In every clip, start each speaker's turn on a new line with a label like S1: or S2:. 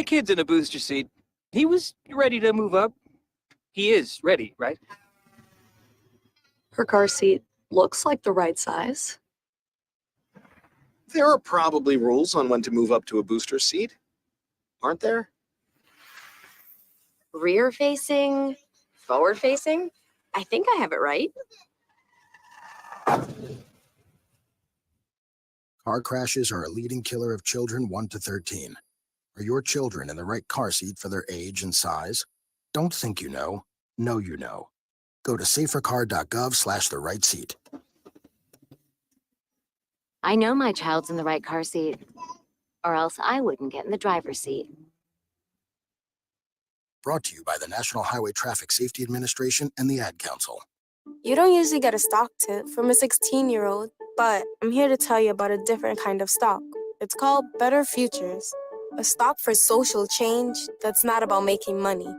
S1: kid's in a booster seat. He was ready to move up. He is ready, right?
S2: Her car seat looks like the right size.
S3: There are probably rules on when to move up to a booster seat, aren't there?
S4: Rear facing, forward facing. I think I have it right.
S5: Car crashes are a leading killer of children 1 to 13. Are your children in the right car seat for their age and size? Don't think you know. Know you know. Go to safercar.gov/the right seat.
S6: I know my child's in the right car seat, or else I wouldn't get in the driver's seat.
S5: Brought to you by the National Highway Traffic Safety Administration and the Ad Council.
S7: You don't usually get a stock tip from a 16-year-old, but I'm here to tell you about a different kind of stock. It's called Better Futures, a stock for social change that's not about making money.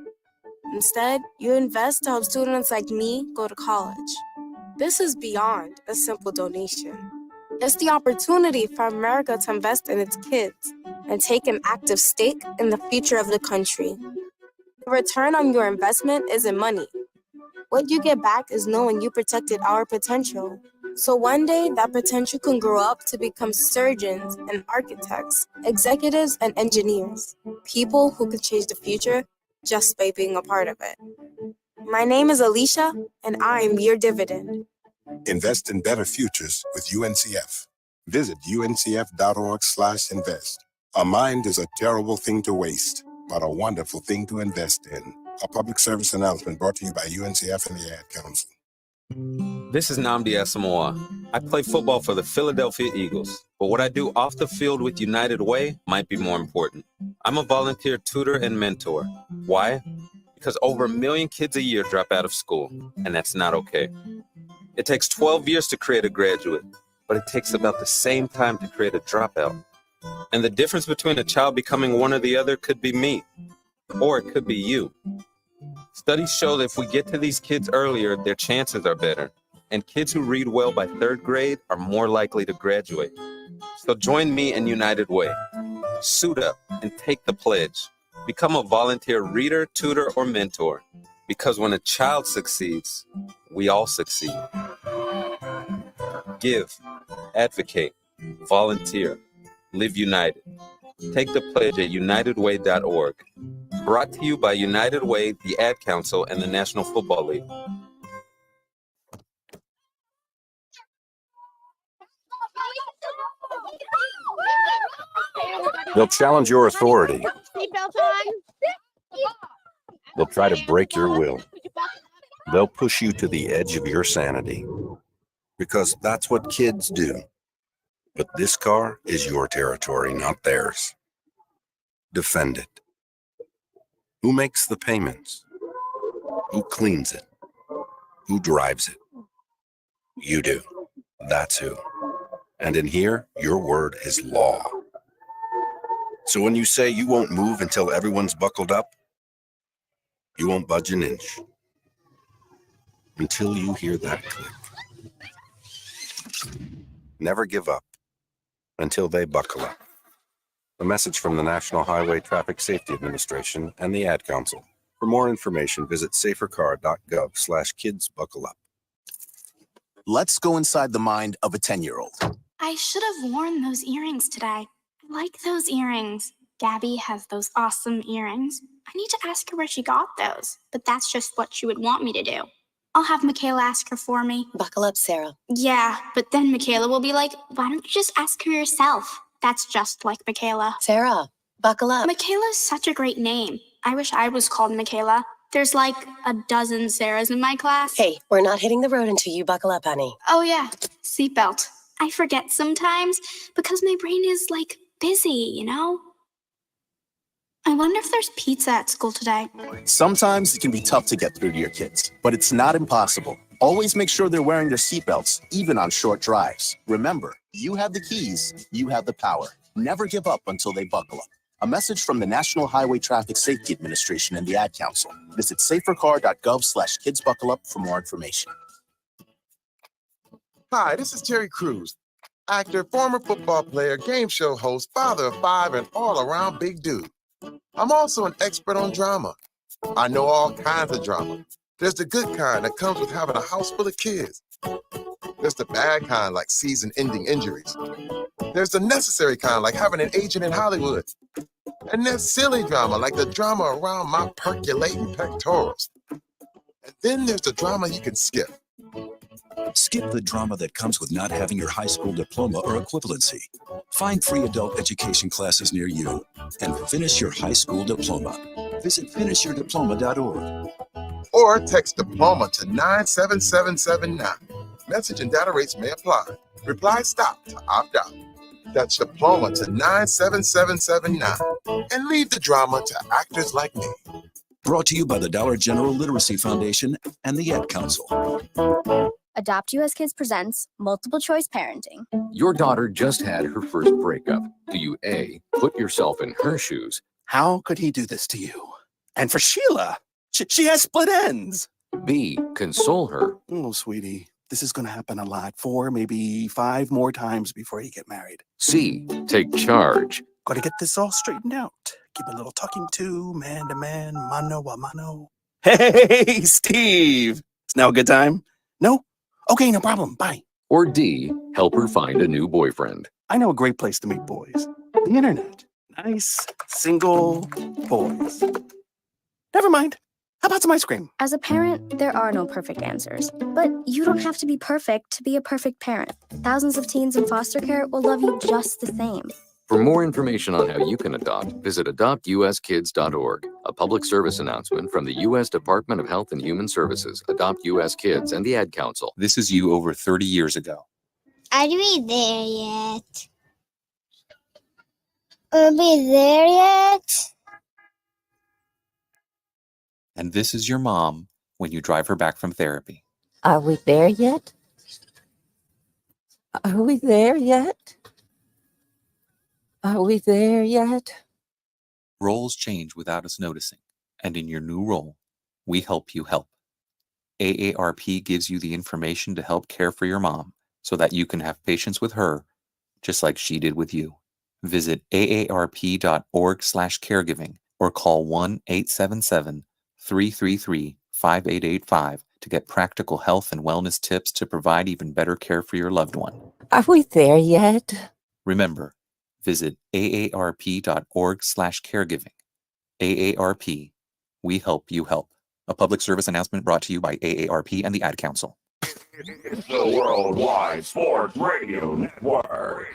S7: Instead, you invest to help students like me go to college. This is beyond a simple donation. It's the opportunity for America to invest in its kids and take an active stake in the future of the country. The return on your investment isn't money. What you get back is knowing you protected our potential. So one day, that potential can grow up to become surgeons and architects, executives and engineers, people who can change the future just by being a part of it. My name is Alicia, and I'm your dividend.
S8: Invest in better futures with UNCF. Visit uncf.org/invest. A mind is a terrible thing to waste, but a wonderful thing to invest in. A public service announcement brought to you by UNCF and the Ad Council.
S9: This is Nnamdi Asamoah. I play football for the Philadelphia Eagles, but what I do off the field with United Way might be more important. I'm a volunteer tutor and mentor. Why? Because over 1 million kids a year drop out of school, and that's not okay. It takes 12 years to create a graduate, but it takes about the same time to create a dropout. And the difference between a child becoming one or the other could be me, or it could be you. Studies show that if we get to these kids earlier, their chances are better. And kids who read well by 3rd grade are more likely to graduate. So join me in United Way. Suit up and take the pledge. Become a volunteer reader, tutor, or mentor. Because when a child succeeds, we all succeed. Give, advocate, volunteer, live united. Take the pledge at unitedway.org. Brought to you by United Way, the Ad Council, and the National Football League.
S10: They'll challenge your authority. They'll try to break your will. They'll push you to the edge of your sanity. Because that's what kids do. But this car is your territory, not theirs. Defend it. Who makes the payments? Who cleans it? Who drives it? You do. That's who. And in here, your word is law. So when you say you won't move until everyone's buckled up, you won't budge an inch. Until you hear that click. Never give up until they buckle up. A message from the National Highway Traffic Safety Administration and the Ad Council. For more information, visit safercar.gov/kidsbuckleup.
S11: Let's go inside the mind of a 10-year-old.
S12: I should have worn those earrings today. I like those earrings. Gabby has those awesome earrings. I need to ask her where she got those, but that's just what she would want me to do. I'll have Michaela ask her for me.
S4: Buckle up, Sarah.
S12: Yeah, but then Michaela will be like, why don't you just ask her yourself? That's just like Michaela.
S4: Sarah, buckle up.
S12: Michaela's such a great name. I wish I was called Michaela. There's like a dozen Sarahs in my class.
S4: Hey, we're not hitting the road until you buckle up, honey.
S12: Oh yeah, seatbelt. I forget sometimes because my brain is like busy, you know? I wonder if there's pizza at school today.
S11: Sometimes it can be tough to get through to your kids, but it's not impossible. Always make sure they're wearing their seatbelts, even on short drives. Remember, you have the keys, you have the power. Never give up until they buckle up. A message from the National Highway Traffic Safety Administration and the Ad Council. Visit safercar.gov/kidsbuckleup for more information.
S13: Hi, this is Terry Crews, actor, former football player, game show host, father of 5, and all-around big dude.
S8: I'm also an expert on drama. I know all kinds of drama. There's the good kind that comes with having a house full of kids. There's the bad kind like season-ending injuries. There's the necessary kind like having an agent in Hollywood. And there's silly drama like the drama around my percolating pectorals. And then there's the drama you can skip.
S13: Skip the drama that comes with not having your high school diploma or equivalency. Find free adult education classes near you and finish your high school diploma. Visit finishyourdiploma.org.
S8: Or text diploma to 97779. Message and data rates may apply. Reply stop to opt out. That's diploma to 97779. And leave the drama to actors like me.
S13: Brought to you by the Dollar General Literacy Foundation and the Ad Council.
S14: Adopt US Kids presents Multiple Choice Parenting.
S15: Your daughter just had her first breakup. Do you A, put yourself in her shoes?
S11: How could he do this to you? And for Sheila, she has split ends.
S15: B, console her?
S11: Oh, sweetie, this is going to happen a lot. 4, maybe 5 more times before you get married.
S15: C, take charge?
S11: Got to get this all straightened out. Give a little talking to, man, mano a mano. Hey, Steve. It's now a good time? No? Okay, no problem. Bye.
S15: Or D, help her find a new boyfriend?
S11: I know a great place to meet boys. The internet. Nice, single boys. Never mind. How about some ice cream?
S14: As a parent, there are no perfect answers. But you don't have to be perfect to be a perfect parent. Thousands of teens in foster care will love you just the same.
S15: For more information on how you can adopt, visit adoptuskids.org. A public service announcement from the U.S. Department of Health and Human Services, Adopt U.S. Kids, and the Ad Council.
S16: This is you over 30 years ago.
S17: Are we there yet? Are we there yet?
S16: And this is your mom when you drive her back from therapy.
S18: Are we there yet? Are we there yet? Are we there yet?
S16: Roles change without us noticing, and in your new role, we help you help. AARP gives you the information to help care for your mom so that you can have patience with her, just like she did with you. Visit aarp.org/caregiving or call 1-877-333-5885 to get practical health and wellness tips to provide even better care for your loved one.
S18: Are we there yet?
S16: Remember, visit aarp.org/caregiving. AARP, we help you help. A public service announcement brought to you by AARP and the Ad Council.
S19: It's the Worldwide Sports Radio Network.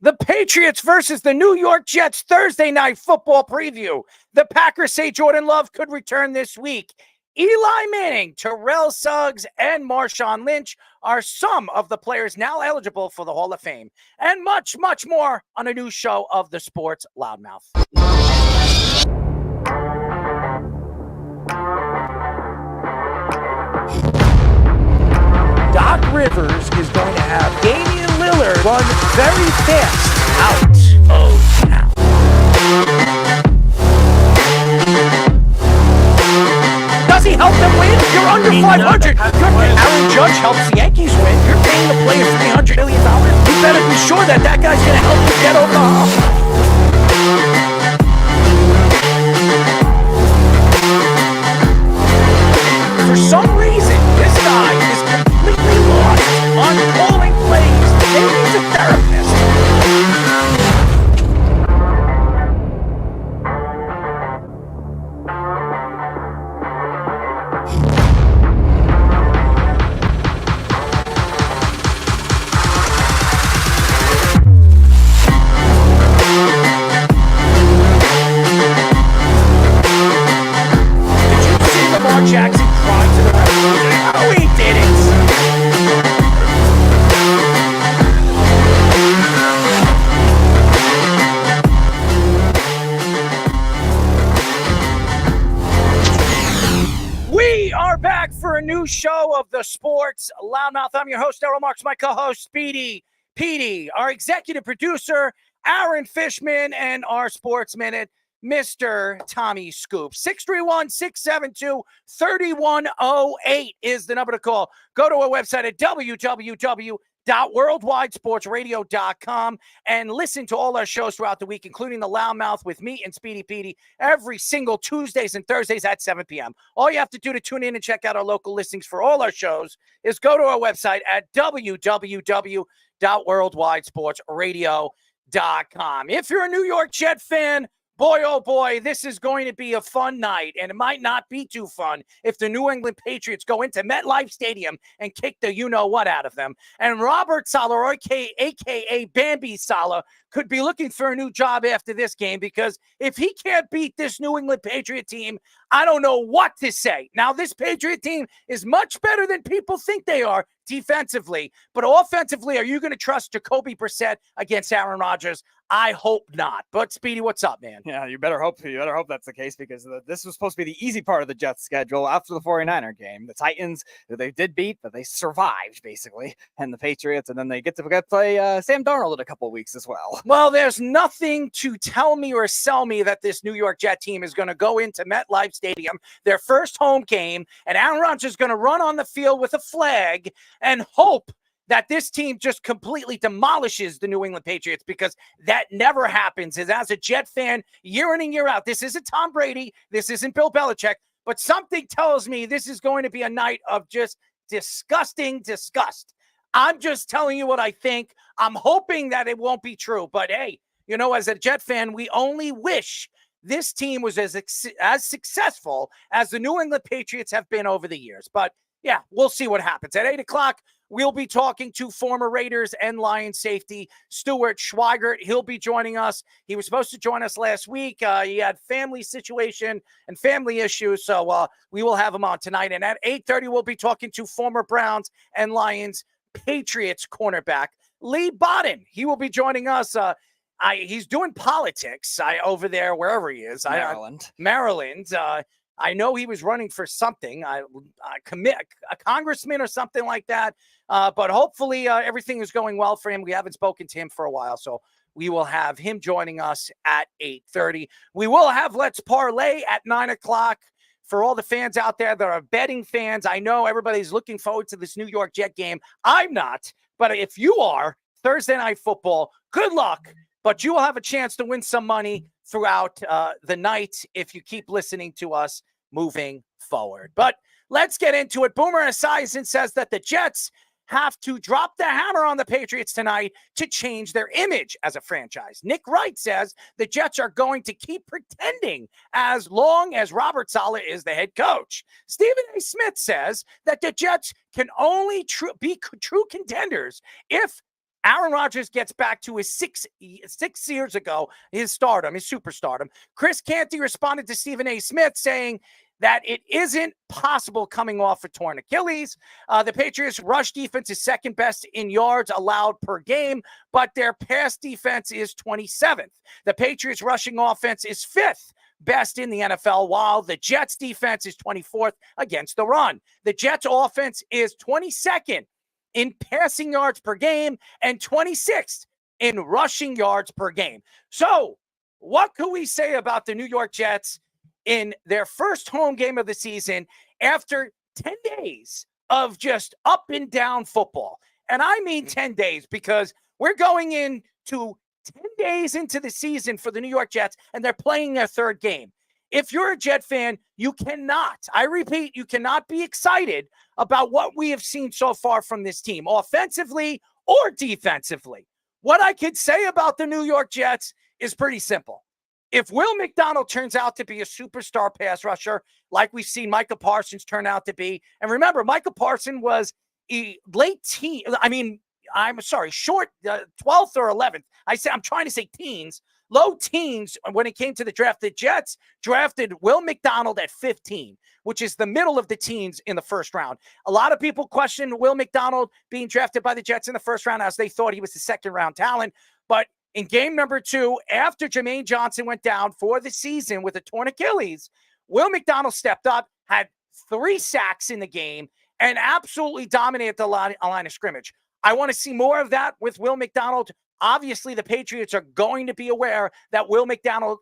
S1: The Patriots versus the New York Jets Thursday night football preview. The Packers say Jordan Love could return this week. Eli Manning, Terrell Suggs, and Marshawn Lynch are some of the players now eligible for the Hall of Fame. And much, much more on a new show of the Sports Loudmouth. Doc Rivers is going to have Damian Lillard run very fast out of town. Does he help them win? You're under 500. Aaron Judge helps the Yankees win. You're paying the player $300 million. You better be sure that guy's going to help you get over the hump. For some reason, this guy is completely lost on calling plays. Maybe he's a therapist. Jackson cried to the referee. No, he didn't. We are back for a new show of the Sports Loudmouth. I'm your host, Errol Marks, my co-host, Speedy Petey, our executive producer, Aaron Fishman, and our Sports Minute, Mr. Tommy Scoop. 631-672-3108 is the number to call. Go to our website at www.espn.com www.worldwidesportsradio.com and listen to all our shows throughout the week, including the Loudmouth with me and Speedy Petey every single Tuesdays and Thursdays at 7 p.m. All you have to do to tune in and check out our local listings for all our shows is go to our website at www.worldwidesportsradio.com. If you're a New York Jet fan, boy, oh boy, this is going to be a fun night, and it might not be too fun if the New England Patriots go into MetLife Stadium and kick the you-know-what out of them. And Robert Saleh, a.k.a. Bambi Saleh, could be looking for a new job after this game, because if he can't beat this New England Patriot team, I don't know what to say. Now, this Patriot team is much better than people think they are defensively, but offensively, are you going to trust Jacoby Brissett against Aaron Rodgers? I hope not. But Speedy, what's up, man?
S20: Yeah, you better hope that's the case, because this was supposed to be the easy part of the Jets' schedule after the 49er game. The Titans, they did beat, but they survived, basically, and the Patriots, and then they get to play Sam Darnold in a couple of weeks as well.
S1: Well, there's nothing to tell me or sell me that this New York Jet team is going to go into MetLife Stadium, their first home game, and Aaron Rodgers is going to run on the field with a flag and hope that this team just completely demolishes the New England Patriots, because that never happens. As a Jet fan, year in and year out, this isn't Tom Brady, this isn't Bill Belichick, but something tells me this is going to be a night of just disgusting disgust. I'm just telling you what I think. I'm hoping that it won't be true, but hey, you know, as a Jet fan, we only wish this team was as successful as the New England Patriots have been over the years. But yeah, we'll see what happens. At 8 o'clock, we'll be talking to former Raiders and Lions safety Stuart Schweigert. He'll be joining us. He was supposed to join us last week. He had family situation and family issues, so we will have him on tonight. And at 8:30, we'll be talking to former Browns and Lions Patriots cornerback Leigh Bodden. He will be joining us. He's doing politics over there, wherever he is. Maryland. I know he was running for something, a congressman or something like that. But hopefully everything is going well for him. We haven't spoken to him for a while, so we will have him joining us at 8:30. We will have Let's Parlay at 9 o'clock. For all the fans out there that are betting fans, I know everybody's looking forward to this New York Jet game. I'm not, but if you are, Thursday Night Football, good luck. But you will have a chance to win some money throughout the night if you keep listening to us moving forward. But let's get into it. Boomer Esiason says that the Jets have to drop the hammer on the Patriots tonight to change their image as a franchise. Nick Wright says the Jets are going to keep pretending as long as Robert Saleh is the head coach. Stephen A. Smith says that the Jets can only be true contenders if Aaron Rodgers gets back to his six years ago, his superstardom. Chris Canty responded to Stephen A. Smith saying that it isn't possible coming off a torn Achilles. The Patriots' rush defense is second best in yards allowed per game, but their pass defense is 27th. The Patriots' rushing offense is fifth best in the NFL, while the Jets' defense is 24th against the run. The Jets' offense is 22nd in passing yards per game and 26th in rushing yards per game. So what could we say about the New York Jets in their first home game of the season after 10 days of just up and down football? And I mean 10 days, because we're going into 10 days into the season for the New York Jets, and they're playing their third game. If you're a Jet fan, you cannot, I repeat, you cannot be excited about what we have seen so far from this team, offensively or defensively. What I could say about the New York Jets is pretty simple. If Will McDonald turns out to be a superstar pass rusher, like we've seen Micah Parsons turn out to be, and remember, Micah Parsons was a short 12th or 11th. I'm trying to say teens. Low teens when it came to the draft. The Jets drafted Will McDonald at 15, which is the middle of the teens in the first round. A lot of people questioned Will McDonald being drafted by the Jets in the first round, as they thought he was the second-round talent. But in game number 2, after Jermaine Johnson went down for the season with a torn Achilles, Will McDonald stepped up, had 3 sacks in the game, and absolutely dominated the line of scrimmage. I want to see more of that with Will McDonald. Obviously, the Patriots are going to be aware that Will McDonald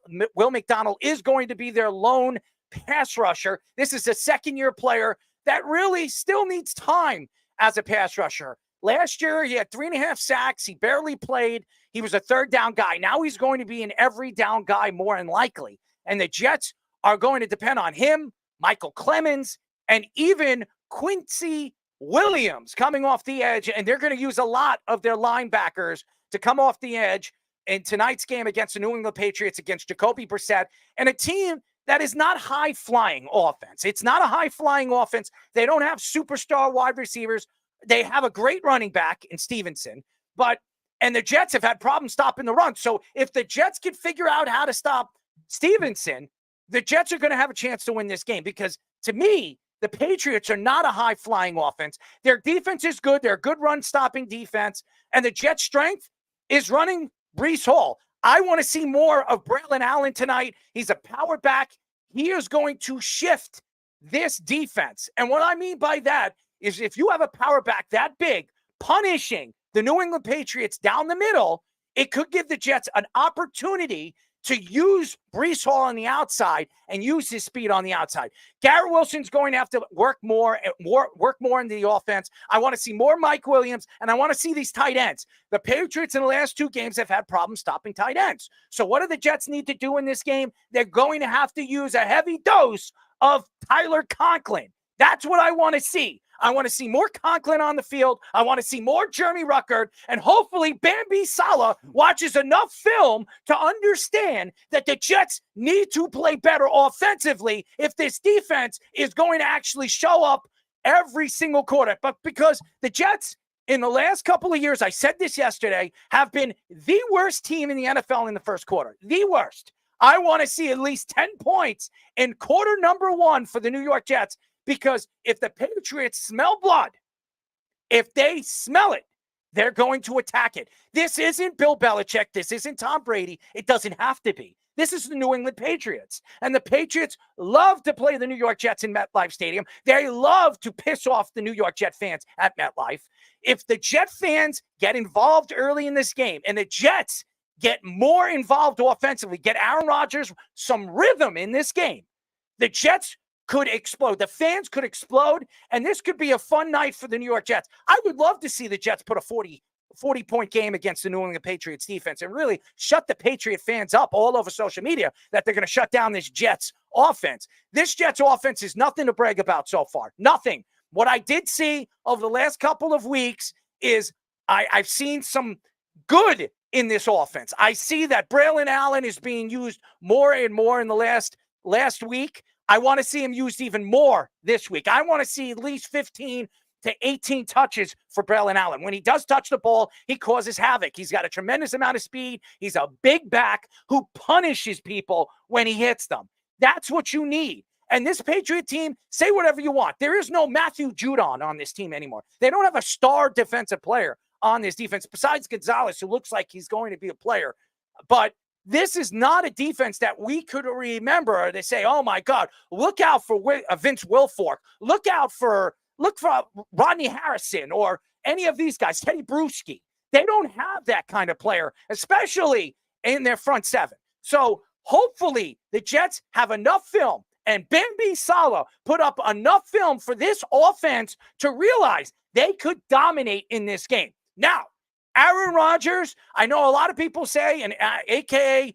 S1: is going to be their lone pass rusher. This is a second-year player that really still needs time as a pass rusher. Last year, he had 3.5 sacks. He barely played. He was a third down guy. Now he's going to be an every down guy more than likely. And the Jets are going to depend on him, Michael Clemens, and even Quincy Williams coming off the edge. And they're going to use a lot of their linebackers to come off the edge in tonight's game against the New England Patriots, against Jacoby Brissett, and a team that is not high-flying offense. It's not a high-flying offense. They don't have superstar wide receivers. They have a great running back in Stevenson, and the Jets have had problems stopping the run. So if the Jets can figure out how to stop Stevenson, the Jets are going to have a chance to win this game, because to me, the Patriots are not a high-flying offense. Their defense is good. They're a good run-stopping defense, and the Jets' strength is running Breece Hall. I want to see more of Braylon Allen tonight. He's a power back. He is going to shift this defense. And what I mean by that is, if you have a power back that big, punishing the New England Patriots down the middle, it could give the Jets an opportunity to use Breece Hall on the outside and use his speed on the outside. Garrett Wilson's going to have to work more in the offense. I want to see more Mike Williams, and I want to see these tight ends. The Patriots in the last 2 games have had problems stopping tight ends. So what do the Jets need to do in this game? They're going to have to use a heavy dose of Tyler Conklin. That's what I want to see. I want to see more Conklin on the field. I want to see more Jeremy Ruckert. And hopefully Bambi Saleh watches enough film to understand that the Jets need to play better offensively if this defense is going to actually show up every single quarter. But because the Jets, in the last couple of years, I said this yesterday, have been the worst team in the NFL in the first quarter. The worst. I want to see at least 10 points in quarter number 1 for the New York Jets. Because if the Patriots smell blood, if they smell it, they're going to attack it. This isn't Bill Belichick. This isn't Tom Brady. It doesn't have to be. This is the New England Patriots. And the Patriots love to play the New York Jets in MetLife Stadium. They love to piss off the New York Jet fans at MetLife. If the Jet fans get involved early in this game and the Jets get more involved offensively, get Aaron Rodgers some rhythm in this game, the Jets could explode. The fans could explode, and this could be a fun night for the New York Jets. I would love to see the Jets put a 40-point game against the New England Patriots defense and really shut the Patriot fans up all over social media that they're going to shut down this Jets offense. This Jets offense is nothing to brag about so far. Nothing. What I did see over the last couple of weeks is I've seen some good in this offense. I see that Braylon Allen is being used more and more in the last week. I want to see him used even more this week. I want to see at least 15 to 18 touches for Braylon Allen. When he does touch the ball, he causes havoc. He's got a tremendous amount of speed. He's a big back who punishes people when he hits them. That's what you need. And this Patriot team, say whatever you want. There is no Matthew Judon on this team anymore. They don't have a star defensive player on this defense besides Gonzalez, who looks like he's going to be a player. But this is not a defense that we could remember. They say, oh, my God, look out for Vince Wilfork. Look for Rodney Harrison or any of these guys, Teddy Bruschi. They don't have that kind of player, especially in their front seven. So hopefully the Jets have enough film and Bambi Saleh put up enough film for this offense to realize they could dominate in this game. Now, Aaron Rodgers, I know a lot of people say, and AKA,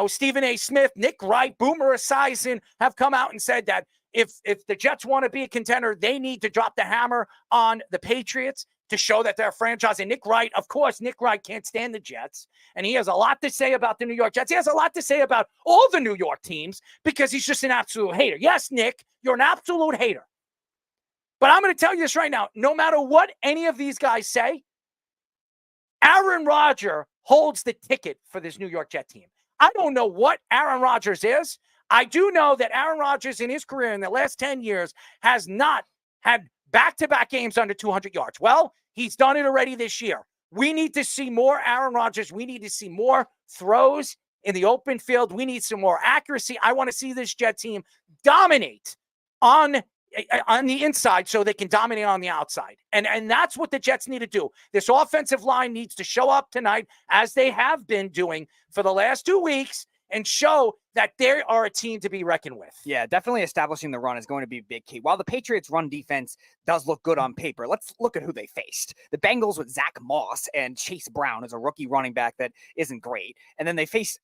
S1: Stephen A. Smith, Nick Wright, Boomer Esiason have come out and said that if the Jets want to be a contender, they need to drop the hammer on the Patriots to show that they're a franchise. And Nick Wright, of course, Nick Wright can't stand the Jets. And he has a lot to say about the New York Jets. He has a lot to say about all the New York teams because he's just an absolute hater. Yes, Nick, you're an absolute hater. But I'm going to tell you this right now. No matter what any of these guys say, Aaron Rodgers holds the ticket for this New York Jet team. I don't know what Aaron Rodgers is. I do know that Aaron Rodgers in his career in the last 10 years has not had back-to-back games under 200 yards. Well, he's done it already this year. We need to see more Aaron Rodgers. We need to see more throws in the open field. We need some more accuracy. I want to see this Jet team dominate on the inside so they can dominate on the outside. And that's what the Jets need to do. This offensive line needs to show up tonight as they have been doing for the last 2 weeks and show that they are a team to be reckoned with.
S20: Yeah, definitely establishing the run is going to be a big key. While the Patriots' run defense does look good on paper, let's look at who they faced. The Bengals with Zach Moss and Chase Brown as a rookie running back that isn't great. And then they faced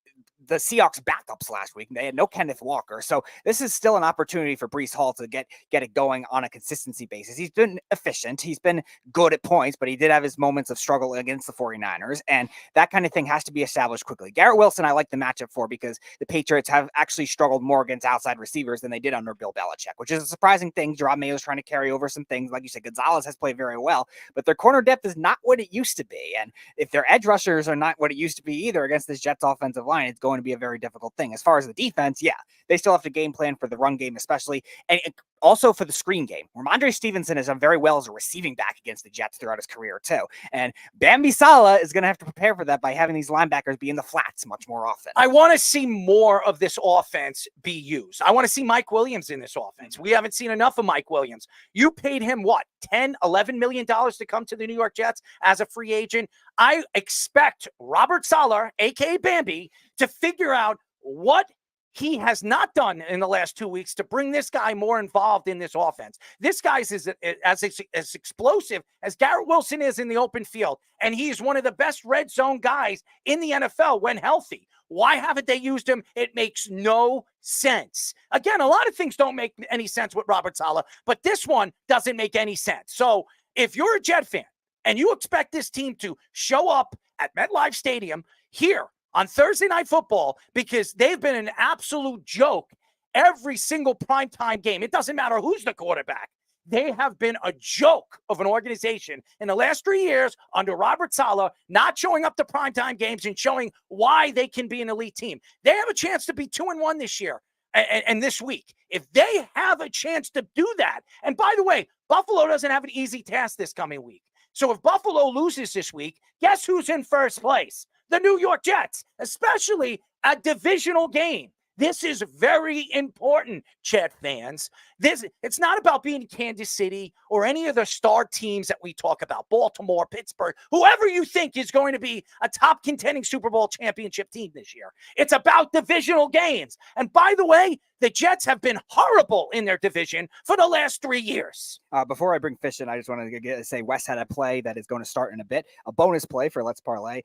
S20: the Seahawks backups last week. They had no Kenneth Walker. So this is still an opportunity for Breece Hall to get it going on a consistency basis. He's been efficient. He's been good at points, but he did have his moments of struggle against the 49ers. And that kind of thing has to be established quickly. Garrett Wilson, I like the matchup for because the Patriots have actually struggled more against outside receivers than they did under Bill Belichick, which is a surprising thing. Jerome Mayo's trying to carry over some things. Like you said, Gonzalez has played very well, but their corner depth is not what it used to be. And if their edge rushers are not what it used to be either against this Jets offensive line, it's going to be a very difficult thing. As far as the defense, yeah, they still have to game plan for the run game, especially, and also for the screen game. Ramondre Stevenson has done very well as a receiving back against the Jets throughout his career too. And Bambi Sala is going to have to prepare for that by having these linebackers be in the flats much more often.
S1: I want to see more of this offense be used. I want to see Mike Williams in this offense. We haven't seen enough of Mike Williams. You paid him what, $10-11 million to come to the New York Jets as a free agent. I expect Robert Saleh, aka Bambi, to figure out what he has not done in the last 2 weeks to bring this guy more involved in this offense. This guy's as explosive as Garrett Wilson is in the open field, and he's one of the best red zone guys in the NFL when healthy. Why haven't they used him? It makes no sense. Again, a lot of things don't make any sense with Robert Saleh, but this one doesn't make any sense. So if you're a Jet fan and you expect this team to show up at MetLife Stadium here on Thursday Night Football, because they've been an absolute joke every single primetime game. It doesn't matter who's the quarterback. They have been a joke of an organization in the last 3 years under Robert Saleh, not showing up to primetime games and showing why they can be an elite team. They have a chance to be 2-1 this year and this week. If they have a chance to do that, and by the way, Buffalo doesn't have an easy task this coming week. So if Buffalo loses this week, guess who's in first place? The New York Jets, especially a divisional game. This is very important, Jet fans. It's not about being Kansas City or any of the star teams that we talk about, Baltimore, Pittsburgh, whoever you think is going to be a top contending Super Bowl championship team this year. It's about divisional games. And by the way, the Jets have been horrible in their division for the last 3 years.
S20: Before I bring Fish in, I just want to say Wes had a play that is going to start in a bit. A bonus play for Let's Parlay.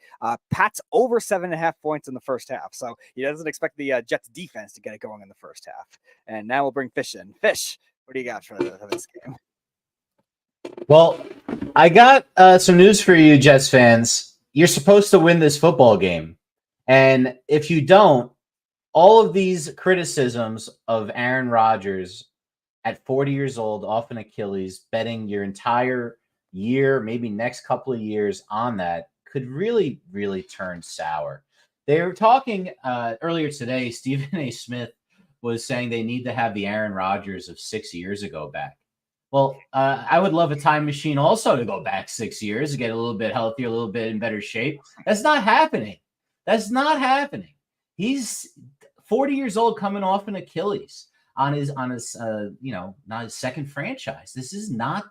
S20: Pat's over 7.5 points in the first half. So he doesn't expect the Jets defense to get it going in the first half. And now we'll bring Fish in. Fish, what do you got for this game?
S21: Well, I got some news for you, Jets fans. You're supposed to win this football game. And if you don't, all of these criticisms of Aaron Rodgers at 40 years old, off an Achilles, betting your entire year, maybe next couple of years on that, could really, really turn sour. They were talking earlier today, Stephen A. Smith was saying they need to have the Aaron Rodgers of 6 years ago back. Well, I would love a time machine also to go back 6 years, get a little bit healthier, a little bit in better shape. That's not happening. That's not happening. He's 40 years old, coming off an Achilles on his not his second franchise. This is not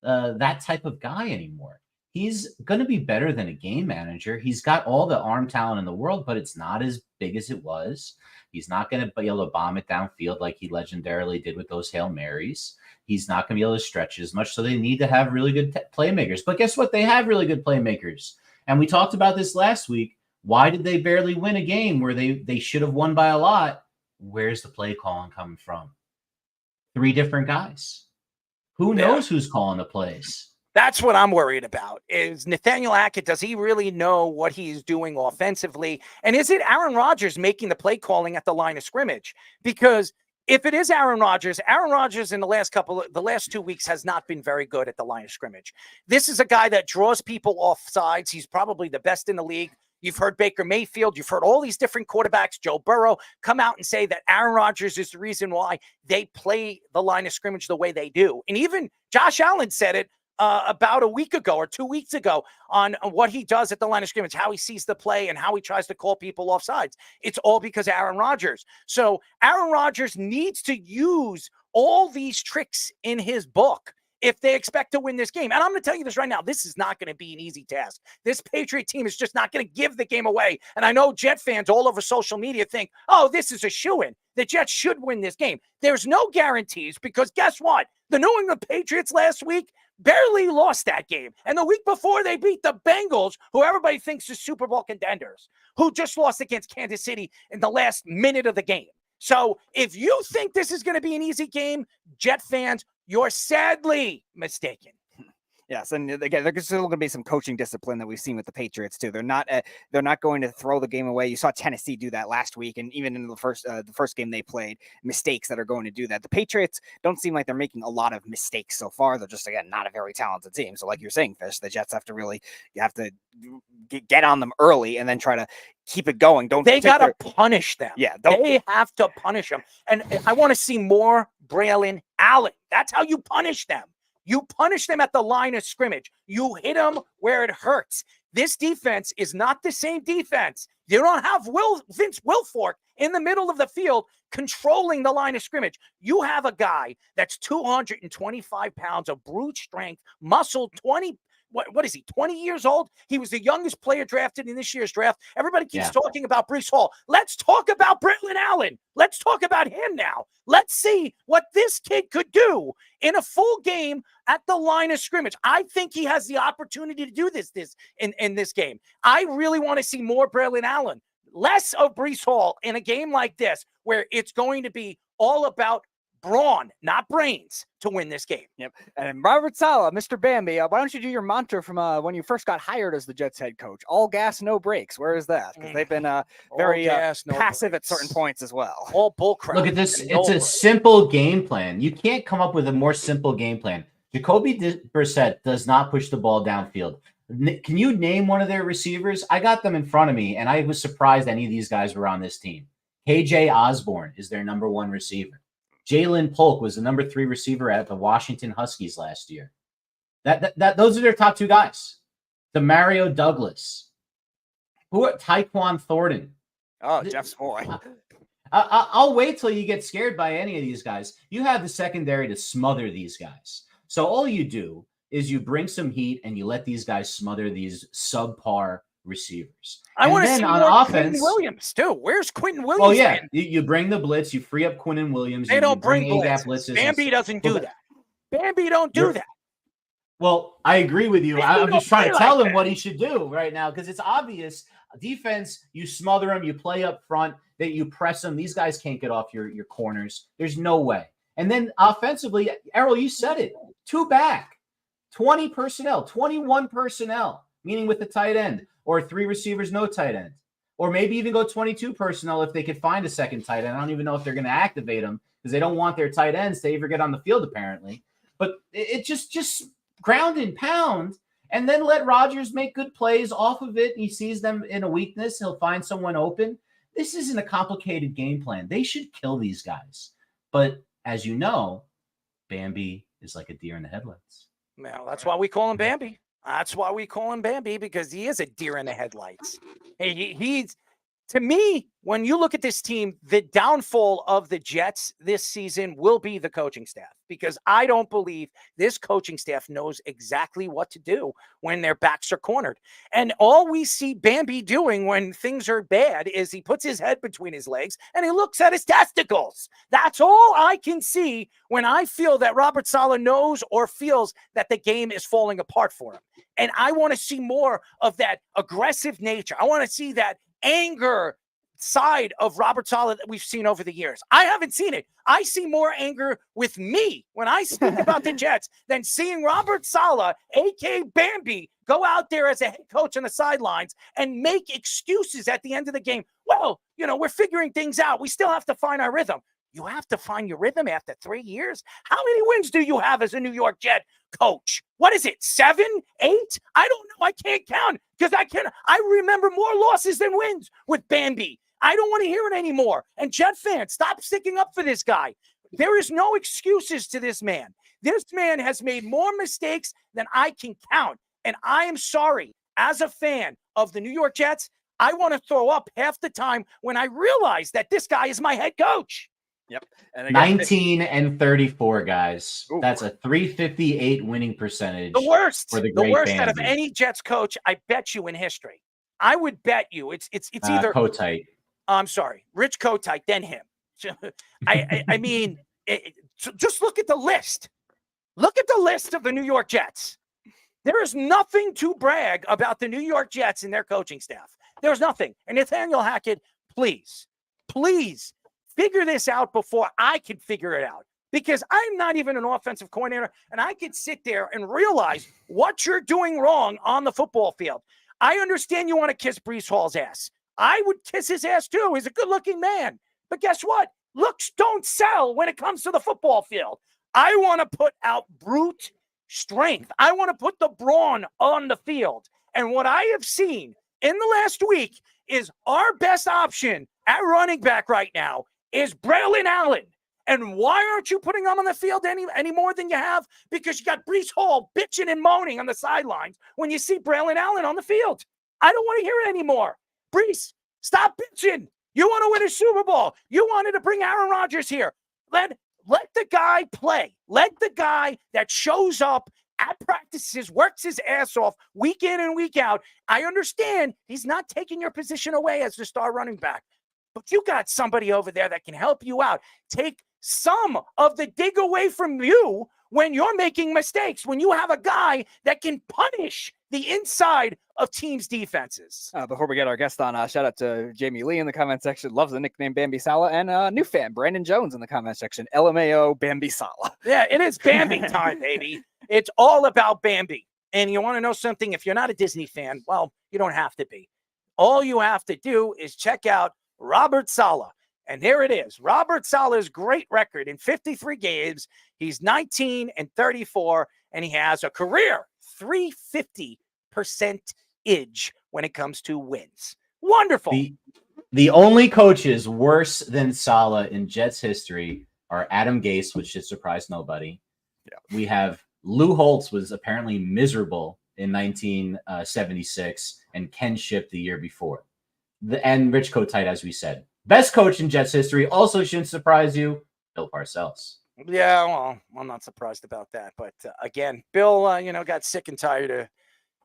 S21: that type of guy anymore. He's going to be better than a game manager. He's got all the arm talent in the world, but it's not as big as it was. He's not going to be able to bomb it downfield like he legendarily did with those Hail Marys. He's not going to be able to stretch as much, so they need to have really good playmakers. But guess what? They have really good playmakers. And we talked about this last week. Why did they barely win a game where they should have won by a lot? Where's the play calling coming from? 3 different guys. Who knows who's calling the plays?
S1: That's what I'm worried about. Is Nathaniel Hackett, does he really know what he's doing offensively? And is it Aaron Rodgers making the play calling at the line of scrimmage? Because if it is Aaron Rodgers in the last 2 weeks has not been very good at the line of scrimmage. This is a guy that draws people off sides. He's probably the best in the league. You've heard Baker Mayfield. You've heard all these different quarterbacks, Joe Burrow, come out and say that Aaron Rodgers is the reason why they play the line of scrimmage the way they do. And even Josh Allen said it about a week ago or 2 weeks ago on what he does at the line of scrimmage, how he sees the play and how he tries to call people off sides. It's all because of Aaron Rodgers. So Aaron Rodgers needs to use all these tricks in his book. if they expect to win this game. And I'm going to tell you this right now. This is not going to be an easy task. This Patriot team is just not going to give the game away. And I know Jet fans all over social media think, oh, this is a shoo-in. The Jets should win this game. There's no guarantees because guess what? The New England Patriots last week barely lost that game. And the week before, they beat the Bengals, who everybody thinks is Super Bowl contenders, who just lost against Kansas City in the last minute of the game. So if you think this is going to be an easy game, Jet fans, you're sadly mistaken.
S20: Yes, and again, there's still going to be some coaching discipline that we've seen with the Patriots too. They're not going to throw the game away. You saw Tennessee do that last week, and even in the first game they played, mistakes that are going to do that. The Patriots don't seem like they're making a lot of mistakes so far. They're just, again, not a very talented team. So, like you're saying, Fish, the Jets have to get on them early and then try to keep it going. They
S1: got to punish them.
S20: Yeah,
S1: they have to punish them. And I want to see more Braylon Allen. That's how you punish them. You punish them at the line of scrimmage. You hit them where it hurts. This defense is not the same defense. You don't have Vince Wilfork in the middle of the field controlling the line of scrimmage. You have a guy that's 225 pounds of brute strength, muscle, 20 what is he, 20 years old? He was the youngest player drafted in this year's draft. Everybody keeps talking about Breece Hall. Let's talk about Braylon Allen. Let's talk about him now. Let's see what this kid could do in a full game at the line of scrimmage. I think he has the opportunity to do this in this game. I really want to see more Braylon Allen, less of Breece Hall in a game like this where it's going to be all about brawn, not brains, to win this game.
S20: Yep. And Robert Saleh, Mr. Bambi, why don't you do your mantra from when you first got hired as the Jets head coach? All gas, no brakes. Where is that? Because they've been very passive at certain points as well.
S1: All bullcrap.
S21: Look at this. It's a simple game plan. You can't come up with a more simple game plan. Jacoby Brissett does not push the ball downfield. Can you name one of their receivers? I got them in front of me, and I was surprised any of these guys were on this team. KJ Osborne is their number one receiver. Jalen Polk was the number 3 receiver at the Washington Huskies last year. Those are their top 2 guys. Demario Douglas. Tyquan Thornton.
S20: Oh, Jeff's boy.
S21: I'll wait till you get scared by any of these guys. You have the secondary to smother these guys. So all you do is you bring some heat and you let these guys smother these subpar receivers.
S1: I want to see
S21: on
S1: more
S21: offense.
S1: Quentin Williams too. Where's Quentin Williams?
S21: Well, yeah, you bring the blitz, you free up Quentin Williams.
S1: They don't bring
S21: blitzes.
S1: Bambi doesn't do that. Bambi don't do that.
S21: Well, I agree with you.
S1: Bambi
S21: I'm just trying to tell
S1: like
S21: him what he should do right now because it's obvious. Defense, you smother them, you play up front, that you press them. These guys can't get off your corners. There's no way. And then offensively, Errol, you said it. 2 back, 20 personnel, 21 personnel, meaning with the tight end. Or 3 receivers, no tight end. Or maybe even go 22 personnel if they could find a second tight end. I don't even know if they're going to activate them because they don't want their tight ends to ever get on the field, apparently. But it just ground and pound, and then let Rodgers make good plays off of it. He sees them in a weakness. He'll find someone open. This isn't a complicated game plan. They should kill these guys. But as you know, Bambi is like a deer in the headlights.
S1: Well, that's why we call him Bambi. That's why we call him Bambi, because he is a deer in the headlights. He's, to me, when you look at this team, the downfall of the Jets this season will be the coaching staff, because I don't believe this coaching staff knows exactly what to do when their backs are cornered. And all we see Bambi doing when things are bad is he puts his head between his legs and he looks at his testicles. That's all I can see when I feel that Robert Saleh knows or feels that the game is falling apart for him. And I want to see more of that aggressive nature. I want to see that anger side of Robert Saleh that we've seen over the years. I haven't seen it. I see more anger with me when I speak about the Jets than seeing Robert Saleh, a.k.a. Bambi, go out there as a head coach on the sidelines and make excuses at the end of the game. Well, we're figuring things out. We still have to find our rhythm. You have to find your rhythm after 3 years. How many wins do you have as a New York Jet coach? What is it, 7, 8? I don't know. I can't count because I remember more losses than wins with Bambi. I don't want to hear it anymore. And Jet fans, stop sticking up for this guy. There is no excuses to this man. This man has made more mistakes than I can count. And I am sorry, as a fan of the New York Jets, I want to throw up half the time when I realize that this guy is my head coach.
S20: Yep. And
S21: 19-34, guys. Ooh. That's a 358 winning percentage.
S1: The worst.
S21: For the
S1: worst
S21: Bambi.
S1: out of any Jets coach, I bet you, in history. I would bet you it's either
S21: Kotite.
S1: I'm sorry, Rich Kotite, then him. I mean, just look at the list. Look at the list of the New York Jets. There is nothing to brag about the New York Jets and their coaching staff. There's nothing. And Nathaniel Hackett, please figure this out before I can figure it out. Because I'm not even an offensive coordinator, and I could sit there and realize what you're doing wrong on the football field. I understand you want to kiss Breece Hall's ass. I would kiss his ass too. He's a good-looking man. But guess what? Looks don't sell when it comes to the football field. I want to put out brute strength. I want to put the brawn on the field. And what I have seen in the last week is our best option at running back right now is Braylon Allen. And why aren't you putting him on the field any more than you have? Because you got Breece Hall bitching and moaning on the sidelines when you see Braylon Allen on the field. I don't want to hear it anymore. Breece, stop bitching. You want to win a Super Bowl. You wanted to bring Aaron Rodgers here. Let the guy play. Let the guy that shows up at practices, works his ass off week in and week out. I understand he's not taking your position away as the star running back. But you got somebody over there that can help you out. Take some of the dig away from you when you're making mistakes, when you have a guy that can punish the inside of teams' defenses.
S20: Before we get our guest on, shout out to Jamie Lee in the comment section. Loves the nickname Bambi Sala. And new fan, Brandon Jones in the comment section. LMAO Bambi Sala.
S1: Yeah, it is Bambi time, baby. It's all about Bambi. And you want to know something? If you're not a Disney fan, well, you don't have to be. All you have to do is check out Robert Saleh. And there it is. Robert Saleh's great record in 53 games. He's 19-34, and he has a career 350 percentage when it comes to wins. Wonderful.
S21: The only coaches worse than Saleh in Jets history are Adam Gase, which should surprise nobody. Yeah. We have Lou Holtz was apparently miserable in 1976, and Ken Shipp the year before. And Rich Kotite, as we said. Best coach in Jets history, also shouldn't surprise you, Bill Parcells.
S1: Yeah, well, I'm not surprised about that. But again, Bill, got sick and tired of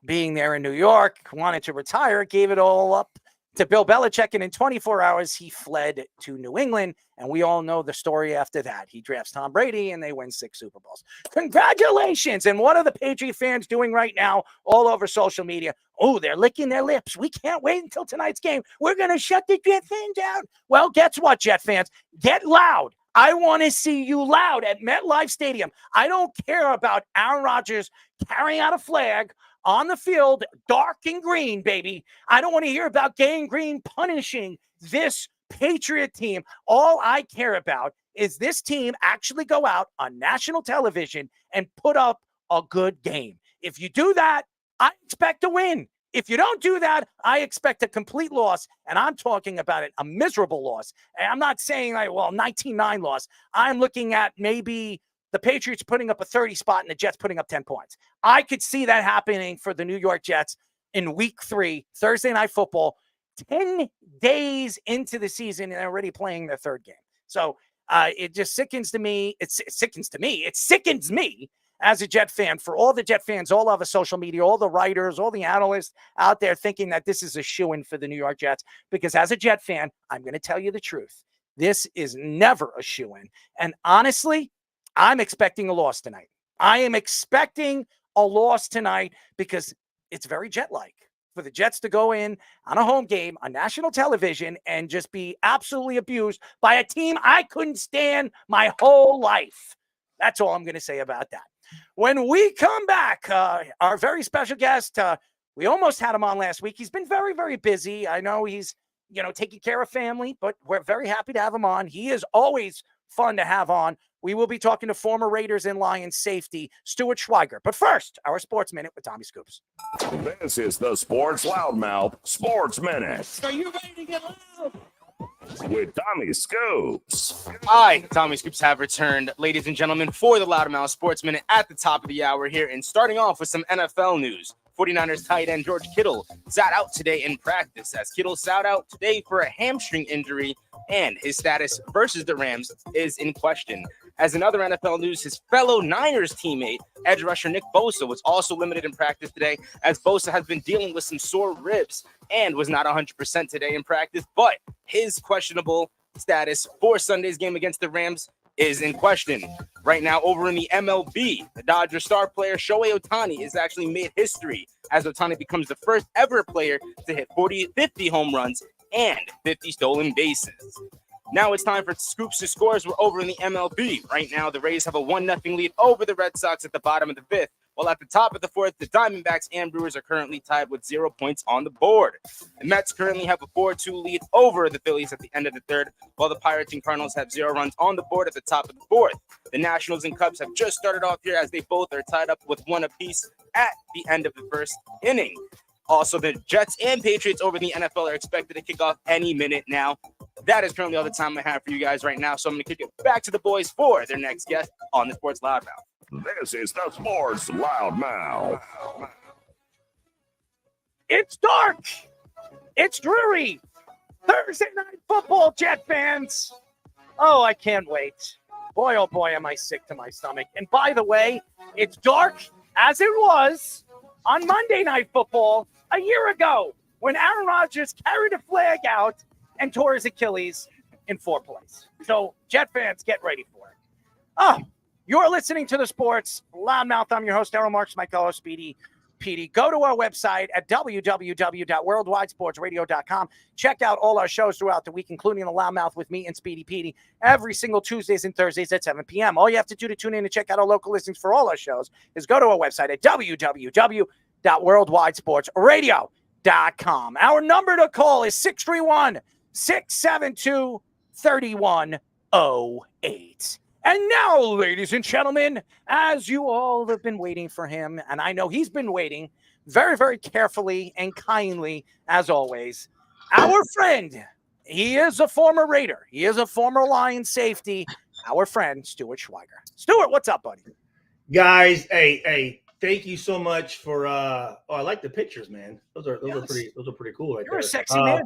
S1: being there in New York, wanted to retire, gave it all up to Bill Belichick, and in 24 hours, he fled to New England, and we all know the story after that. He drafts Tom Brady, and they win 6 Super Bowls. Congratulations! And what are the Patriot fans doing right now all over social media? Oh, they're licking their lips. We can't wait until tonight's game. We're going to shut the Jet fans down. Well, guess what, Jet fans? Get loud. I want to see you loud at MetLife Stadium. I don't care about Aaron Rodgers carrying out a flag on the field, dark and green, baby. I don't want to hear about Gay and Green punishing this Patriot team. All I care about is this team actually go out on national television and put up a good game. If you do that, I expect a win. If you don't do that, I expect a complete loss, and I'm talking about it, a miserable loss. And I'm not saying, 19-9 loss. I'm looking at maybe the Patriots putting up a 30 spot and the Jets putting up 10 points. I could see that happening for the New York Jets in week 3, Thursday Night Football, 10 days into the season and already playing their 3rd game. So it just sickens me as a Jet fan, for all the Jet fans all over social media, all the writers, all the analysts out there thinking that this is a shoo-in for the New York Jets. Because as a Jet fan, I'm going to tell you the truth. This is never a shoo-in. And honestly, I'm expecting a loss tonight. I am expecting a loss tonight because it's very Jet-like for the Jets to go in on a home game on national television and just be absolutely abused by a team I couldn't stand my whole life. That's all I'm going to say about that. When we come back, our very special guest, we almost had him on last week. He's been very, very busy. I know he's, taking care of family, but we're very happy to have him on. He is always fun to have on. We will be talking to former Raiders and Lions safety, Stuart Schweigert. But first, our Sports Minute with Tommy Scoops.
S19: This is the Sports Loudmouth Sports Minute.
S1: Are you ready to get loud?
S19: With Tommy Scoops.
S2: Hi, Tommy Scoops have returned, ladies and gentlemen, for the Loudmouth Sports Minute at the top of the hour here. And starting off with some NFL news. 49ers tight end George Kittle sat out today in practice as Kittle sat out today for a hamstring injury and his status versus the Rams is in question. As in other NFL news, his fellow Niners teammate, edge rusher Nick Bosa, was also limited in practice today, as Bosa has been dealing with some sore ribs and was not 100% today in practice, but his questionable status for Sunday's game against the Rams is in question. Right now, over in the MLB, the Dodgers star player Shohei Ohtani has actually made history, as Ohtani becomes the first ever player to hit 50 home runs and 50 stolen bases. Now it's time for Scoops to Scores. We're over in the MLB. Right now, the Rays have a 1-0 lead over the Red Sox at the bottom of the fifth, while at the top of the fourth, the Diamondbacks and Brewers are currently tied with 0 points on the board. The Mets currently have a 4-2 lead over the Phillies at the end of the third, while the Pirates and Cardinals have 0 runs on the board at the top of the fourth. The Nationals and Cubs have just started off here, as they both are tied up with 1 apiece at the end of the first inning. Also, the Jets and Patriots over in the NFL are expected to kick off any minute now. That is currently all the time I have for you guys right now, so I'm going to kick it back to the boys for their next guest on the Sports Loudmouth.
S19: This is the Sports Loudmouth.
S1: It's dark. It's dreary. Thursday night football, Jet fans. Oh, I can't wait. Boy, oh boy, am I sick to my stomach. And by the way, it's dark as it was on Monday Night Football a year ago when Aaron Rodgers carried a flag out and tore his Achilles in 4 plays. So, Jet fans, get ready for it. Oh, you're listening to the Sports Loudmouth. I'm your host, Errol Marks, my co-host, Speedy Petey. Go to our website at www.worldwidesportsradio.com. Check out all our shows throughout the week, including the Loudmouth with me and Speedy Petey, every single Tuesdays and Thursdays at 7 p.m. All you have to do to tune in and check out our local listings for all our shows is go to our website at www.worldwidesportsradio.com. Our number to call is 631-672-3108. And now, ladies and gentlemen, as you all have been waiting for him, and I know he's been waiting very, very carefully and kindly, as always, our friend, he is a former Raider. He is a former Lion safety, our friend, Stuart Schweigert. Stuart, what's up, buddy?
S3: Guys, hey, thank you so much for I like the pictures, man. Those are pretty cool right there.
S1: You're a sexy man.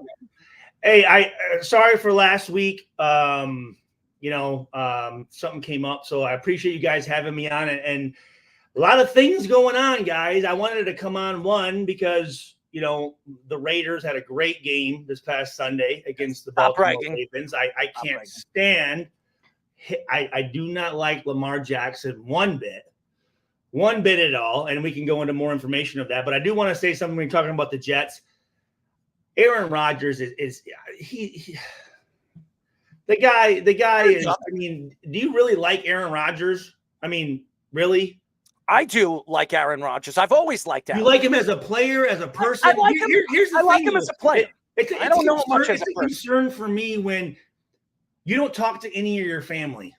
S3: Hey, sorry for last week. Something came up, so I appreciate you guys having me on, and a lot of things going on, guys. I wanted to come on because the Raiders had a great game this past Sunday against the Baltimore Ravens. I can't stand. I do not like Lamar Jackson one bit at all, and we can go into more information of that. But I do want to say something when you're talking about the Jets. Aaron Rodgers is the guy is. I mean, do you really like Aaron Rodgers? I mean, really?
S1: I do like Aaron Rodgers. I've always liked Aaron.
S3: You like him as a player, as a person?
S1: I like him.
S3: Here's the
S1: I like
S3: thing,
S1: him as a player. I don't know much as a person.
S3: It's a concern for me when you don't talk to any of your family.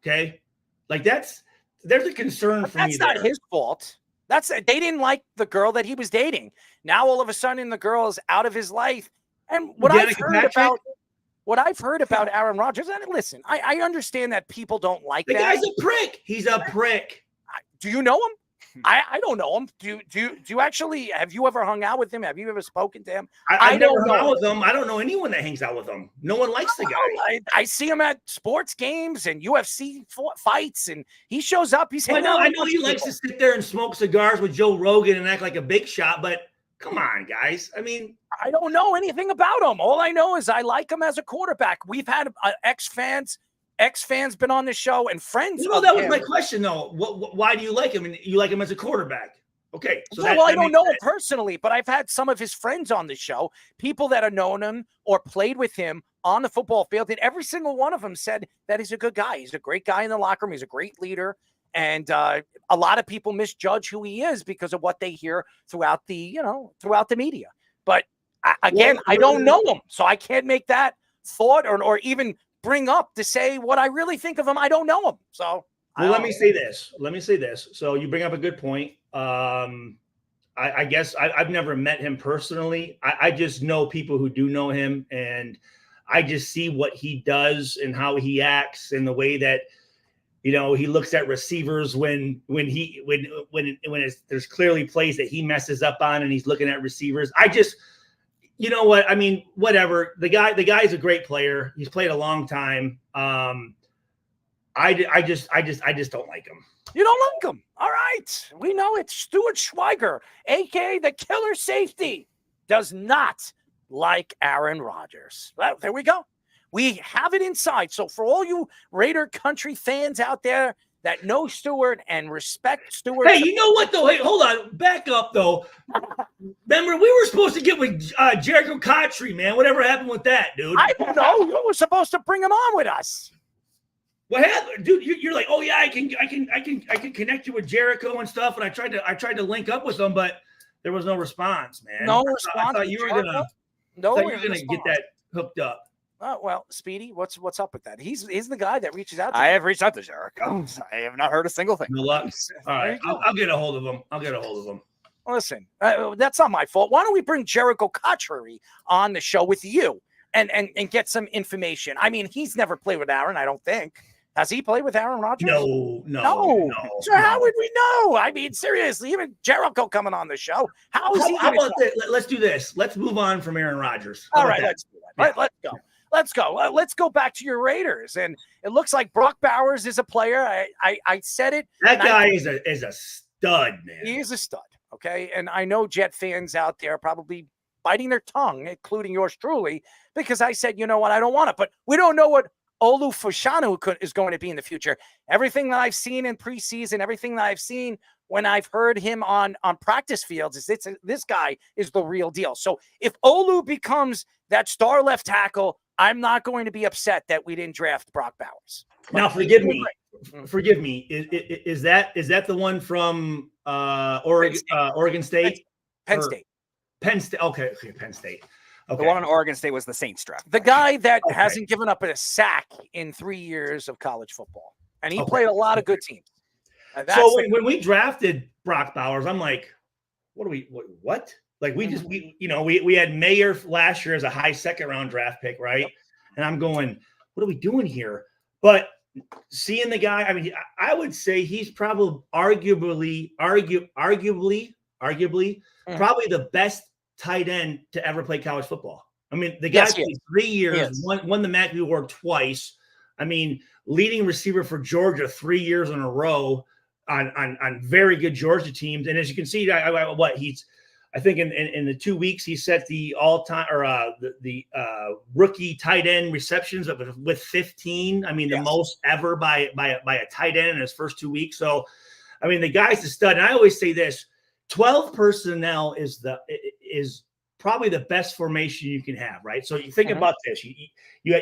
S3: Okay, like there's a concern for me.
S1: That's not his fault. They didn't like the girl that he was dating. Now all of a sudden the girl is out of his life. And what I've heard about Aaron Rodgers, and listen, I understand that people don't like
S3: the
S1: that.
S3: guy's a prick. He's a prick.
S1: Do you know him? I don't know him. Do you actually, have you ever hung out with him? Have you ever spoken to him?
S3: I never hung out with him. I don't know anyone that hangs out with him. No one likes the guy.
S1: I see him at sports games and UFC fights, and he shows up. He's hanging out.
S3: I know he likes to sit there and smoke cigars with Joe Rogan and act like a big shot, but come on, guys. I mean,
S1: I don't know anything about him. All I know is I like him as a quarterback. We've had ex-fans been on the show and friends.
S3: Well, that was my question, though. Why do you like him? And you like him as a quarterback? Okay. So
S1: I don't know him personally, but I've had some of his friends on the show, people that have known him or played with him on the football field, and every single one of them said that he's a good guy. He's a great guy in the locker room. He's a great leader. And a lot of people misjudge who he is because of what they hear throughout the media. But I don't know him, so I can't make that thought or even bring up to say what I really think of him. I don't know him. So
S3: let me say this. So you bring up a good point. I guess I've never met him personally. I just know people who do know him, and I just see what he does and how he acts and the way that he looks at receivers when there's clearly plays that he messes up on, and he's looking at receivers. you know what? I mean, whatever. The guy's a great player. He's played a long time. I just don't like him.
S1: You don't like him. All right. We know it. Stuart Schweigert, a.k.a. the killer safety, does not like Aaron Rodgers. Well, there we go. We have it inside. So for all you Raider country fans out there that know Stuart and respect Stuart.
S3: Hey, you know what, though? Hey, hold on. Back up, though. Remember, we were supposed to get with Jericho Cotchery, man. Whatever happened with that, dude?
S1: I don't know. You were supposed to bring him on with us.
S3: What happened, dude? You're like, oh yeah, I can connect you with Jericho and stuff. And I tried to link up with them, but there was no response, man.
S1: No response.
S3: I thought you were gonna get that hooked up.
S1: Oh well, Speedy, what's up with that? He's the guy that reaches out to
S20: I
S1: me.
S20: have reached out to Jericho. I have not heard a single thing.
S3: No luck. All right, I'll get a hold of him.
S1: Listen, that's not my fault. Why don't we bring Jericho Cotchery on the show with you and get some information? I mean, he's never played with Aaron, I don't think. Has he played with Aaron Rodgers?
S3: No.
S1: So how would we know? I mean, seriously, even Jericho coming on the show. How is he?
S3: How about this? Let's do this. Let's move on from Aaron Rodgers.
S1: All right, let's do that. Let's go. Let's go. Let's go back to your Raiders. And it looks like Brock Bowers is a player. I said it.
S3: That guy is a stud, man.
S1: He is a stud. Okay. And I know Jet fans out there probably biting their tongue, including yours truly, because I said, you know what, I don't want it. But we don't know what Olu Fashanu is going to be in the future. Everything that I've seen in preseason, everything that I've seen when I've heard him on practice fields is this guy is the real deal. So if Olu becomes that star left tackle, I'm not going to be upset that we didn't draft Brock Bowers.
S3: Now, forgive me. Is that the one from Oregon State?
S1: Penn State.
S3: Penn State. Okay, Penn State. Okay.
S20: The one in Oregon State was the Saints draft.
S1: The guy that hasn't given up a sack in 3 years of college football. And he played a lot of good teams.
S3: So when we drafted Brock Bowers, I'm like, what? Like we had Mayer last year as a high second round draft pick, right? Yep. And I'm going, what are we doing here? But seeing the guy, I mean, I would say he's probably arguably probably the best tight end to ever play college football. I mean, the guy played 3 years, won the McAfee Award twice. I mean, leading receiver for Georgia 3 years in a row on very good Georgia teams. And as you can see, I think in the 2 weeks he set the all-time or the rookie tight end receptions with 15. I mean, the most ever by a tight end in his first 2 weeks. So, I mean, the guy's a stud. And I always say this: 12 personnel is probably the best formation you can have, right? So you think about this: you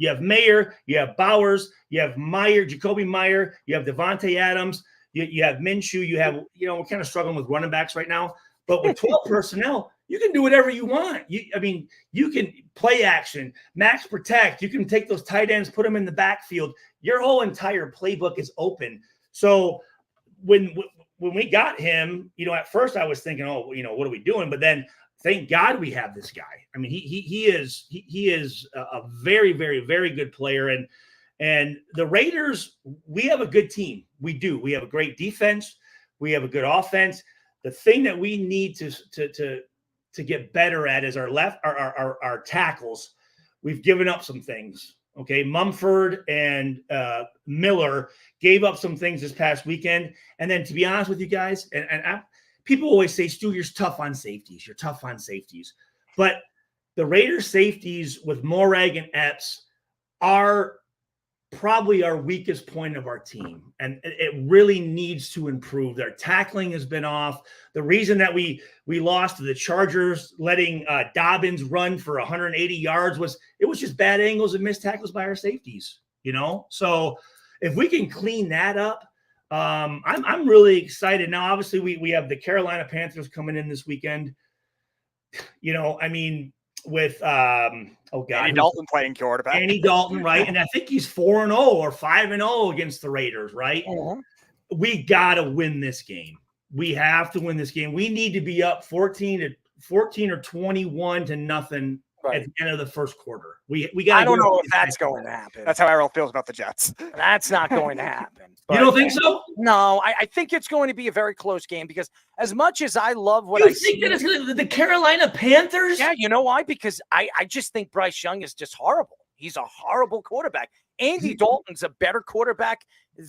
S3: have Mayer, you have Bowers, you have Meyer, Jacoby Meyer, you have Devontae Adams, you have Minshew, you have we're kind of struggling with running backs right now. But with 12 personnel, you can do whatever you want. You can play action, max protect. You can take those tight ends, put them in the backfield. Your whole entire playbook is open. So when we got him, at first I was thinking, what are we doing? But then thank God we have this guy. I mean, he is a very, very, very good player. And the Raiders, we have a good team. We do. We have a great defense. We have a good offense. The thing that we need to get better at is our tackles. We've given up some things. Okay, Mumford and Miller gave up some things this past weekend. And then, to be honest with you guys, people always say, Stu, you're tough on safeties. You're tough on safeties. But the Raiders safeties with Morag and Epps are probably our weakest point of our team, and it really needs to improve. Their tackling has been off. The reason that we lost to the Chargers, letting Dobbins run for 180 yards, was just bad angles and missed tackles by our safeties. So if we can clean that up, I'm really excited. Now, obviously, we have the Carolina Panthers coming in this weekend. With
S20: Andy Dalton playing quarterback.
S3: Andy Dalton, right? And I think he's 4-0 or 5-0 against the Raiders, right? We got to win this game. We have to win this game. We need to be up 14 or 21 to nothing at the end of the first quarter. We got.
S1: I don't know if that's going to happen.
S20: That's how Errol feels about the Jets.
S1: That's not going to happen.
S3: You don't think so?
S1: No, I think it's going to be a very close game because as much as I love what
S3: You
S1: I
S3: think
S1: see,
S3: that it's going to the Carolina Panthers?
S1: yeah, you know why? Because I just think Bryce Young is just horrible. He's a horrible quarterback. Andy Dalton's a better quarterback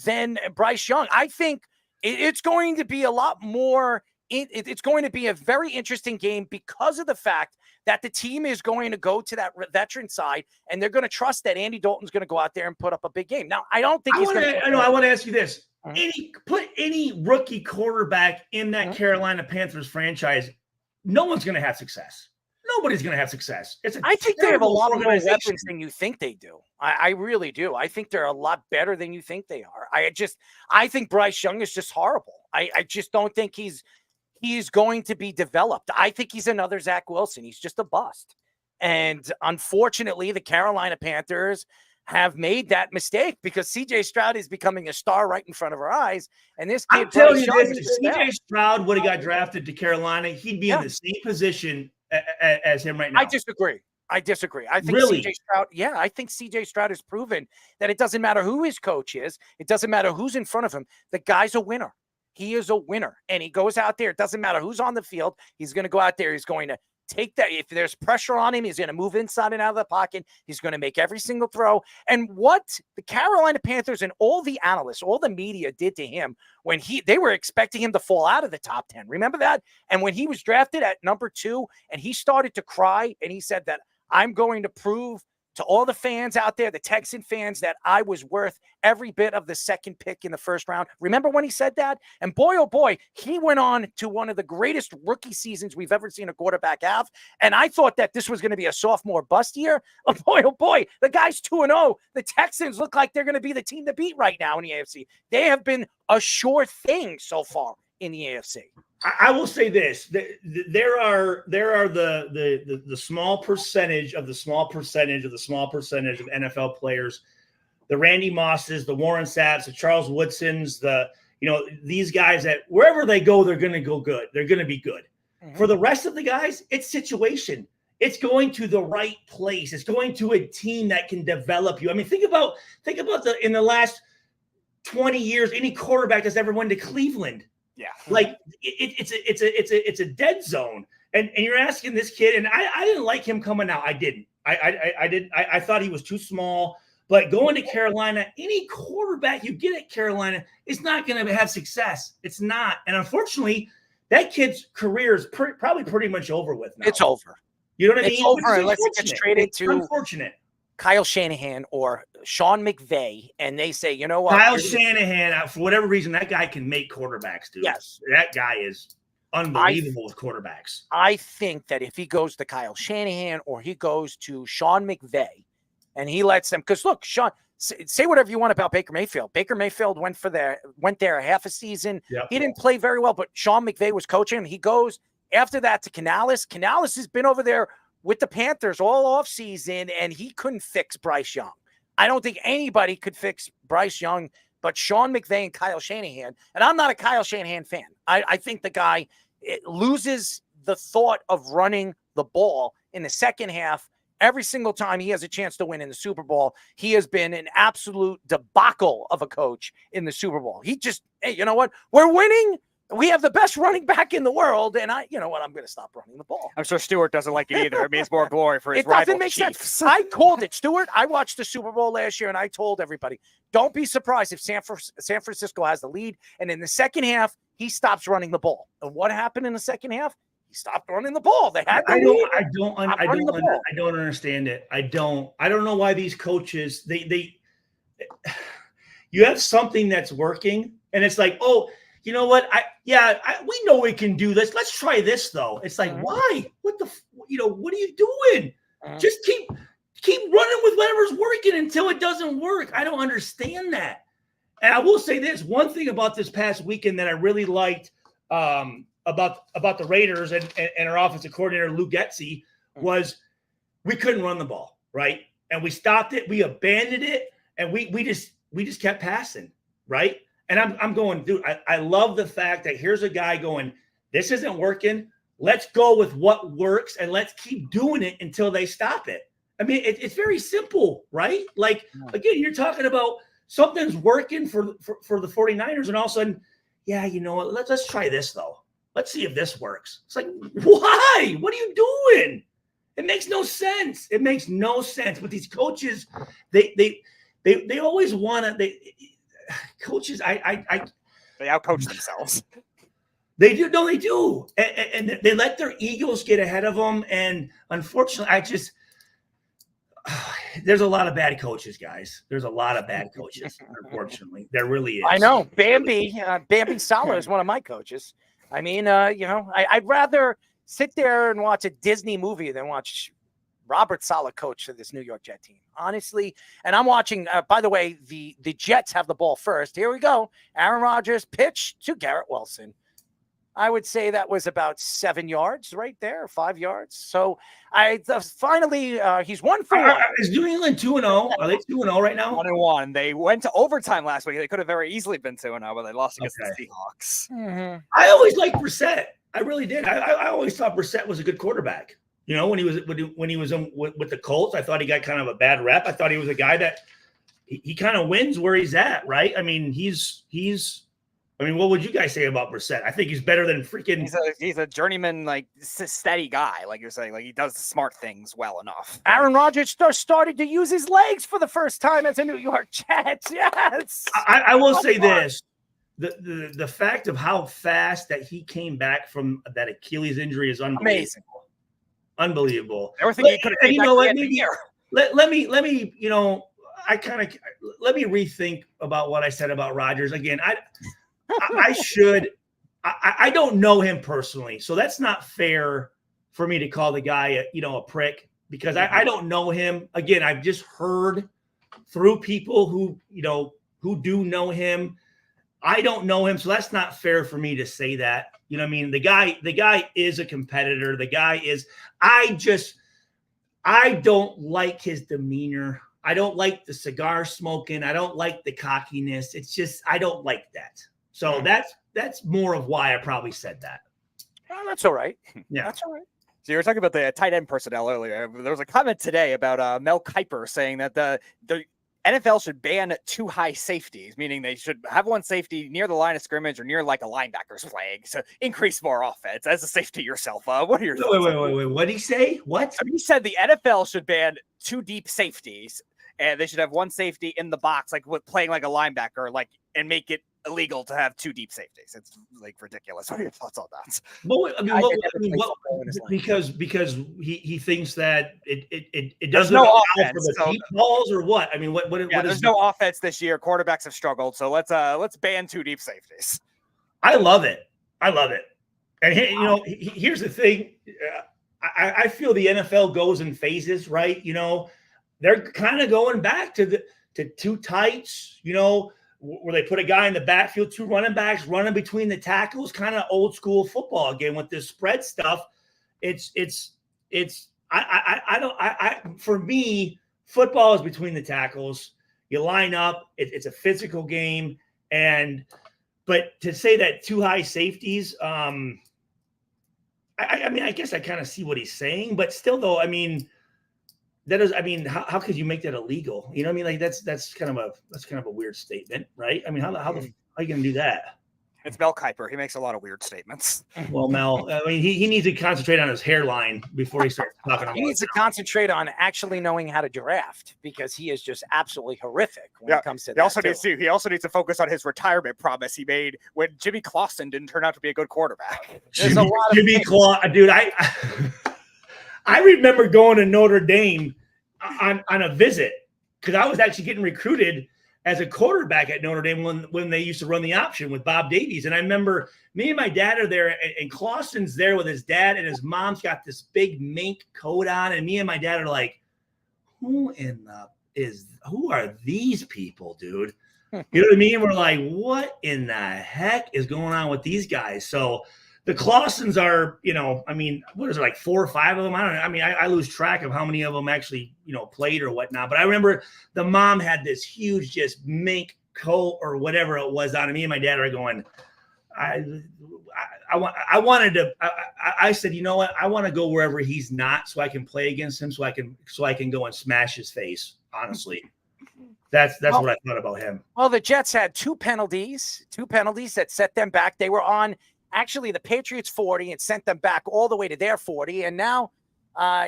S1: than Bryce Young. I think it's going to be a lot more. It's going to be a very interesting game because of the fact that the team is going to go to that veteran side and they're going to trust that Andy Dalton's going to go out there and put up a big game. Now, I don't think
S3: I want to ask you this. Put any rookie quarterback in that Carolina Panthers franchise, no one's going to have success. Nobody's going to have success.
S1: I think they have a lot more weapons than you think they do. I really do. I think they're a lot better than you think they are. I think Bryce Young is just horrible. I just don't think he's going to be developed. I think he's another Zach Wilson. He's just a bust. And unfortunately, the Carolina Panthers have made that mistake because C.J. Stroud is becoming a star right in front of our eyes. And this kid,
S3: I'm telling you
S1: Bryce Young,
S3: this, if C.J. Stroud would have got drafted to Carolina, he'd be in the same position as him right now.
S1: I disagree. I think
S3: Really?
S1: C.J. Stroud, I think C.J. Stroud has proven that it doesn't matter who his coach is. It doesn't matter who's in front of him. The guy's a winner. He is a winner, and he goes out there. It doesn't matter who's on the field. He's going to go out there. He's going to take that. If there's pressure on him, he's going to move inside and out of the pocket. He's going to make every single throw. And what the Carolina Panthers and all the analysts, all the media did to him when they were expecting him to fall out of the top 10. Remember that? And when he was drafted at number 2 and he started to cry and he said that I'm going to prove to all the fans out there, the Texan fans, that I was worth every bit of the second pick in the first round. Remember when he said that? And boy, oh boy, he went on to one of the greatest rookie seasons we've ever seen a quarterback have. And I thought that this was going to be a sophomore bust year. Oh boy, the guy's 2-0. The Texans look like they're going to be the team to beat right now in the AFC. They have been a sure thing so far in the AFC.
S3: I will say this: there are the small percentage of the small percentage of the small percentage of NFL players, the Randy Mosses, the Warren Sapps, the Charles Woodsons, these guys that wherever they go, they're going to go good. They're going to be good. Mm-hmm. For the rest of the guys, it's situation. It's going to the right place. It's going to a team that can develop you. I mean, think about in the last 20 years, any quarterback that's ever went to Cleveland.
S20: Yeah,
S3: like it's a dead zone, and you're asking this kid, and I didn't like him coming out. I didn't. I thought he was too small. But going to Carolina, any quarterback you get at Carolina is not going to have success. It's not, and unfortunately, that kid's career is probably pretty much over with now.
S1: It's over.
S3: You know what I mean?
S1: It's over unless it gets traded to
S3: unfortunate.
S1: Kyle Shanahan or Sean McVay, and they say, you know what?
S3: Kyle Shanahan, for whatever reason, that guy can make quarterbacks, dude.
S1: Yes.
S3: That guy is unbelievable with quarterbacks.
S1: I think that if he goes to Kyle Shanahan or he goes to Sean McVay and he lets them, because look, Sean, say whatever you want about Baker Mayfield. Baker Mayfield went there half a season. Yep. He didn't play very well, but Sean McVay was coaching him. He goes after that to Canales. Canales has been over there with the Panthers all offseason, and he couldn't fix Bryce Young. I don't think anybody could fix Bryce Young but Sean McVay and Kyle Shanahan. And I'm not a Kyle Shanahan fan. I think the guy loses the thought of running the ball in the second half. Every single time he has a chance to win in the Super Bowl, he has been an absolute debacle of a coach in the Super Bowl. He just, hey, you know what? We're winning. We have the best running back in the world, and you know what? I'm going to stop running the ball.
S20: I'm sure Stuart doesn't like it either. It means more glory for his
S1: rival. It doesn't make
S20: Chiefs.
S1: sense. I called it, Stuart. I watched the Super Bowl last year, and I told everybody, don't be surprised if San Francisco has the lead, and in the second half, he stops running the ball. And what happened in the second half? He stopped running the ball. They had the lead.
S3: I don't understand it. I don't know why these coaches you have something that's working, and it's like, oh, you know what? We know we can do this. Let's try this though. It's like, why? What are you doing? Just keep running with whatever's working until it doesn't work. I don't understand that. And I will say this one thing about this past weekend that I really liked about the Raiders and our offensive coordinator Lou Getsy was we couldn't run the ball, right? And we stopped it, we abandoned it, and we just kept passing, right? And I'm going, dude, I love the fact that here's a guy going, this isn't working. let's go with what works and let's keep doing it until they stop it. I mean, it's very simple, right? Like, again, you're talking about something's working for the 49ers, and all of a sudden, yeah, you know what? Let's try this, though. Let's see if this works. It's like, why? What are you doing? It makes no sense. It makes no sense. But these coaches, they always want to. Coaches,
S20: they outcoach themselves.
S3: They do. No, they do. And they let their egos get ahead of them. And unfortunately, there's a lot of bad coaches, guys. There's a lot of bad coaches, unfortunately. There really is.
S1: I know. Bambi Sala is one of my coaches. I mean, I'd rather sit there and watch a Disney movie than watch Robert Saleh coach for this New York Jet team. Honestly, and I'm watching, by the way, the Jets have the ball first. Here we go. Aaron Rodgers pitch to Garrett Wilson. I would say that was about 7 yards right there, 5 yards. So finally, he's 1 for 1.
S3: Is New England 2-0? Are they 2-0 right now?
S20: 1-1. They went to overtime last week. They could have very easily been 2-0, but they lost against the Seahawks.
S1: Mm-hmm.
S3: I always liked Brissett. I really did. I always thought Brissett was a good quarterback. You know, when he was with the Colts, I thought he got kind of a bad rep. I thought he was a guy that he kind of wins where he's at, right? I mean, what would you guys say about Brissett? I think he's better than freaking.
S20: He's a journeyman, like steady guy, like you're saying. Like he does the smart things well enough.
S1: Aaron Rodgers started to use his legs for the first time as a New York Jet. Yes.
S3: I will say this: the fact of how fast that he came back from that Achilles injury is unbelievable.
S1: Amazing.
S3: Unbelievable.
S20: Everything he could have.
S3: You know what? Maybe let me. You know, let me rethink about what I said about Rodgers again. I don't know him personally, so that's not fair for me to call the guy a prick because I don't know him. Again, I've just heard through people who do know him. I don't know him, so that's not fair for me to say that. You know what I mean? The guy is a competitor. The guy is. I don't like his demeanor. I don't like the cigar smoking. I don't like the cockiness. It's just I don't like that. So that's more of why I probably said that.
S1: Oh, that's all right.
S3: Yeah,
S1: that's all right.
S20: So you were talking about the tight end personnel earlier. There was a comment today about Mel Kiper saying that the NFL should ban too high safeties, meaning they should have one safety near the line of scrimmage or near like a linebacker's flag to increase more offense. As a safety yourself, what are your thoughts?
S3: Wait. What did he say? What?
S20: He said the NFL should ban 2 deep safeties, and they should have one safety in the box, like with playing like a linebacker, and make it illegal to have 2 deep safeties. It's like ridiculous. What are your thoughts on that?
S3: Because he thinks that it
S20: there's
S3: doesn't
S20: no
S3: allow
S20: offense,
S3: for the deep balls or what? I mean, what
S20: there's
S3: is
S20: no offense this year. Quarterbacks have struggled, so let's ban 2 deep safeties.
S3: I love it. And here's the thing. I feel the NFL goes in phases, right? You know, they're kind of going back to 2 tights, where they put a guy in the backfield, 2 running backs running between the tackles, kind of old school football again with this spread stuff. For me, football is between the tackles. You line up, it's a physical game. But to say that 2 high safeties, I guess I kind of see what he's saying, but still though, how could you make that illegal? You know what I mean? Like that's kind of a weird statement, right? I mean, how are you going to do that?
S20: It's Mel Kiper. He makes a lot of weird statements.
S3: Well, Mel, he needs to concentrate on his hairline before he starts talking about it.
S1: He needs to concentrate on actually knowing how to draft because he is just absolutely horrific when it comes to that.
S20: He also needs to focus on his retirement promise he made when Jimmy Clausen didn't turn out to be a good quarterback.
S3: There's a lot of Jimmy Clausen, dude. I remember going to Notre Dame on a visit because I was actually getting recruited as a quarterback at Notre Dame when they used to run the option with Bob Davies. And I remember me and my dad are there, and Clausen's there with his dad, and his mom's got this big mink coat on, and me and my dad are like, who are these people, dude? You know what I mean? We're like, what in the heck is going on with these guys? So the Clausens are, what is it, like 4 or 5 of them? I don't know. I mean, I lose track of how many of them actually, played or whatnot. But I remember the mom had this huge just mink coat or whatever it was on. And me and my dad are going, I said, you know what? I want to go wherever he's not, so I can play against him, so I can go and smash his face. Honestly, that's what I thought about him.
S1: Well, the Jets had two penalties that set them back. They were on actually the Patriots 40 and sent them back all the way to their 40. And now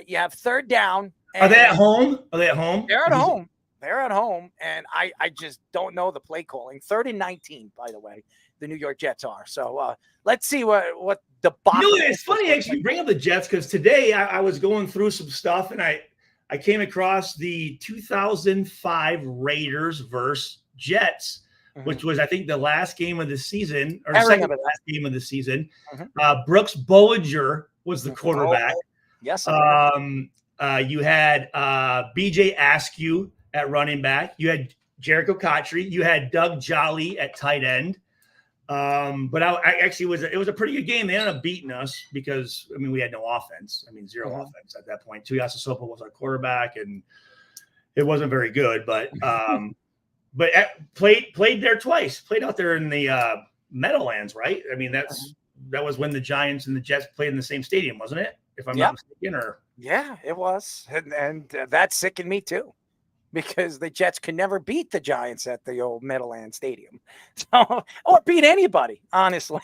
S1: you have third down.
S3: Are they at home?
S1: They're at home. They're at home, and I just don't know the play calling. 3rd and 19, by the way, the New York Jets are. So let's see what the box.
S3: You know, it's funny actually you bring up the Jets because today I was going through some stuff and I came across the 2005 Raiders versus Jets, which was I think the last game of the season or second last game of the season. Brooks Bollinger was the quarterback.
S1: Yes.
S3: You had BJ Askew at running back. You had Jericho Cotry. You had Doug Jolly at tight end. But I actually it was a pretty good game. They ended up beating us because we had no offense. Zero offense at that point. Tuiasa Sopa was our quarterback, and it wasn't very good. But played there twice. Played out there in the Meadowlands, right? That was when the Giants and the Jets played in the same stadium, wasn't it? If I'm not mistaken, or
S1: yeah, it was, and that sickened me too. Because the Jets could never beat the Giants at the old Meadowlands Stadium, or beat anybody, honestly.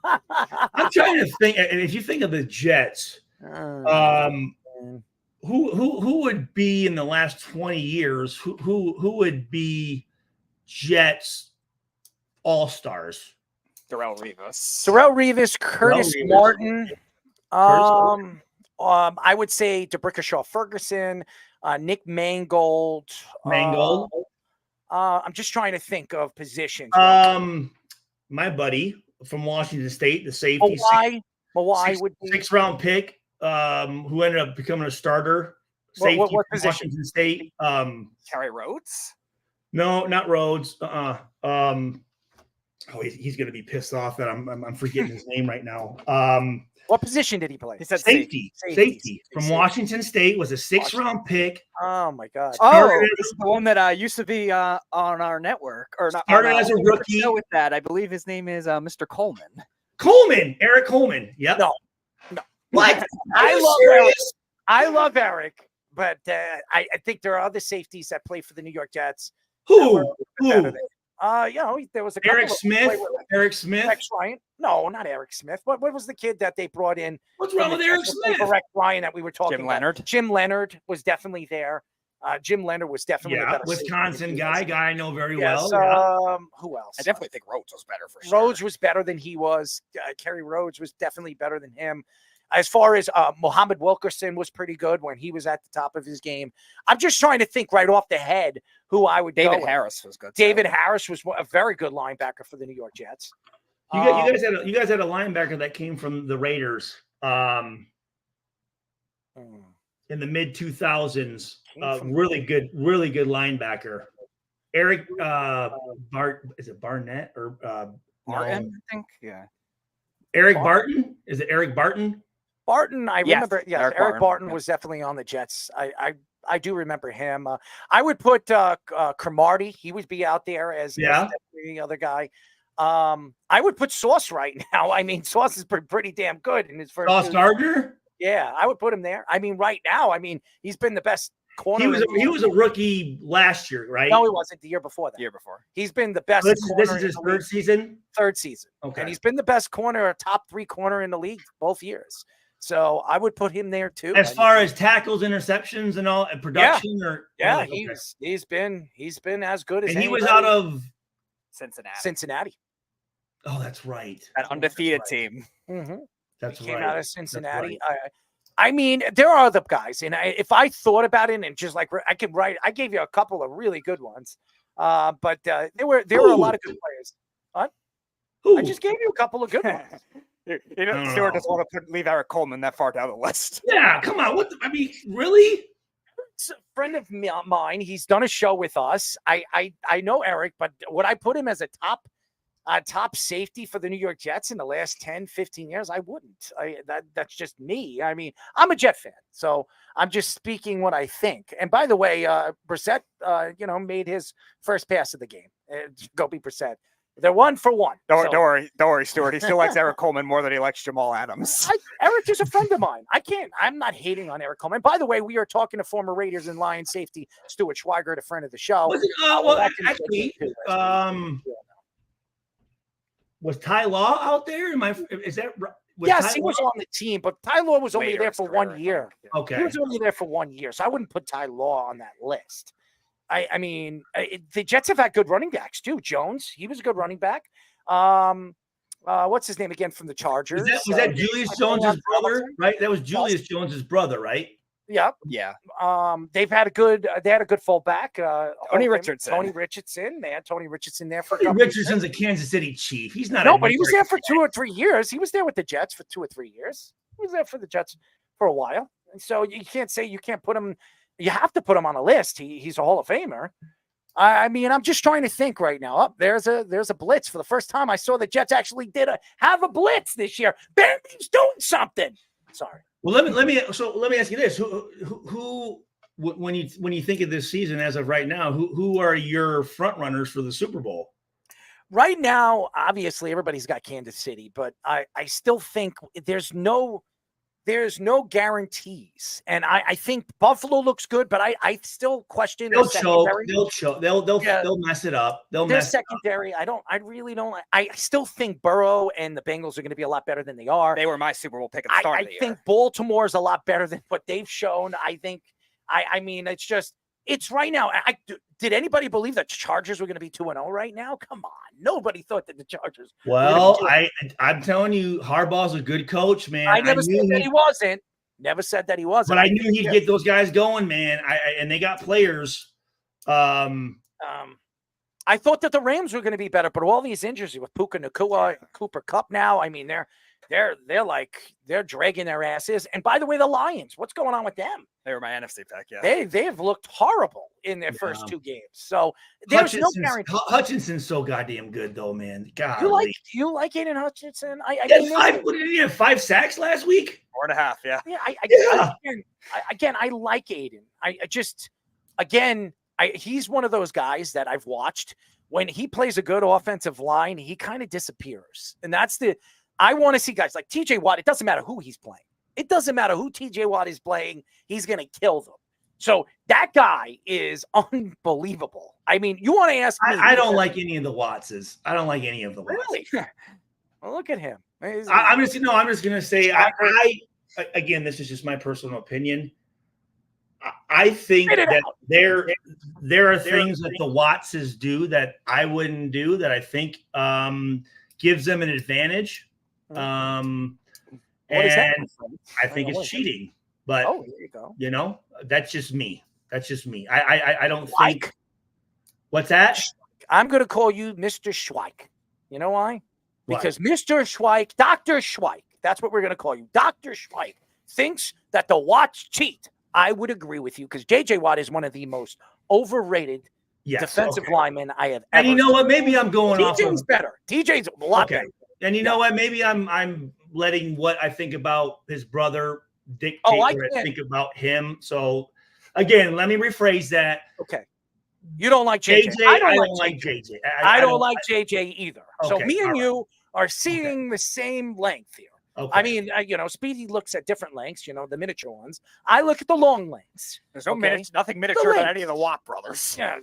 S3: I'm trying to think. And if you think of the Jets, who would be in the last 20 years? Who would be Jets all-stars?
S20: Darrelle
S1: Revis, Curtis Martin. I would say DeBrickashaw Ferguson. Nick Mangold. I'm just trying to think of positions.
S3: My buddy from Washington State, the safety.
S1: Mawai would be
S3: 6th round pick, who ended up becoming a starter. Safety
S1: what
S3: from
S1: position?
S3: Washington State.
S20: Kerry Rhodes?
S3: No, not Rhodes. He's going to be pissed off that I'm forgetting his name right now.
S1: What position did he play?
S20: He said
S3: safety from Washington State, was a 6th round pick.
S1: Oh my God!
S20: This is the one that used to be on our network, or not?
S3: Started as a rookie.
S20: With that, I believe his name is Mr. Coleman.
S3: Eric Coleman. Yep.
S1: No.
S3: What?
S1: I love Eric, but I think there are other safeties that play for the New York Jets.
S3: Who?
S1: There was a
S3: Eric Smith.
S1: Rex Ryan. No, not Eric Smith. What was the kid that they brought in?
S3: What's wrong with Eric Smith?
S1: Rex Ryan that we were talking
S20: Jim
S1: about.
S20: Leonard.
S1: Jim Leonard was definitely there. Jim Leonard was definitely a better
S3: Wisconsin guy I know very
S1: well. Who else?
S20: I definitely think Rhodes was better for sure.
S1: Rhodes was better than he was. Kerry Rhodes was definitely better than him. As far as Muhammad Wilkerson was pretty good when he was at the top of his game. I'm just trying to think right off the head who I would go with.
S20: David Harris was good.
S1: David Harris was a very good linebacker for the New York Jets.
S3: You guys had a linebacker that came from the Raiders in the mid 2000s. Really good linebacker. Eric is it Barnett or
S20: Martin? I think
S3: Eric Barton? Is it Eric Barton?
S1: Barton, I remember. Yes, Eric Barton was definitely on the Jets. I do remember him. I would put Cromartie. He would be out there as the other guy. I would put Sauce right now. Sauce is pretty damn good in his first.
S3: Sauce Gardner?
S1: Yeah, I would put him there. Right now, he's been the best corner.
S3: He was a rookie last year, right?
S1: No, he wasn't. The year before that. He's been the best.
S3: This is his third season?
S1: Third season.
S3: Okay.
S1: And he's been the best corner, a top 3 corner in the league both years. So I would put him there too.
S3: As far as tackles, interceptions, and all, and production,
S1: he's been as good as.
S3: And he was out of
S1: Cincinnati.
S3: Oh, that's right.
S20: That undefeated team.
S1: Mm-hmm.
S3: That's
S1: he came
S3: right.
S1: out of Cincinnati. There are other guys, and if I thought about it, and just like I could write, I gave you a couple of really good ones, but there were a lot of good players. What? I just gave you a couple of good ones.
S20: Stuart doesn't want to leave Eric Coleman that far down the list.
S3: Yeah, come on. Really?
S1: It's a friend of mine. He's done a show with us. I know Eric, but would I put him as a top safety for the New York Jets in the last 10, 15 years? I wouldn't. That's just me. I'm a Jet fan, so I'm just speaking what I think. And by the way, Brissett, made his first pass of the game. Go be Brissett. They're 1 for 1.
S20: Don't worry, Stuart. He still likes Eric Coleman more than he likes Jamal Adams.
S1: Eric is a friend of mine. I'm not hating on Eric Coleman. By the way, we are talking to former Raiders and Lions safety Stuart Schweigert, a friend of the show.
S3: Was Ty Law out there?
S1: Yes, he was on the team, but Ty Law was only there for 1 year.
S3: Okay.
S1: He was only there for 1 year, so I wouldn't put Ty Law on that list. I mean, the Jets have had good running backs too. Jones, he was a good running back. What's his name again from the Chargers?
S3: Was that Julius Jones's brother, right? That was Julius Jones's brother, right?
S1: Yep.
S20: Yeah.
S1: They had a good fullback.
S20: Tony Richardson.
S1: They had Tony Richardson there for.
S3: Tony Richardson's a Kansas City Chief. He's not.
S1: No, but he was there for 2 or 3 years. He was there with the Jets for 2 or 3 years. He was there for the Jets for a while, and so you can't say you can't put him. You have to put him on a list. He's a Hall of Famer. I mean, I'm just trying to think right now. Oh, there's a blitz. For the first time, I saw the Jets actually have a blitz this year. Ben's doing something. Sorry.
S3: Well, let me ask you this: who when you think of this season as of right now, who are your front runners for the Super Bowl?
S1: Right now, obviously, everybody's got Kansas City, but I still think there's no guarantees. And I think Buffalo looks good, but I still question
S3: They'll choke. They'll mess it up.
S1: Their secondary. I really don't. I still think Burrow and the Bengals are going to be a lot better than they are.
S20: They were my Super Bowl pick at the start of the year.
S1: I think Baltimore is a lot better than what they've shown. I mean, it's right now. Did anybody believe that Chargers were going to be 2-0 right now? Come on. Nobody thought that the Chargers.
S3: Well, I'm telling you, Harbaugh's a good coach, man.
S1: I never said that he wasn't. Never said that he wasn't.
S3: But I knew he'd get those guys going, man. And they got players.
S1: I thought that the Rams were going to be better, but all these injuries with Puka Nacua, Cooper Kupp now, I mean, they're dragging their asses. And by the way, the Lions, what's going on with them?
S20: They were my NFC pick, yeah.
S1: They have looked horrible in their first 2 games. So there's no guarantee.
S3: Hutchinson's so goddamn good, though, man. God,
S1: you like Aiden Hutchinson?
S3: He had 5 sacks last week.
S20: 4.5, yeah.
S1: Again, I like Aiden. He's one of those guys that I've watched. When he plays a good offensive line, he kind of disappears, and I want to see guys like TJ Watt. It doesn't matter who he's playing. It doesn't matter who TJ Watt is playing. He's going to kill them. So that guy is unbelievable. I mean, you want to ask me.
S3: I don't like any of the Wattses. I don't like any of the Watts.
S1: Really? Well, look at him.
S3: I'm just going to say, again, this is just my personal opinion. I think that there are things that the Wattses do that I wouldn't do that I think gives them an advantage. And I think it's cheating, but
S1: there you go.
S3: That's just me. I don't think. What's that?
S1: I'm going to call you Mr. Schweik. You know why? Because Mr. Schweik, Dr. Schweik, that's what we're going to call you. Dr. Schweik thinks that the Watts cheat. I would agree with you because J.J. Watt is one of the most overrated defensive linemen I have ever
S3: seen. And you know what? Maybe I'm going off.
S1: TJ's better. TJ's a lot better.
S3: And you know what? Maybe I'm letting what I think about his brother dictate what I think about him. So, again, let me rephrase that.
S1: Okay. You don't like JJ.
S3: I don't like JJ.
S1: I don't like JJ either. So
S3: Okay,
S1: me and you are seeing the same length here.
S3: Okay.
S1: I mean, Speedy looks at different lengths, the miniature ones. I look at the long lengths.
S20: There's nothing miniature about any of the Watt brothers.
S1: Yeah,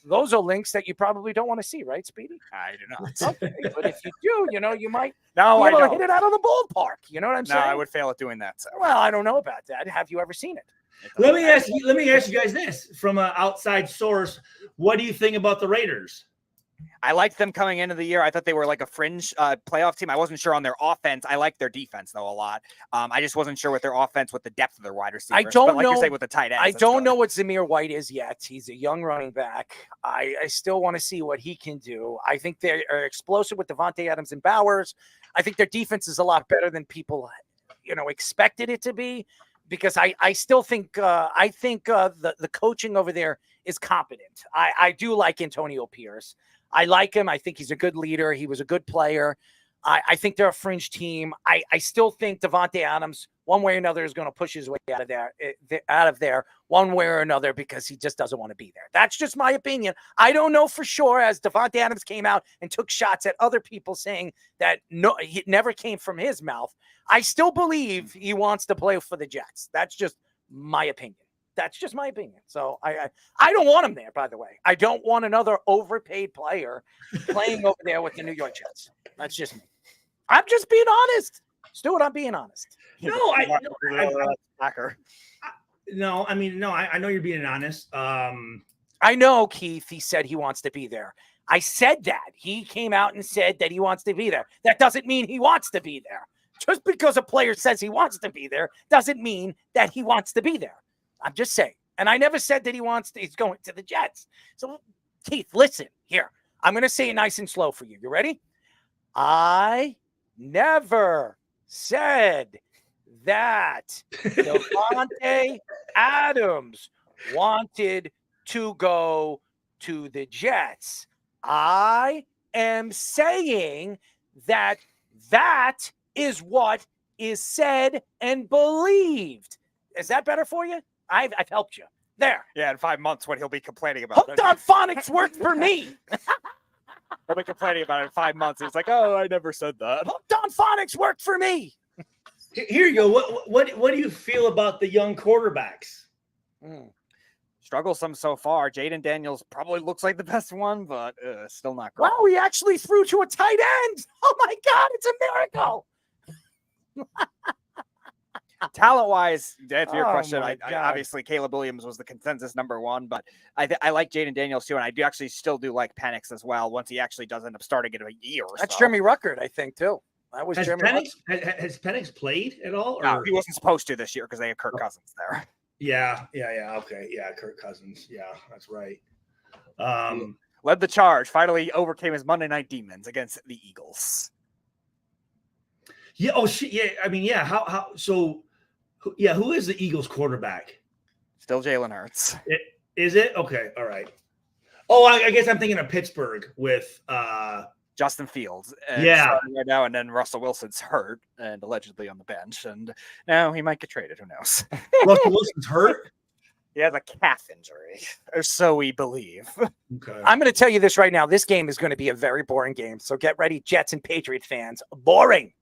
S1: those are links that you probably don't want to see, right, Speedy?
S20: I do not.
S1: Okay, but if you do, you might
S20: no,
S1: be able
S20: I
S1: to
S20: don't.
S1: hit it out of the ballpark. You know what I'm saying?
S20: No, I would fail at doing that. So.
S1: Well, I don't know about that. Have you ever seen it?
S3: Let me ask you guys this from an outside source. What do you think about the Raiders?
S20: I liked them coming into the year. I thought they were like a fringe playoff team. I wasn't sure on their offense. I liked their defense, though, a lot. I just wasn't sure with their offense, with the depth of their wide receivers.
S1: I don't know.
S20: You say, with the tight ends.
S1: I don't know what Zamir White is yet. He's a young running back. I still want to see what he can do. I think they are explosive with Devontae Adams and Bowers. I think their defense is a lot better than people, expected it to be. Because I still think the coaching over there is competent. I do like Antonio Pierce. I like him. I think he's a good leader. He was a good player. I think they're a fringe team. I still think Devontae Adams, one way or another, is going to push his way out of there one way or another because he just doesn't want to be there. That's just my opinion. I don't know for sure, as Devontae Adams came out and took shots at other people saying that it never came from his mouth. I still believe he wants to play for the Jets. That's just my opinion. That's just my opinion. So I don't want him there, by the way. I don't want another overpaid player playing over there with the New York Jets. That's just me. I'm just being honest. Stuart, I'm being honest.
S3: I know you're being honest.
S1: I know, Keith, he said he wants to be there. I said that. He came out and said that he wants to be there. That doesn't mean he wants to be there. Just because a player says he wants to be there doesn't mean that he wants to be there. I'm just saying. And I never said that he's going to the Jets. So, Keith, listen here. I'm going to say it nice and slow for you. You ready? I never said that Devontae Adams wanted to go to the Jets. I am saying that is what is said and believed. Is that better for you? I've helped you. There.
S20: Yeah, in 5 months when he'll be complaining about
S1: Hooked on Phonics worked for me.
S20: He'll be complaining about it in 5 months. He's like, oh, I never said that.
S1: Hooked on Phonics worked for me.
S3: Here you go. What do you feel about the young quarterbacks?
S20: Struggle some so far. Jaden Daniels probably looks like the best one, but still not great.
S1: Wow, he actually threw to a tight end. Oh, my God, it's a miracle.
S20: Talent-wise, to answer your question,
S1: my
S20: I
S1: God.
S20: obviously Caleb Williams was the consensus #1, but I like Jaden Daniels too, and I do actually still do like Penix as well once he actually does end up starting in a year or
S1: That's
S20: so.
S1: Jeremy Ruckert, I think, too. That was
S3: Has
S1: Jeremy
S3: Penix, played at all?
S20: No,
S3: or-
S20: he wasn't supposed to this year because they had Kirk Cousins there.
S3: Yeah. Okay. Yeah, Kirk Cousins. Yeah, that's right.
S20: Led the charge, finally overcame his Monday night demons against the Eagles.
S3: Yeah. Oh shit. Yeah. I mean, yeah. How? So, yeah. Who is the Eagles quarterback?
S20: Still Jalen Hurts.
S3: Is it? Okay. All right. Oh, I guess I'm thinking of Pittsburgh with
S20: Justin Fields.
S3: Yeah.
S20: Starting right now, and then Russell Wilson's hurt and allegedly on the bench, and now he might get traded. Who knows?
S3: Russell Wilson's hurt.
S20: He has a calf injury, or so we believe.
S3: Okay.
S1: I'm going to tell you this right now. This game is going to be a very boring game. So get ready, Jets and Patriot fans. Boring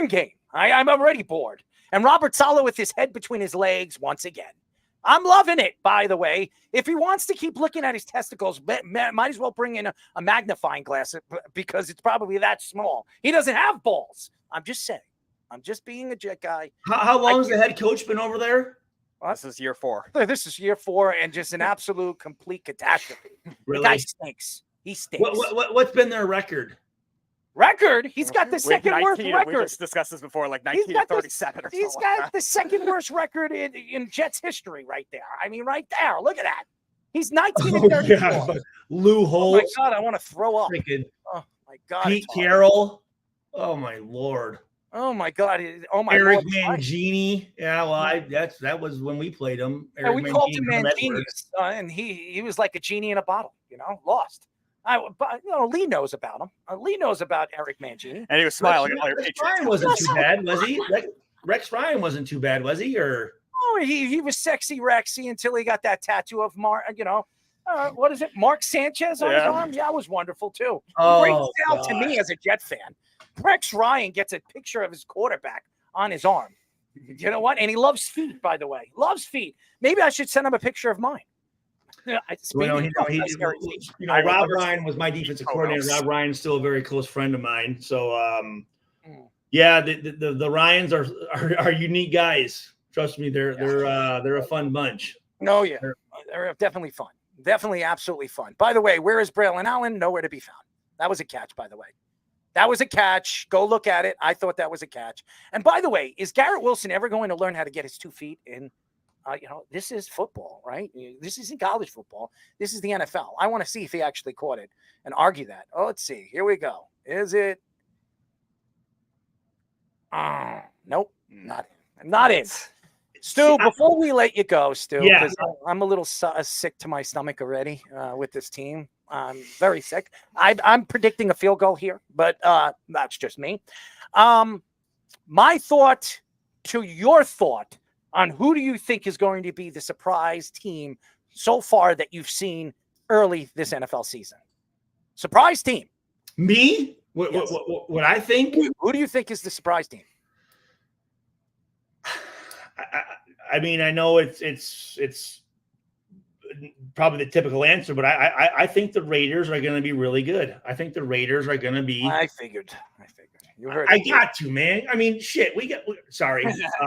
S1: game. I'm already bored. And Robert Saleh with his head between his legs once again. I'm loving it, by the way. If he wants to keep looking at his testicles, might as well bring in a magnifying glass because it's probably that small. He doesn't have balls. I'm just saying. I'm just being a Jet guy.
S3: How long has the head coach been over there?
S20: This is year 4.
S1: This is year 4 and just an absolute complete catastrophe.
S3: Really?
S1: The guy stinks. He stinks.
S3: What's been their record?
S1: He's got the second worst record.
S20: We just discussed this before, like 1937 or
S1: He's
S20: something.
S1: got the second worst record in Jets history right there. I mean, right there. Look at that. He's 19-34.
S3: Lou
S1: Oh,
S3: Holtz.
S1: my God. I want to throw up. Oh, my God.
S3: Pete
S1: it's horrible.
S3: Carroll. Oh, my Lord.
S1: Oh, my God. Oh, my
S3: Eric
S1: Lord.
S3: Mangini. Yeah, well, that was when we played him.
S1: Yeah, we called him
S3: from
S1: Mangini,
S3: Edwards.
S1: and he was like a genie in a bottle, lost. Lee knows about him. Lee knows about Eric Mangini.
S20: And he was smiling at all your
S3: Rex
S20: Patriots.
S3: Ryan wasn't too bad, was he? Rex Ryan wasn't too bad, was he? Or
S1: Oh, he was sexy Rexy until he got that tattoo of what is it? Mark Sanchez on his arm? Yeah, it was wonderful too. Great sell to me as a Jet fan. Rex Ryan gets a picture of his quarterback on his arm. You know what? And he loves feet, by the way. Loves feet. Maybe I should send him a picture of mine.
S3: Rob Ryan was my defensive coordinator. Rob Ryan's still a very close friend of mine. So, yeah, the Ryans are unique guys. Trust me, they're a fun bunch.
S1: No, yeah, they're definitely fun. Definitely, absolutely fun. By the way, where is Braylon Allen? Nowhere to be found. That was a catch, by the way. That was a catch. Go look at it. I thought that was a catch. And by the way, is Garrett Wilson ever going to learn how to get his 2 feet in? This is football, right? This isn't college football. This is the NFL. I want to see if he actually caught it and argue that. Oh, let's see. Here we go. Is it? Nope. Not it. Stu, before we let you go, Stu, because I'm a little sick to my stomach already with this team. I'm very sick. I'm predicting a field goal here, but that's just me. My thought to your thought on who do you think is going to be the surprise team so far that you've seen early this NFL season? Surprise team.
S3: Me?
S1: Yes.
S3: What I think?
S1: Who do you think is the surprise team?
S3: I mean, I know it's probably the typical answer, but I think the Raiders are going to be really good. I think the Raiders are going to be.
S1: I figured. You heard.
S3: I got to, man. I mean, shit. Sorry.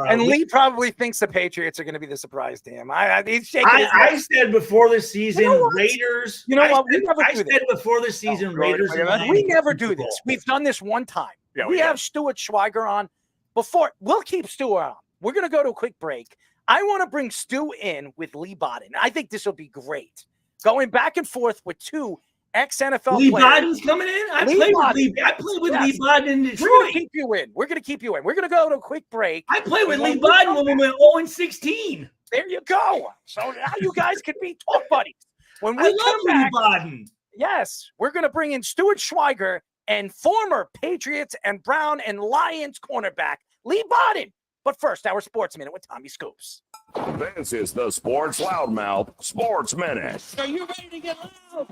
S1: And Lee probably thinks the Patriots are going to be the surprise team. He's shaking his head.
S3: I said before the season, Raiders.
S1: You know what? We never
S3: I
S1: do
S3: said
S1: this.
S3: before the season, Raiders.
S1: We never do this. We've done this one time.
S20: Yeah,
S1: we have Stuart Schweigert on. Before we'll keep Stuart on. We're going to go to a quick break. I want to bring Stu in with Leigh Bodden. I think this will be great. Going back and forth with two ex-NFL
S3: Leigh
S1: players.
S3: Bodden's coming in? I played with Leigh Bodden in Detroit.
S1: We're going to keep you in. We're going to keep you in. We're going to go to a quick break.
S3: I played with Leigh Bodden when we went 0-16.
S1: There you go. So now you guys can be talk buddies. When we
S3: I love
S1: come back,
S3: Leigh Bodden.
S1: yes, we're going to bring in Stuart Schweigert and former Patriots and Brown and Lions cornerback Leigh Bodden. But first, our Sports Minute with Tommy Scoops.
S19: This is the Sports Loudmouth Sports Minute
S1: Are you ready to get loud?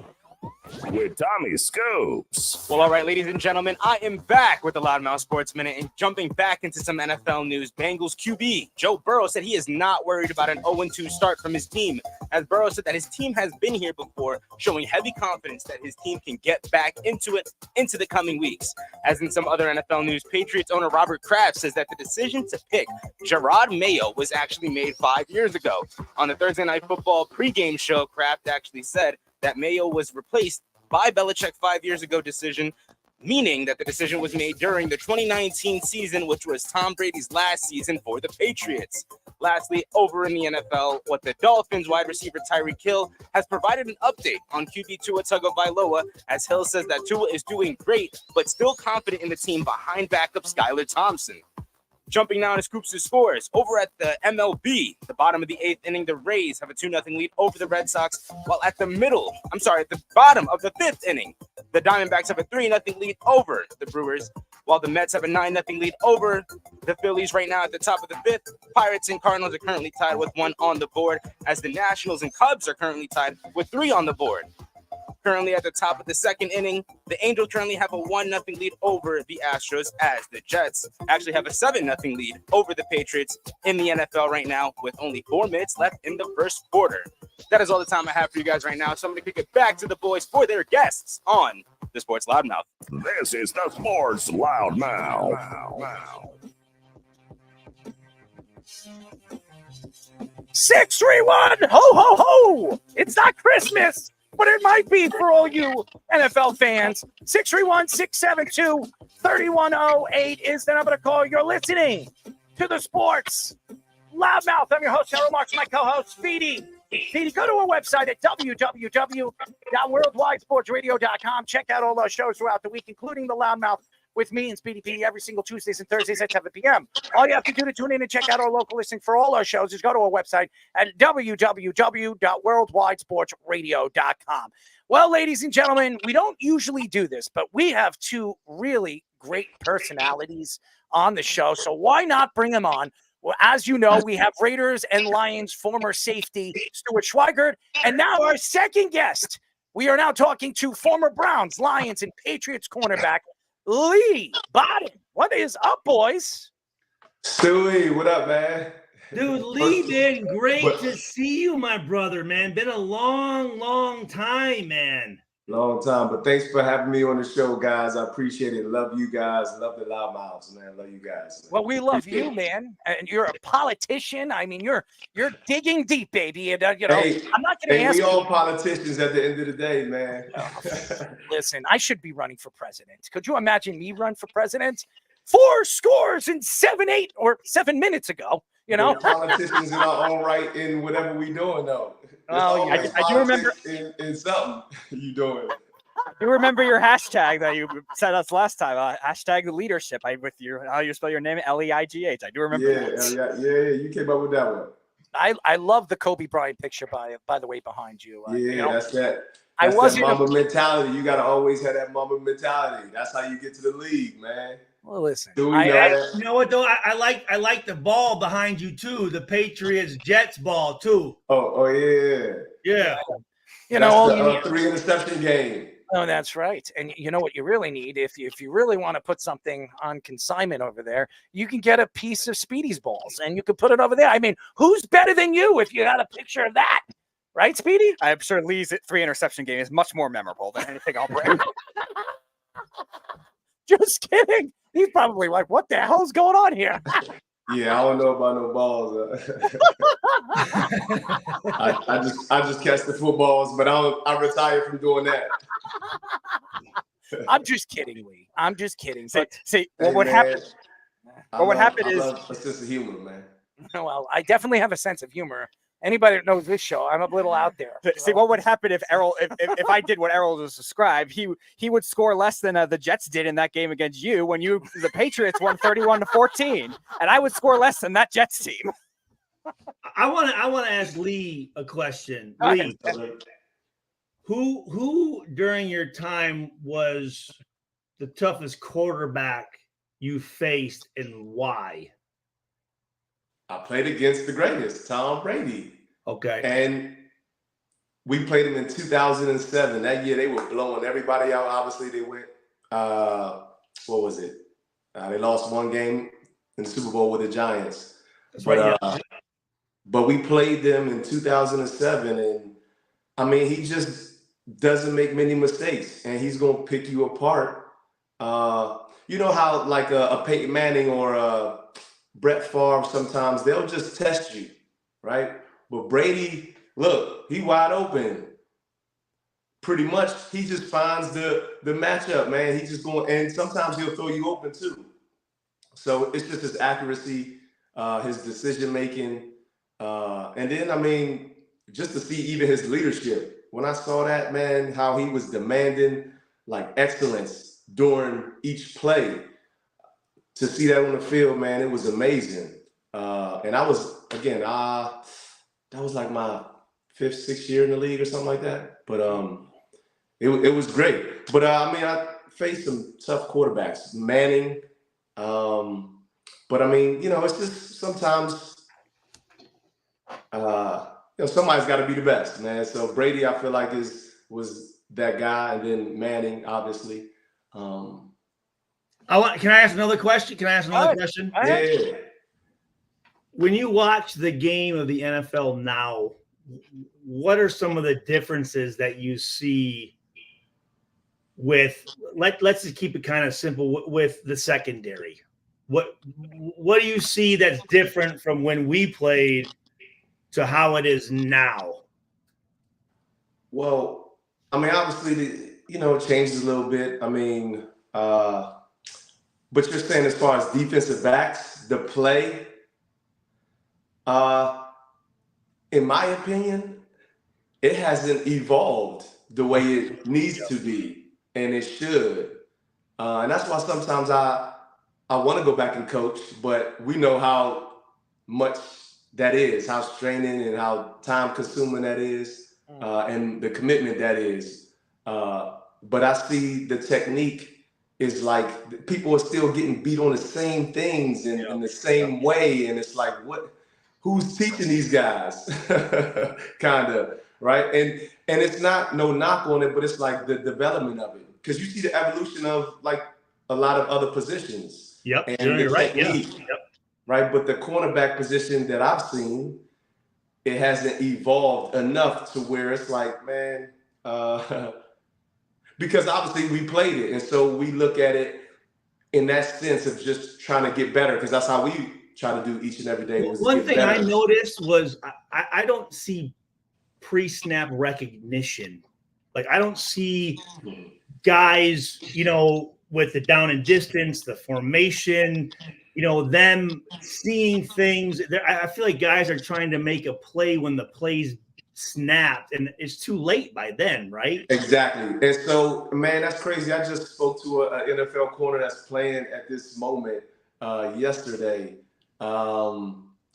S19: with Tommy Scoops.
S2: Well, all right, ladies and gentlemen, I am back with the Loudmouth Sports Minute and jumping back into some NFL news. Bengals QB Joe Burrow said he is not worried about an 0-2 start from his team, as Burrow said that his team has been here before, showing heavy confidence that his team can get back into it into the coming weeks. As in some other NFL news, Patriots owner Robert Kraft says that the decision to pick Gerard Mayo was actually made 5 years ago. On the Thursday Night Football pregame show, Kraft actually said that Mayo was replaced by Belichick 5 years ago decision, meaning that the decision was made during the 2019 season, which was Tom Brady's last season for the Patriots. Lastly, over in the NFL, what the Dolphins wide receiver Tyreek Hill has provided an update on QB Tua Tagovailoa, as Hill says that Tua is doing great, but still confident in the team behind backup Skylar Thompson. Jumping now to Scoops' scores. Over at the MLB, the bottom of the 8th inning, the Rays have a 2-0 lead over the Red Sox, while at the bottom of the 5th inning, the Diamondbacks have a 3-0 lead over the Brewers, while the Mets have a 9-0 lead over the Phillies. Right now at the top of the 5th, Pirates and Cardinals are currently tied with 1 on the board, as the Nationals and Cubs are currently tied with 3 on the board. Currently at the top of the 2nd inning, the Angels currently have a 1-0 lead over the Astros, as the Jets actually have a 7-0 lead over the Patriots in the NFL right now, with only 4 minutes left in the first quarter. That is all the time I have for you guys right now, so I'm going to kick it back to the boys for their guests on the Sports Loudmouth.
S19: This is the Sports Loudmouth.
S1: 631! Ho, ho, ho! It's not Christmas, but it might be for all you NFL fans. 631-672-3108 is the number to call. You're listening to the Sports Loudmouth. I'm your host, Harold Marks, my co-host, Speedy. Speedy, go to our website at www.worldwidesportsradio.com. Check out all our shows throughout the week, including the Loudmouth with me and Speedy P every single Tuesdays and Thursdays at 7 p.m. All you have to do to tune in and check out our local listing for all our shows is go to our website at www.worldwidesportsradio.com. Well, ladies and gentlemen, we don't usually do this, but we have 2 really great personalities on the show, so why not bring them on? Well, as you know, we have Raiders and Lions former safety Stuart Schweigert, and now our second guest. We are now talking to former Browns, Lions, and Patriots cornerback Leigh Bodden. What is up, boys?
S6: Stewie, what up, man?
S3: Dude, Lee, man, great to see you, my brother, man. Been a long time, man.
S6: Long time, but thanks for having me on the show, guys. I appreciate it. Love you guys. Love the Loudmouths, man. Love you guys. Man.
S1: Well, we love you, man. And you're a politician. I mean, you're digging deep, baby. And
S6: Hey,
S1: I'm not going to ask
S6: we
S1: you.
S6: all politicians at the end of the day, man.
S1: Listen, I should be running for president. Could you imagine me run for president? 4 scores and 7 minutes ago. You know,
S6: We're politicians in our own right in whatever we doing, though.
S20: Oh, I do remember
S6: in something you doing.
S20: You remember your hashtag that you said us last time? Hashtag leadership. With your how you spell your name, Leigh. I do remember.
S6: Yeah. You came up with that one.
S1: I love the Kobe Bryant picture by the way behind you.
S6: That's that.
S1: I
S6: That's
S1: wasn't.
S6: that Mamba mentality. You got to always have that Mamba mentality. That's how you get to the league, man.
S1: Well, listen.
S6: Do we know that?
S3: You know what though? I like the ball behind you too. The Patriots Jets ball too.
S6: Oh yeah.
S3: Yeah.
S1: You
S6: That's
S1: know,
S6: the 3 interception game.
S1: Oh, that's right. And you know what you really need, if you really want to put something on consignment over there, you can get a piece of Speedy's balls and you can put it over there. I mean, who's better than you if you got a picture of that? Right, Speedy?
S20: I'm sure Leigh's 3 interception game is much more memorable than anything I'll bring.
S1: Just kidding. He's probably like, what the hell's going on here?
S6: Yeah, I don't know about no balls. I just catch the footballs, but I retired from doing that.
S1: I'm just kidding, Lee. I'm just kidding.
S20: See, what would happen? What would happen is
S6: a sense of humor, man.
S1: Well, I definitely have a sense of humor. Anybody that knows this show, I'm a little out there.
S20: See, what would happen if Errol, if I did what Errol just described, he would score less than the Jets did in that game against you when the Patriots won 31-14, and I would score less than that Jets team.
S3: I want to ask Leigh a question.
S1: Leigh,
S3: who during your time was the toughest quarterback you faced and why?
S6: I played against the greatest, Tom Brady.
S3: Okay.
S6: And we played him in 2007. That year, they were blowing everybody out. Obviously, they went, what was it? They lost one game in the Super Bowl with the Giants.
S3: That's right.
S6: But we played them in 2007. And, I mean, he just doesn't make many mistakes. And he's going to pick you apart. You know how, like, a Peyton Manning or a Brett Favre, sometimes they'll just test you, right? But Brady, look, he wide open. Pretty much, he just finds the matchup, man. He's just going, and sometimes he'll throw you open too. So it's just his accuracy, his decision making, and then I mean, just to see even his leadership. When I saw that, man, how he was demanding like excellence during each play. To see that on the field, man, it was amazing. And I was, again, that was like my 5th, 6th year in the league or something like that. But it was great. But I mean, I faced some tough quarterbacks, Manning. But I mean, you know, it's just sometimes, you know, somebody's got to be the best, man. So Brady, I feel like was that guy, and then Manning, obviously.
S3: Can I ask another question?
S6: Yeah.
S3: When you watch the game of the NFL now, what are some of the differences that you see with let's just keep it kind of simple with the secondary? What do you see that's different from when we played to how it is now?
S6: Well, I mean, obviously, you know, it changes a little bit. I mean, but you're saying as far as defensive backs, the play, in my opinion, it hasn't evolved the way it needs to be, and it should. And that's why sometimes I want to go back and coach, but we know how much that is, how straining and how time-consuming that is, and the commitment that is. But I see the technique is like people are still getting beat on the same things in the same way. And it's like, who's teaching these guys? Kind of, right? And it's not no knock on it, but it's like the development of it. Because you see the evolution of like a lot of other positions.
S3: Yep,
S6: and
S3: you're right. Yeah.
S6: Yep. Right. But the cornerback position that I've seen, it hasn't evolved enough to where it's like, man, because obviously we played it. And so we look at it in that sense of just trying to get better, because that's how we try to do each and every day.
S3: One thing I noticed was I don't see pre-snap recognition. Like, I don't see guys, you know, with the down and distance, the formation, you know, them seeing things. I feel like guys are trying to make a play when the play's snapped, and it's too late by then, right?
S6: Exactly. And so, man, that's crazy. I just spoke to an NFL corner that's playing at this moment yesterday. I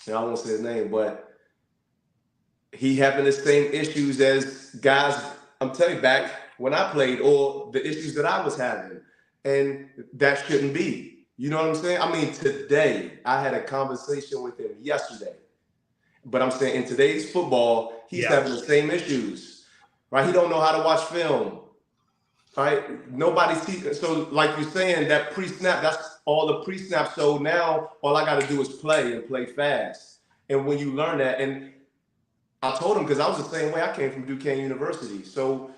S6: won't say his name, but he having the same issues as guys I'm telling you, back when I played, or the issues that I was having, and that shouldn't be. You know what I'm saying? I mean, today I had a conversation with him yesterday, but I'm saying in today's football, he's having the same issues, right? He don't know how to watch film, right? Nobody sees. So, like you're saying, that pre-snap, that's all the pre-snap. So now all I got to do is play and play fast. And when you learn that, and I told him, because I was the same way. I came from Duquesne University, so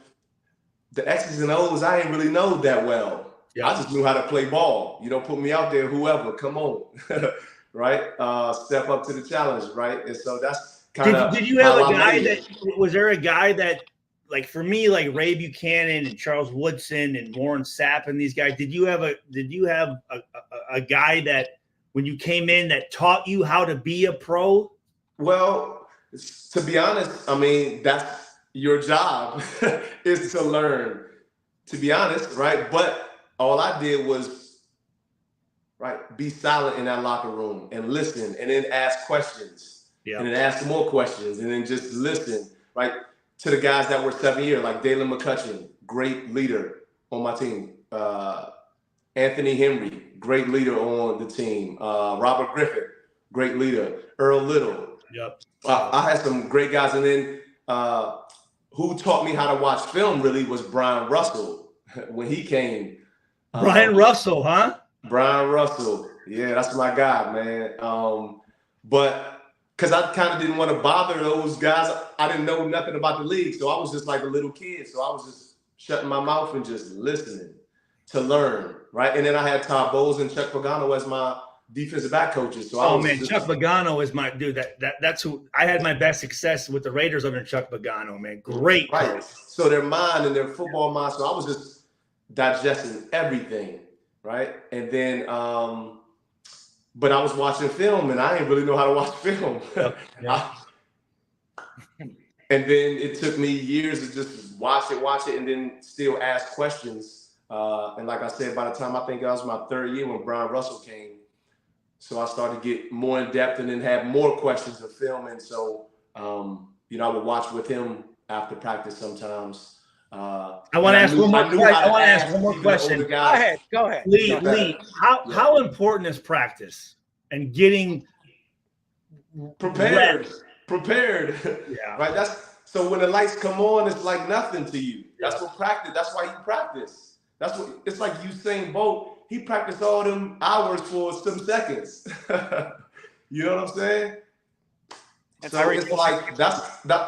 S6: the X's and O's I ain't really know that well. I just knew how to play ball. You don't put me out there, whoever, come on, right? Step up to the challenge, right? And so that's kind of.
S3: Did you have a guy that was there a guy that, like, for me, like Ray Buchanan and Charles Woodson and Warren Sapp and these guys? Did you have a guy that when you came in that taught you how to be a pro?
S6: Well, to be honest, I mean, that's your job is to learn, to be honest, right? But all I did was, right, be silent in that locker room and listen, and then ask questions, and then ask more questions, and then just listen, right, to the guys that were 7 years, like Dalen McCutcheon, great leader on my team. Anthony Henry, great leader on the team. Robert Griffith, great leader. Earl Little. I had some great guys, and then who taught me how to watch film really was Brian Russell when he came.
S3: Brian Russell, huh?
S6: Brian Russell. Yeah, that's my guy, man. But because I kind of didn't want to bother those guys. I didn't know nothing about the league. So I was just like a little kid. So I was just shutting my mouth and just listening to learn, right? And then I had Todd Bowles and Chuck Pagano as my defensive back coaches. So
S3: Chuck Pagano is my dude. That's who I had my best success with the Raiders under Chuck Pagano, man. Great.
S6: Right. So their mind and their football mind. So I was just digesting everything, right? And then but I was watching film and I didn't really know how to watch film. And then it took me years to just watch it, and then still ask questions. And like I said, by the time I think that was my third year when Brian Russell came, so I started to get more in depth and then have more questions of film. And so, you know, I would watch with him after practice sometimes.
S3: I want to ask one more question.
S1: Go ahead.
S3: Leigh, how important is practice and getting
S6: prepared? Yeah. Right. So when the lights come on, it's like nothing to you. That's what practice. That's why you practice. That's what it's like. Usain Bolt, he practiced all them hours for some seconds. You know what I'm saying? So it's like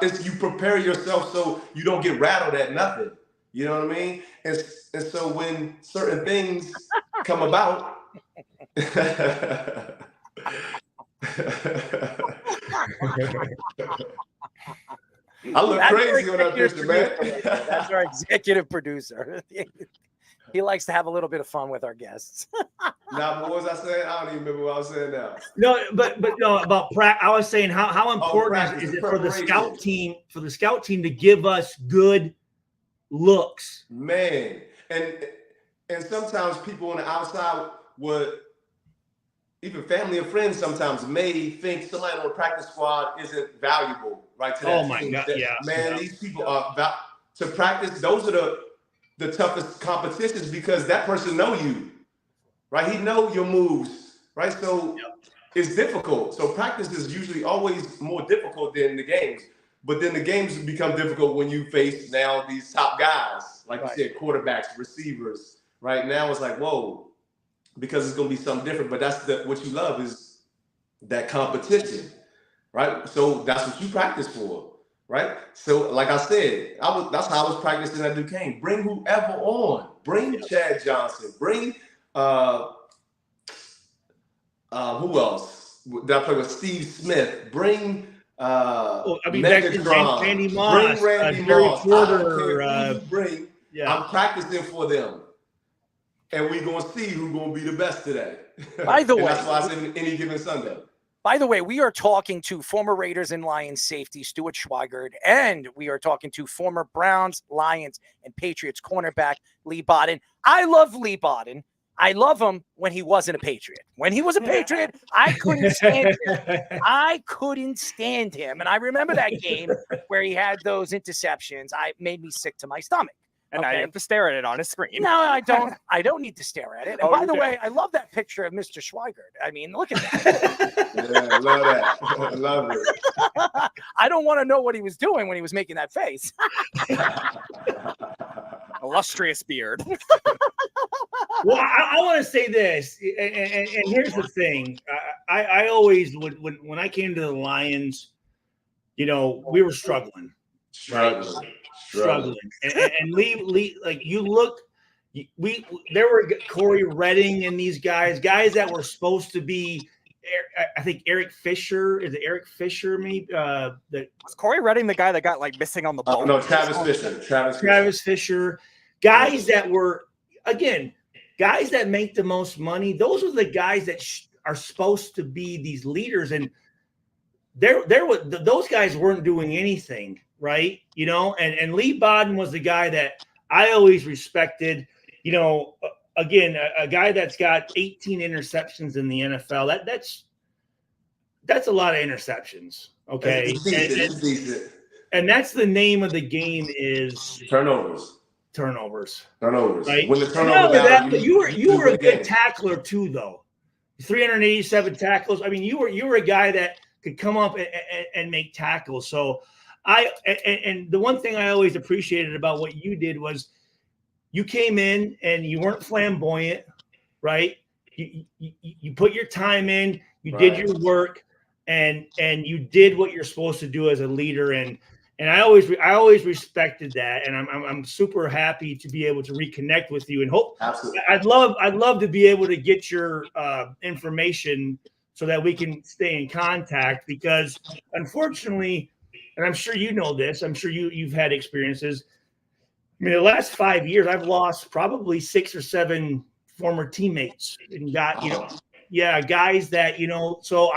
S6: it's you prepare yourself so you don't get rattled at nothing. You know what I mean? And so when certain things come about, I look crazy on that picture, man.
S1: That's our executive producer. He likes to have a little bit of fun with our guests.
S6: Now, what was I saying? I don't even remember what I was saying now.
S3: No, but no, about practice. I was saying how important is it for the scout team to give us good looks?
S6: Man, and sometimes people on the outside would, even family and friends sometimes may think somebody on the practice squad isn't valuable, right? To that
S3: Oh my
S6: team.
S3: God, yeah.
S6: Man, these people are to practice. Those are the toughest competitions because that person know you, right? He know your moves, right? So it's difficult. So practice is usually always more difficult than the games. But then the games become difficult when you face now these top guys, like you said, quarterbacks, receivers. Right now it's like, whoa, because it's going to be something different. But that's what you love is that competition, right? So that's what you practice for, right? So like I said, that's how I was practicing at Duquesne. Bring whoever on. Bring Chad Johnson. Bring who else? Did I play with Steve Smith? Bring Megatron.
S3: Randy Moss,
S6: bring Randy
S3: Jerry
S6: Moss.
S3: Porter.
S6: I'm practicing for them. And we're going to see who's going to be the best today.
S1: By the way,
S6: that's why I said any given Sunday.
S1: By the way, we are talking to former Raiders and Lions safety Stuart Schweigert, and we are talking to former Browns, Lions, and Patriots cornerback Leigh Bodden. I love Leigh Bodden. I love him when he wasn't a Patriot. When he was a Patriot, I couldn't stand him. I couldn't stand him. And I remember that game where he had those interceptions. It made me sick to my stomach.
S20: And now you have to stare at it on his screen.
S1: No, I don't. I don't need to stare at it. And by the way, I love that picture of Mr. Schweigert. I mean, look at that.
S6: Yeah, love that. I love it.
S1: I don't want to know what he was doing when he was making that face.
S20: Illustrious beard.
S3: Well, I want to say this, and here's the thing. I always would, when I came to the Lions, we were struggling. Struggling. And Leigh, like you look, there were Corey Redding and these guys that were supposed to be. I think Eric Fisher. Is it Eric Fisher? Maybe
S20: was Corey Redding the guy that got like missing on the boat?
S6: No, Travis Fisher.
S3: Travis Fisher. Guys that were, again, guys that make the most money. Those are the guys that are supposed to be these leaders, and those guys weren't doing anything, right? And Leigh Bodden was the guy that I always respected. Again, a guy that's got 18 interceptions in the NFL. That's a lot of interceptions. Okay,
S6: It's decent.
S3: And that's the name of the game is
S6: Turnovers.
S3: Right.
S6: When the turnover
S3: you were a good tackler too, though. 387 tackles. I mean, you were a guy that could come up and make tackles. So and the one thing I always appreciated about what you did was you came in and you weren't flamboyant, right? You put your time in, you did your work, and you did what you're supposed to do as a leader. And I always respected that, and I'm super happy to be able to reconnect with you. And hope
S6: absolutely,
S3: I'd love to be able to get your information so that we can stay in contact. Because unfortunately, and I'm sure you know this, I'm sure you've had experiences. I mean, the last 5 years, I've lost probably 6 or 7 former teammates, and got guys that So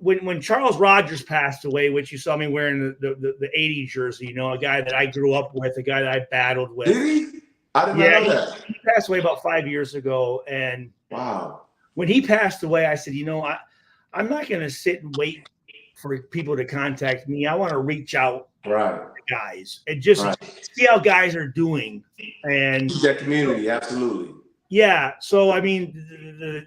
S3: When Charles Rogers passed away, which you saw me wearing the 80 jersey, a guy that I grew up with, a guy that I battled with.
S6: Did he? I didn't know that.
S3: He passed away about 5 years ago. And
S6: wow,
S3: when he passed away, I said, I'm not going to sit and wait for people to contact me. I want to reach out to guys and just see how guys are doing. And
S6: that community, absolutely.
S3: Yeah. So, I mean,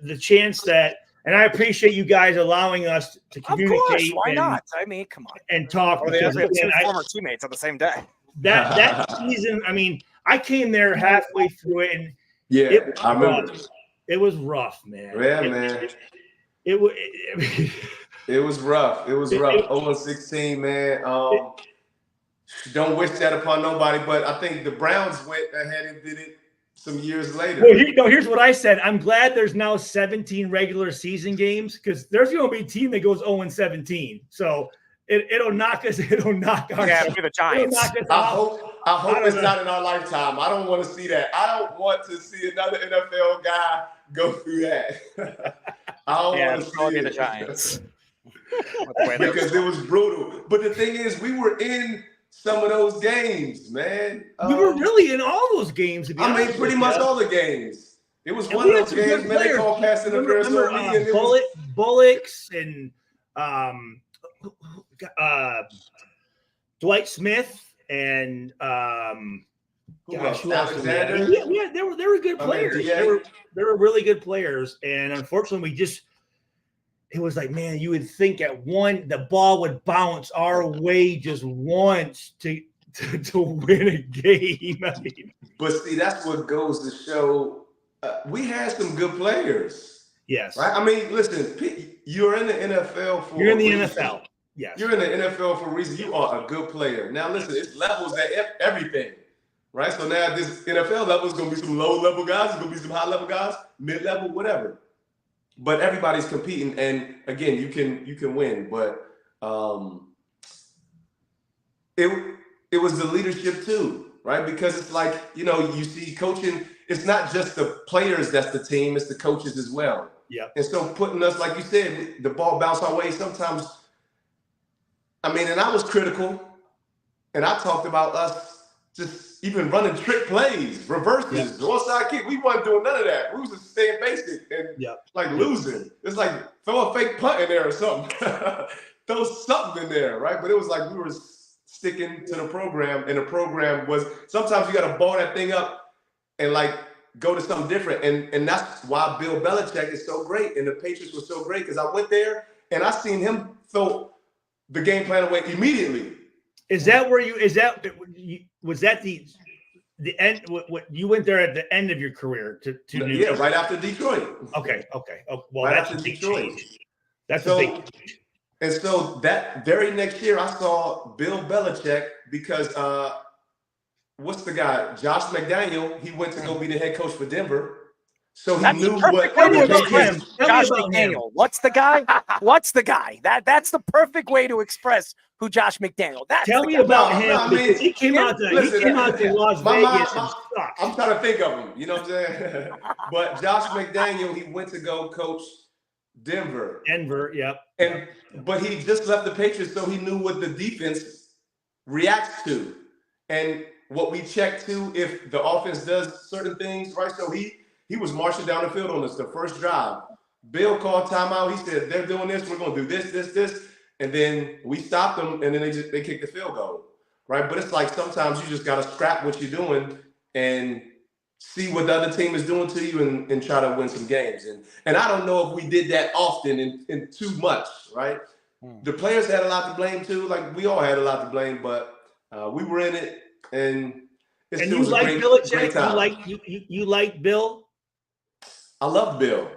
S3: the chance that, and I appreciate you guys allowing us to communicate.
S1: Of course, why not? I mean, come on.
S3: And talk.
S20: Or they have 2 former teammates on the same day.
S3: That season, I mean, I came there halfway through it, and
S6: I remember.
S3: It was rough, man.
S6: Yeah, man.
S3: It was.
S6: It was rough. It was rough. 0-16, man. Don't wish that upon nobody, but I think the Browns went ahead and did it some years later.
S3: Well, here's what I said. I'm glad there's now 17 regular season games, because there's going to be a team that goes 0-17. So it'll knock us. It'll knock us.
S20: Yeah, it'll be the Giants.
S6: I hope it's not in our lifetime. I don't want to see that. I don't want to see another NFL guy go through that. I don't want to see
S20: the Giants.
S6: Because it was brutal. But the thing is, we were in some of those games, man.
S3: We were really in all those games.
S6: I mean, pretty much all the games. It was one of those games, man. They called pass interference.
S3: Bullocks and Dwight Smith and
S6: Alexander.
S3: Yeah, they were good players. They were really good players, and unfortunately, it was like, man, you would think the ball would bounce our way just once to win a game. I mean,
S6: but see, that's what goes to show we had some good players.
S3: Yes.
S6: Right? I mean, listen, you're in the NFL for
S3: You're in the NFL. Yes.
S6: You're in the NFL for a reason. You are a good player. Now, listen, it's levels at everything. Right? So now this NFL level is going to be some low-level guys. It's going to be some high-level guys, mid-level, whatever. But everybody's competing, and again, you can win. But it was the leadership too, right? Because it's like, you see coaching. It's not just the players that's the team; it's the coaches as well.
S3: Yeah.
S6: And so putting us, like you said, the ball bounce our way. Sometimes, I mean, and I was critical, and I talked about us just even running trick plays, reverses, onside kick. We wasn't doing none of that. We was just staying basic and like losing. It's like throw a fake punt in there or something. Throw something in there, right? But it was like we were sticking to the program, and the program was sometimes you got to ball that thing up and like go to something different. And that's why Bill Belichick is so great, and the Patriots were so great because I went there and I seen him throw the game plan away immediately.
S3: Was that the end? What you went there at the end of your career to New York?
S6: Right after Detroit.
S3: Okay. Oh, well,
S6: right
S3: that's
S6: after
S3: a big
S6: Detroit.
S3: change. That's a big change.
S6: And so that very next year, I saw Bill Belichick because what's the guy? Josh McDaniel. He went to go be the head coach for Denver. So he knew what.
S1: Josh McDaniel. What's the guy? What's the guy? That's the perfect way to express who Josh McDaniel.
S3: Tell me about him because he came out to Las Vegas and sucked.
S6: I'm trying to think of him. You know what I'm saying? But Josh McDaniel, he went to go coach Denver.
S3: Yep.
S6: But he just left the Patriots, so he knew what the defense reacts to, and what we check to if the offense does certain things, right? So he was marching down the field on us the first drive. Bill called timeout. He said, "They're doing this. We're going to do this," and then we stopped them, and then they kicked the field goal, right? But it's like sometimes you just got to scrap what you're doing and see what the other team is doing to you and try to win some games. And I don't know if we did that often and too much, right? The players had a lot to blame too. Like we all had a lot to blame, but we were in it, and it still was a great time.
S3: You like Bill?
S6: I love Bill.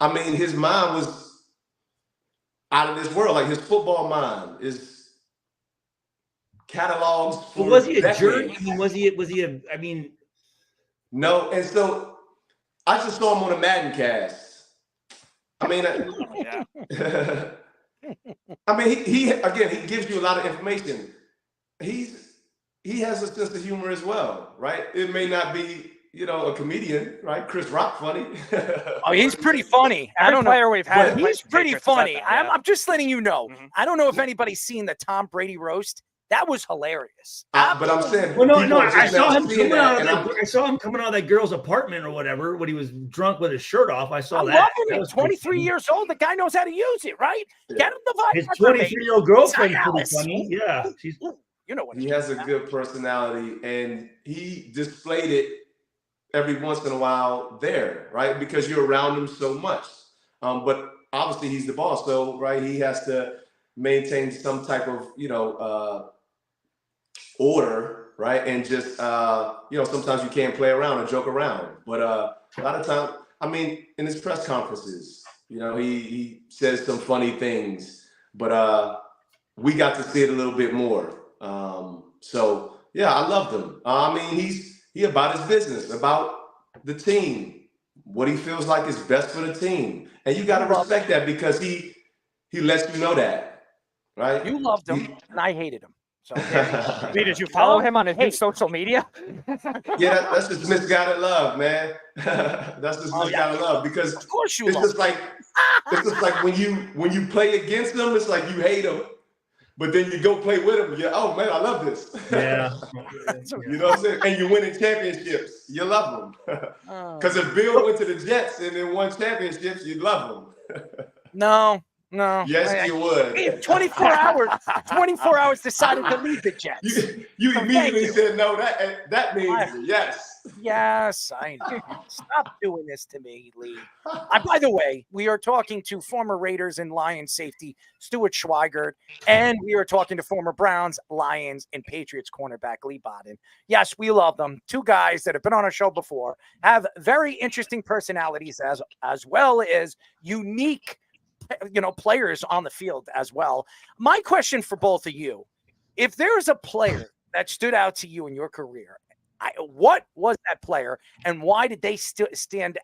S6: I mean, his mind was out of this world. Like his football mind is catalogs.
S3: But was he a jerk? I mean, was he I mean,
S6: no. And so I just saw him on a Madden cast. I mean, I mean, he gives you a lot of information. He has a sense of humor as well, right? It may not be, a comedian, right? Chris Rock funny.
S1: Oh, he's pretty funny.
S20: Every player we've had,
S1: He's pretty funny.
S20: That,
S1: I'm just letting you know. I don't know if anybody's seen the Tom Brady roast. That was hilarious.
S6: But I'm saying,
S3: well, no. I saw him coming out of that girl's apartment or whatever when he was drunk with his shirt off. I saw that.
S1: Loving it. 23 years old. The guy knows how to use it, right? Get him the vibe.
S3: His 23-year-old girlfriend pretty funny. Yeah, she's.
S1: You know what?
S6: He has a good personality, and he displayed it every once in a while there, right? Because you're around him so much. But obviously he's the boss, so right, he has to maintain some type of order, right? And just sometimes you can't play around or joke around. But a lot of time, I mean, in his press conferences, he says some funny things, but we got to see it a little bit more. So yeah, I loved him. I mean, he about his business, about the team, what he feels like is best for the team. And you got to respect that because he lets you know that, right?
S1: You loved him, and I hated him. So
S20: did you follow him on his new social media?
S6: Yeah, that's just misguided love, man. That's just misguided love because
S1: of course you
S6: it's just like when you play against them, it's like you hate them. But then you go play with him. Oh man, I love this.
S3: Yeah.
S6: You know what I'm saying? And you winning championships. You love them. Because if Bill went to the Jets and then won championships, you'd love them.
S1: No.
S6: Yes, you would.
S1: 24 hours decided to leave the Jets.
S6: You immediately said no. That means yes.
S1: Yes, I know. Stop doing this to me, Lee. By the way, we are talking to former Raiders and Lions safety Stuart Schweigert, and we are talking to former Browns, Lions, and Patriots cornerback Leigh Bodden. Yes, we love them. Two guys that have been on our show before, have very interesting personalities as well as unique players on the field as well. My question for both of you, if there's a player that stood out to you in your career, what was that player and why did they stand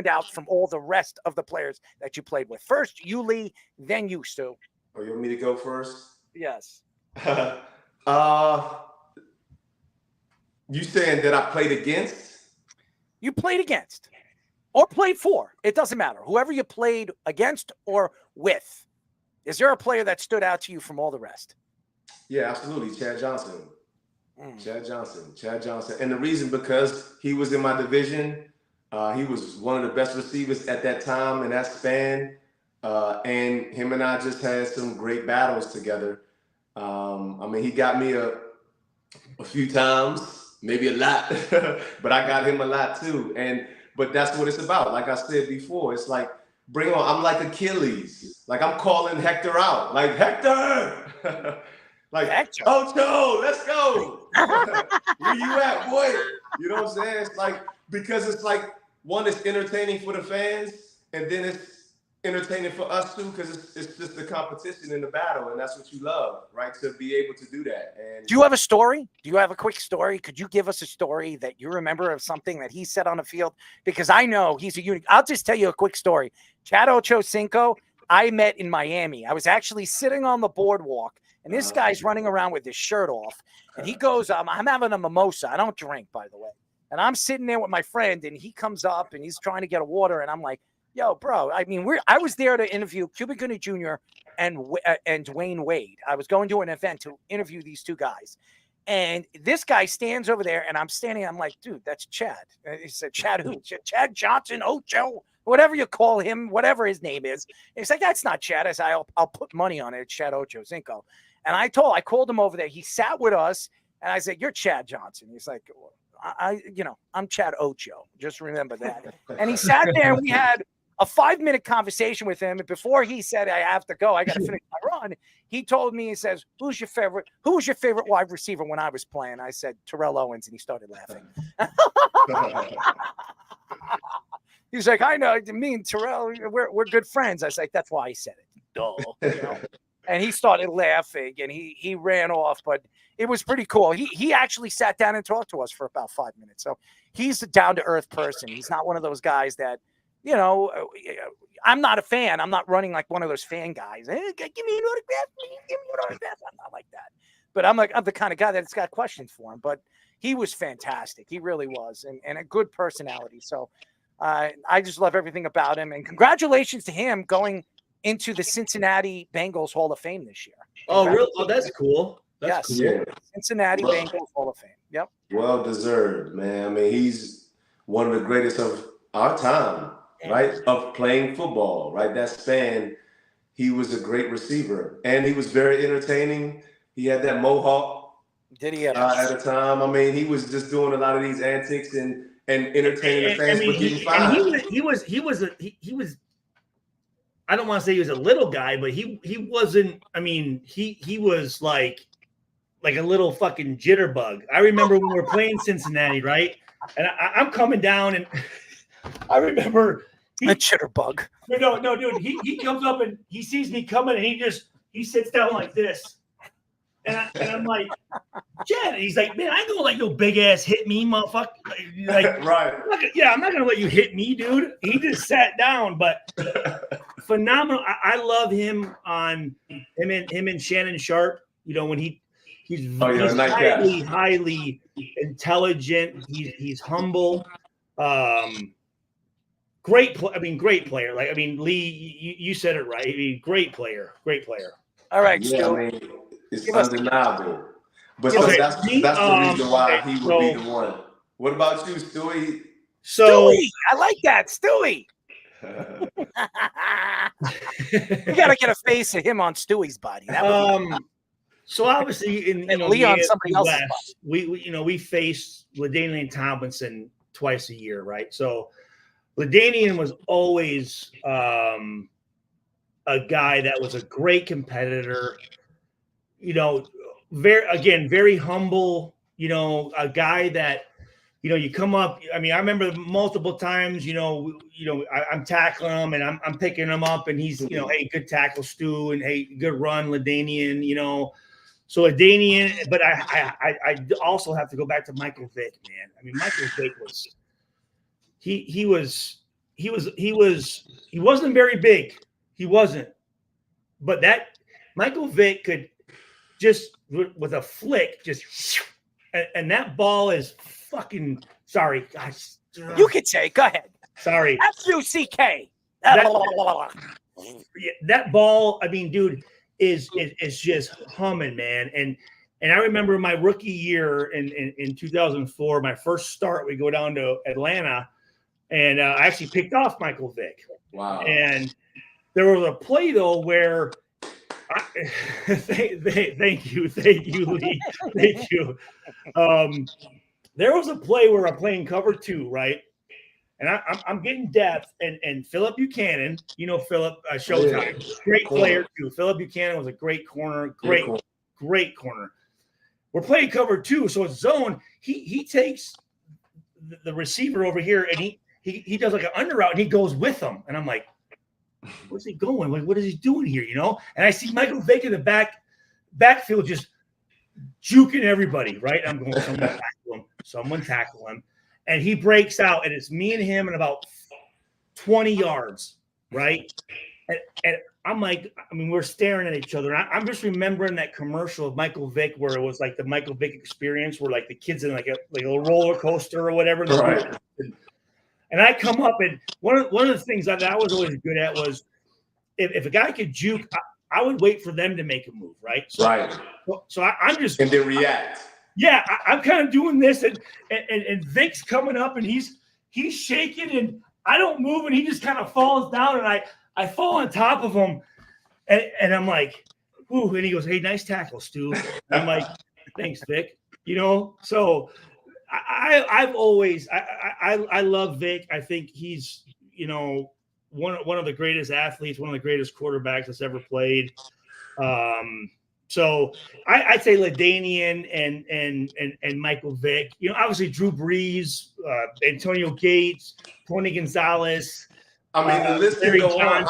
S1: out from all the rest of the players that you played with? First, you, Lee, then you, Stu.
S6: Oh, you want me to go first?
S1: Yes.
S6: You saying that I played against?
S1: You played against. Or played for. It doesn't matter. Whoever you played against or with. Is there a player that stood out to you from all the rest?
S6: Yeah, absolutely. Chad Johnson. Chad Johnson. And the reason, because he was in my division. He was one of the best receivers at that time in that span. And him and I just had some great battles together. I mean, he got me a few times, maybe a lot, but I got him a lot too. But that's what it's about. Like I said before, it's like, bring on. I'm like Achilles. Like, I'm calling Hector out. Like, Hector! Like, Ocho, let's go. Where you at, boy? You know what I'm saying? It's like, because it's like, one, it's entertaining for the fans, and then it's entertaining for us too, because it's just the competition in the battle, and that's what you love, right? To be able to do that. And
S1: do you have a story? Do you have a quick story? Could you give us a story that you remember of something that he said on the field? Because I know he's a unique. I'll just tell you a quick story. Chad Ochocinco, I met in Miami. I was actually sitting on the boardwalk, and this guy's running around with his shirt off, and he goes, I'm having a mimosa. I don't drink, by the way. And I'm sitting there with my friend, and he comes up, and he's trying to get a water, and I'm like, yo, bro, I mean, I was there to interview Cuba Gooding Jr. and Dwayne Wade. I was going to an event to interview these two guys. And this guy stands over there, and I'm standing. I'm like, dude, that's Chad. And he said, Chad who? Chad Johnson, Ocho, whatever you call him, whatever his name is. And he's like, that's not Chad. I said, I'll put money on it. It's Chad Ochocinco. And I called him over there. He sat with us, and I said, you're Chad Johnson. He's like, I'm Chad Ocho. Just remember that. And he sat there, and we had a 5-minute conversation with him. And before he said, I have to go, I got to finish my run, he told me, he says, who was your favorite wide receiver when I was playing? I said, Terrell Owens, and he started laughing. He's like, I know, me and Terrell, we're good friends. I was like, that's why I said it. Duh. You know? And he started laughing, and he ran off, but it was pretty cool. He actually sat down and talked to us for about 5 minutes. So he's a down-to-earth person. He's not one of those guys that, I'm not a fan. I'm not running like one of those fan guys. Hey, give me an autograph. Give me an autograph. I'm not like that. But I'm the kind of guy that's got questions for him. But he was fantastic. He really was, and a good personality. So I just love everything about him. And congratulations to him going into the Cincinnati Bengals Hall of Fame this year.
S3: Oh, really? Oh, that's cool. That's
S1: cool.
S6: Yeah.
S1: Cincinnati Bengals Hall of Fame. Yep.
S6: Well deserved, man. I mean, he's one of the greatest of our time, right? Of playing football, right? That span, he was a great receiver, and he was very entertaining. He had that mohawk.
S1: Did he at
S6: the time? I mean, he was just doing a lot of these antics and entertaining the fans.
S3: He was. I don't want to say he was a little guy, but he wasn't. I mean, he was like a little fucking jitterbug. I remember when we were playing Cincinnati, right? And I'm coming down, and I remember
S1: a jitterbug.
S3: No, dude. He comes up and he sees me coming, and he sits down like this, and I'm like, Chad. He's like, man, I ain't gonna let no big ass hit me, motherfucker. Like,
S6: right?
S3: I'm not gonna let you hit me, dude. He just sat down, but phenomenal. I love him on him and Shannon Sharp. When he's highly intelligent. He's humble. Great player. Like, Lee, you said it right. Great player.
S1: All right,
S6: yeah,
S1: Stu.
S6: It's undeniable. But that's the reason why he would be the one. What about you, Stewie?
S1: Stewie, I like that, Stewie. We gotta get a face of him on Stewie's body.
S3: So obviously in
S1: Lee on somebody else's
S3: West, we face LaDainian Tomlinson twice a year, right? So LaDainian was always a guy that was a great competitor. Very humble. A guy that you come up. I remember multiple times. I'm tackling him and I'm picking him up, and he's hey, good tackle, Stu, and hey, good run, LaDainian. So LaDainian, but I also have to go back to Michael Vick, man. Michael Vick was he wasn't very big. He wasn't, but that Michael Vick could just with a flick, and that ball is fucking. Sorry, guys.
S1: You could say. Go ahead.
S3: Sorry.
S1: FUCK.
S3: That ball. Dude, is just humming, man, And I remember my rookie year in 2004, my first start, we go down to Atlanta, and I actually picked off Michael Vick.
S6: Wow.
S3: And there was a play, though, where thank you, Lee. Thank you. There was a play where I'm playing cover 2, right? And I'm getting depth, and Philip Buchanan, you know Philip, Showtime, great player too. Philip Buchanan was a great corner, great corner. We're playing cover 2, so it's zone. He takes the receiver over here, and he does like an under route, and he goes with him. And I'm like, where's he going? Like, what is he doing here? You know? And I see Michael Vick in the backfield just juking everybody, right? I'm going, someone tackle him. And he breaks out, and it's me and him in about 20 yards, right? And I'm like, I mean, we're staring at each other. And I'm just remembering that commercial of Michael Vick where it was like the Michael Vick experience where like the kids in like a roller coaster or whatever.
S6: Right.
S3: And I come up, and one of the things that I was always good at was if a guy could juke, I would wait for them to make a move, right? So I'm just –
S6: and then react.
S3: Yeah, I'm kind of doing this, and Vic's coming up, and he's shaking, and I don't move, and he just kind of falls down, and I fall on top of him, and I'm like, ooh, and he goes, hey, nice tackle, Stu. And I'm like, thanks, Vic. You know, so I've always I love Vic. I think he's, you know, one of the greatest athletes, one of the greatest quarterbacks that's ever played. So I'd say LaDainian and Michael Vick. You know, obviously Drew Brees, Antonio Gates, Tony Gonzalez.
S6: I mean, the list can go on.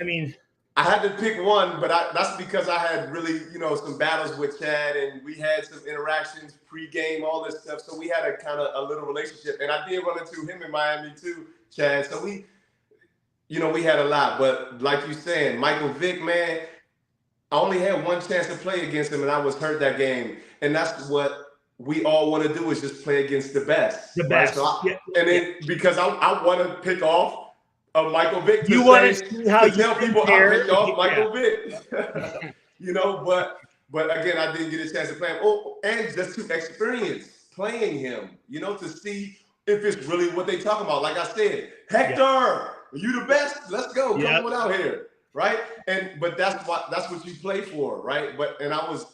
S3: I mean,
S6: I had to pick one, but that's because I had really, you know, some battles with Chad, and we had some interactions pre-game, all this stuff. So we had a kind of a little relationship, and I did run into him in Miami too, Chad. So we, you know, we had a lot. But like you saying, Michael Vick, man, I only had one chance to play against him, and I was hurt that game. And that's what we all want to do, is just play against the best.
S3: The best.
S6: Right? So and then because I want to pick off Michael Vick.
S3: You want to see how you
S6: tell people I picked off Michael
S3: Vick.
S6: You know, but again, I didn't get a chance to play him. Oh, and just to experience playing him, you know, to see if it's really what they talking about. Like I said, Hector, are you the best? Let's go. Come on out here. Right. But that's what you play for. Right. And I was,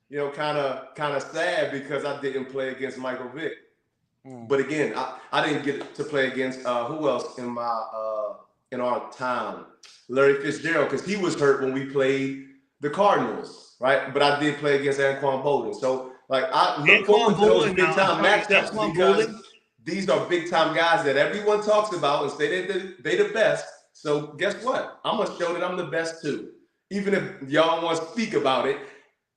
S6: you know, kind of sad because I didn't play against Michael Vick. But again, I didn't get to play against who else in our town? Larry Fitzgerald, because he was hurt when we played the Cardinals, right? But I did play against Anquan Bolden. So like I look forward to those big time matchups because these are big time guys that everyone talks about and say they the best. So guess what? I'm gonna show that I'm the best too. Even if y'all want to speak about it,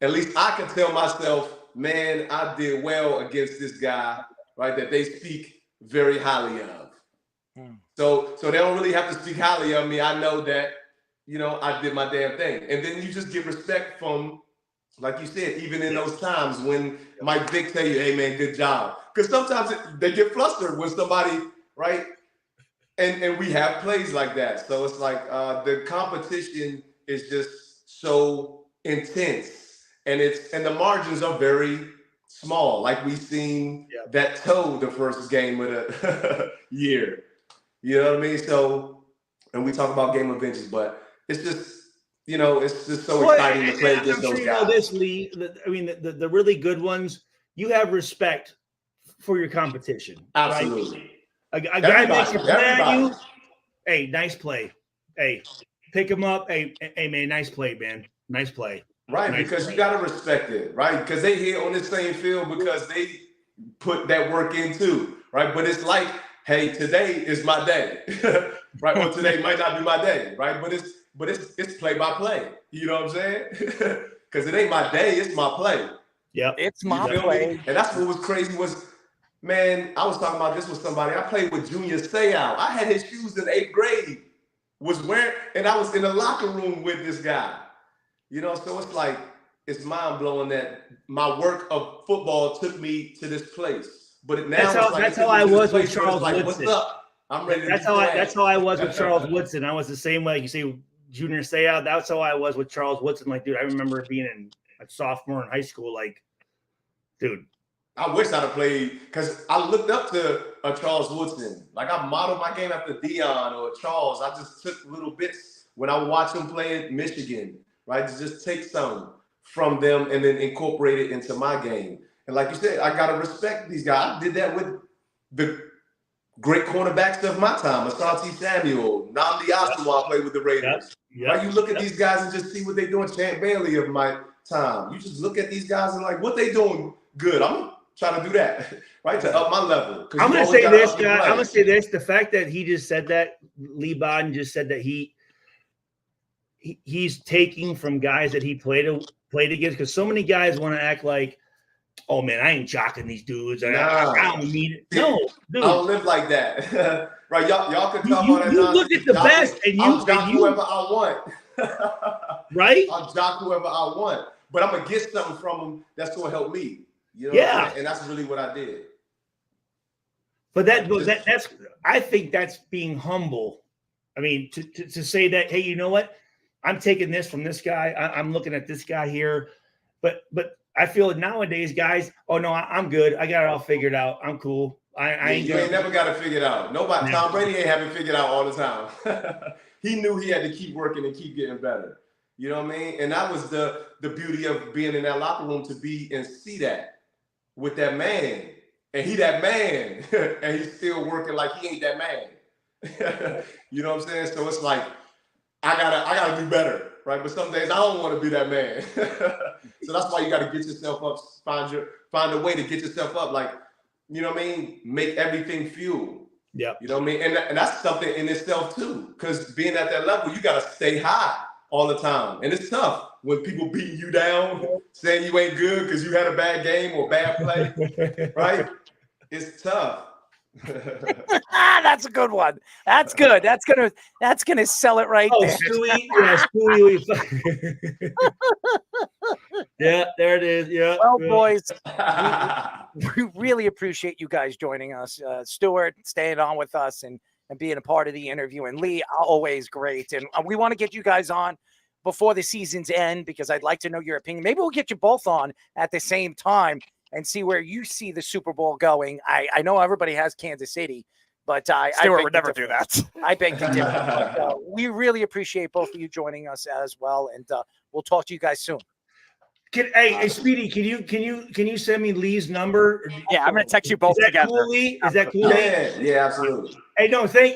S6: at least I can tell myself, man, I did well against this guy, right? That they speak very highly of. So they don't really have to speak highly of me. I know that, you know, I did my damn thing. And then you just get respect from, like you said, even in those times when Mike Vick tell you, hey, man, good job. Because sometimes they get flustered when somebody, right? And we have plays like that. So it's like the competition is just so intense. And the margins are very small. Like we seen that toe the first game of the year. You know what I mean? So, and we talk about game of inches, but it's just, you know, it's just so exciting to play against those guys.
S3: You know this, Lee. I mean, the really good ones, you have respect for your competition.
S6: Absolutely.
S3: Right? A guy makes a play on you. Hey, nice play. Hey, pick him up. Hey, man, nice play, man. Nice play.
S6: Right,
S3: nice
S6: because
S3: play.
S6: You got to respect it, right? Because they here on the same field because they put that work in too, right? But it's like, hey, today is my day, right? Or today might not be my day, right? But it's play by play. You know what I'm saying? Because it ain't my day, it's my play.
S3: Yeah,
S20: it's my play.
S6: And that's what was crazy was, man, I was talking about this with somebody. I played with Junior Seau. I had his shoes in 8th grade, was wearing, and I was in the locker room with this guy. You know, so it's like, it's mind blowing that my work of football took me to this place. But now
S3: that's how I was with Charles Woodson.
S6: What's up? I'm ready.
S3: That's how I was with Charles Woodson. I was the same way. You say Junior Seau. That's how I was with Charles Woodson. Like, dude, I remember being in a sophomore in high school. Like, dude.
S6: I wish I'd have played because I looked up to Charles Woodson. Like I modeled my game after Dion or Charles. I just took little bits when I would watch them play at Michigan, right? To just take some from them and then incorporate it into my game. And like you said, I gotta respect these guys. I did that with the great cornerbacks of my time, Asante Samuel, Nnamdi Asomugha played with the Raiders. Right? You look at these guys and just see what they're doing. Champ Bailey of my time. You just look at these guys and like, what they doing good? I'm trying to do that, right? To up my level.
S3: I'm going to say this, guy. I'm going to say this. The fact that he just said that, Leigh Bodden just said that he's taking from guys that he played against, because so many guys want to act like, oh, man, I ain't jocking these dudes. I don't need it. No, dude.
S6: I don't live like that. Right? Y'all can talk about that.
S3: You look at the best, and
S6: I'll jock whoever I want.
S3: Right?
S6: I'll jock whoever I want. But I'm going to get something from them that's going to help me. You know
S3: yeah,
S6: and that's really what I did.
S3: But that's I think that's being humble. I mean, to say that, hey, you know what? I'm taking this from this guy. I'm looking at this guy here. But I feel nowadays, guys, oh no, I'm good. I got it all figured out. I'm cool. I ain't
S6: you ain't never got it figured out. Nobody, Tom Brady ain't having it figured out all the time. He knew he had to keep working and keep getting better. You know what I mean? And that was the beauty of being in that locker room, to be and see that with that man, and he that man, and he's still working like he ain't that man. You know what I'm saying? So it's like I gotta do better, right? But some days I don't want to be that man. So that's why you got to get yourself up, find a way to get yourself up. Like, you know what I mean? Make everything fuel.
S3: Yeah.
S6: You know what I mean? And that's something in itself too, because being at that level, you got to stay high all the time, and it's tough when people beating you down, saying you ain't good because you had a bad game or bad play, right? It's tough.
S1: That's a good one. That's good. That's gonna sell it right there.
S3: Stewie, yeah, Stewie. Yeah, there it is. Yeah.
S1: Well, boys, we really appreciate you guys joining us. Stuart staying on with us and being a part of the interview, and Leigh, always great. And we want to get you guys on before the season's end, because I'd like to know your opinion. Maybe we'll get you both on at the same time and see where you see the Super Bowl going. I know everybody has Kansas City, but
S20: Stuart would never do that.
S1: I beg to differ. But, we really appreciate both of you joining us as well, and we'll talk to you guys soon.
S3: Hey, Speedy, can you send me Leigh's number?
S20: Yeah, I'm gonna text you both together.
S3: Cool, Leigh? Is that cool?
S6: Yeah, absolutely.
S3: Hey,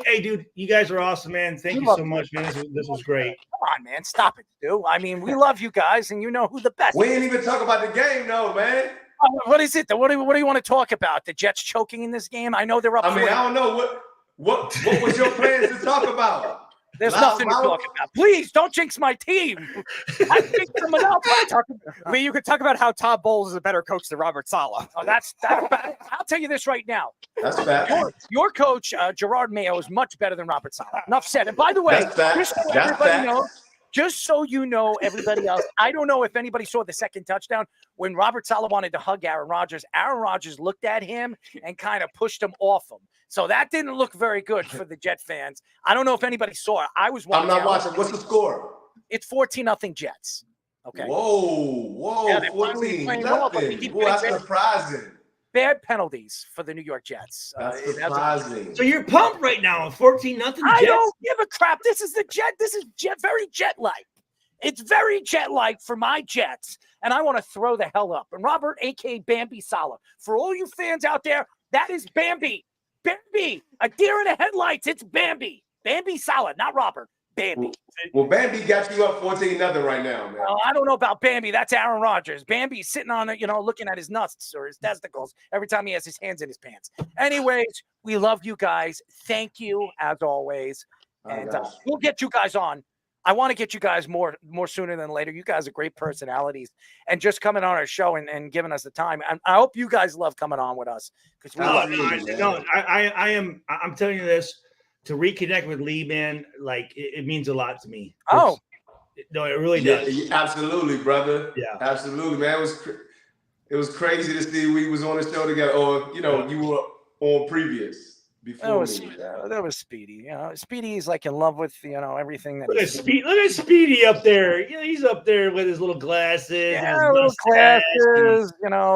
S3: hey, dude, you guys are awesome, man. Thank you so much, man. This was great.
S1: Come on, man, stop it, dude. I mean, we love you guys, and you know who the best.
S6: We ain't even talk about the game, though, man.
S1: What is it? What do you want to talk about? The Jets choking in this game? I know they're up.
S6: I mean, I don't know what was your plans to talk about.
S1: There's nothing to talk about. Please don't jinx my team. I jinxed someone else.
S20: Leigh, you could talk about how Todd Bowles is a better coach than Robert Saleh.
S1: Oh, that's bad. I'll tell you this right now.
S6: That's bad.
S1: Your coach, Gerard Mayo, is much better than Robert Saleh. Enough said. And by the way, just so you know, everybody else, I don't know if anybody saw the second touchdown when Robert Saleh wanted to hug Aaron Rodgers. Aaron Rodgers looked at him and kind of pushed him off him. So that didn't look very good for the Jet fans. I don't know if anybody saw it. I was watching.
S6: I'm not watching. What's the score?
S1: It's 14-0 Jets. Okay.
S6: Whoa,
S1: Yeah,
S6: 14-0. Boy, that's surprising.
S1: Bad penalties for the New York Jets.
S6: That's surprising.
S3: So you're pumped right now, 14-0 Jets.
S1: I don't give a crap. This is the Jet. This is very Jet-like. It's very Jet-like for my Jets, and I want to throw the hell up. And Robert, a.k.a. Bambi Saleh, for all you fans out there, that is Bambi. Bambi, a deer in the headlights. It's Bambi. Bambi Saleh, not Robert. Bambi.
S6: Well, Bambi got you up 14-0 right now, man.
S1: Well, I don't know about Bambi. That's Aaron Rodgers. Bambi's sitting on it, looking at his nuts or his testicles every time he has his hands in his pants. Anyways, we love you guys. Thank you, as always. And we'll get you guys on. I want to get you guys more sooner than later. You guys are great personalities, and just coming on our show and giving us the time. And I hope you guys love coming on with us, because we love you.
S3: I'm telling you this, to reconnect with Leigh, man, like it means a lot to me.
S1: No,
S3: it really does.
S6: Yeah, absolutely, brother.
S3: Yeah,
S6: absolutely, man. It was crazy to see we was on the show together, or you were on previous, before
S1: was
S6: me.
S1: that was Speedy. You know, Speedy is like in love with everything that.
S3: Look at Speedy up there. He's up there with his little glasses and his
S1: little
S3: mustache.
S1: glasses,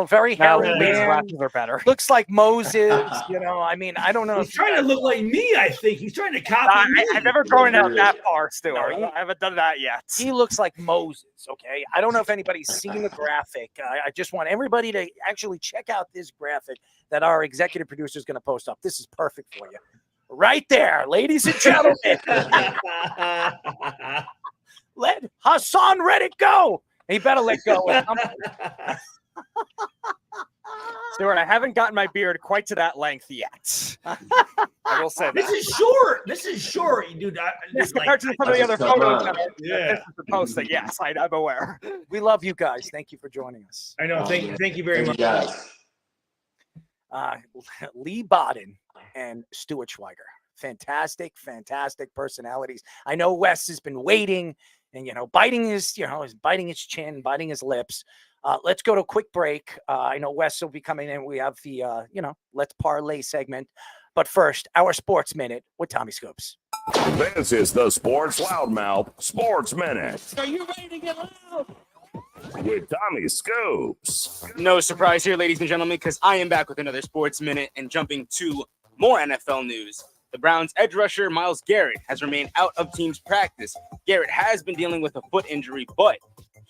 S1: very
S20: Now
S1: hairy
S20: Lee's
S1: man.
S20: glasses are better.
S1: Looks like Moses. I mean, I don't know.
S3: He's trying to look like me. I think he's trying to copy me.
S20: I've never grown out that far, Stuart. I haven't done that yet.
S1: He looks like Moses. Okay, I don't know if anybody's seen the graphic. I just want everybody to actually check out this graphic that our executive producer is going to post up. This is perfect for you, right there, ladies and gentlemen. Let Hassan Reddick go. He better let go.
S20: Stuart, I haven't gotten my beard quite to that length yet. I will say that.
S3: This is short. This is short, dude.
S20: Compared to some of the other photos that
S3: yeah.
S20: are posting, yes, I'm aware.
S1: We love you guys. Thank you for joining us.
S3: I know. Thank you very much.
S1: Leigh Bodden and Stuart Schweigert. Fantastic personalities. I know Wes has been waiting and biting his chin, biting his lips. Let's go to a quick break. I know Wes will be coming in. We have the Let's Parlay segment. But first, our Sports Minute with Tommy Scoops.
S19: This is the Sports Loudmouth Sports Minute.
S1: Are you ready to get loud?
S19: With Tommy Scoops.
S2: No surprise here, ladies and gentlemen, because I am back with another Sports Minute and jumping to more NFL news. The Browns' edge rusher, Myles Garrett, has remained out of team's practice. Garrett has been dealing with a foot injury, but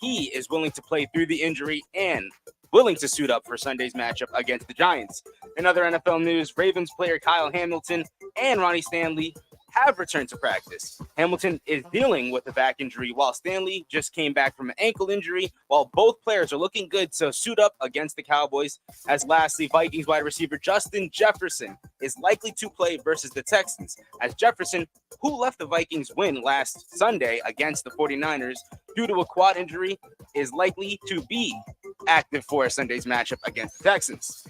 S2: he is willing to play through the injury and willing to suit up for Sunday's matchup against the Giants. In other NFL news, Ravens player Kyle Hamilton and Ronnie Stanley have returned to practice. Hamilton is dealing with a back injury, while Stanley just came back from an ankle injury, while both players are looking good to suit up against the Cowboys. As lastly, Vikings wide receiver Justin Jefferson is likely to play versus the Texans, as Jefferson, who left the Vikings win last Sunday against the 49ers due to a quad injury, is likely to be active for Sunday's matchup against the Texans.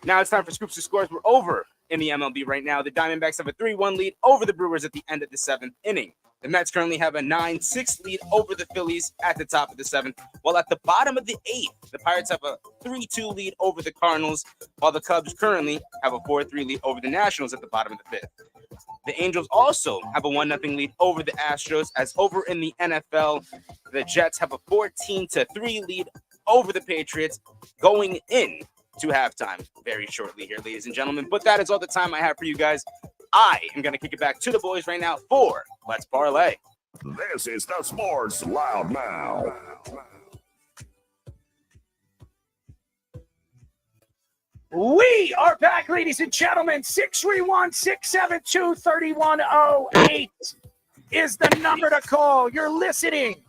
S2: Now it's time for Scoops to Scores. We're over in the MLB right now. The Diamondbacks have a 3-1 lead over the Brewers at the end of the 7th inning. The Mets currently have a 9-6 lead over the Phillies at the top of the 7th, while at the bottom of the 8th, the Pirates have a 3-2 lead over the Cardinals, while the Cubs currently have a 4-3 lead over the Nationals at the bottom of the 5th. The Angels also have a 1-0 lead over the Astros, as over in the NFL, the Jets have a 14-3 lead over the Patriots going in to halftime very shortly here, ladies and gentlemen. But that is all the time I have for you guys. I am going to kick it back to the boys right now for Let's Parlay.
S19: This is the Sports Loudmouth.
S1: We are back, ladies and gentlemen. 631-672-3108 is the number to call. You're listening.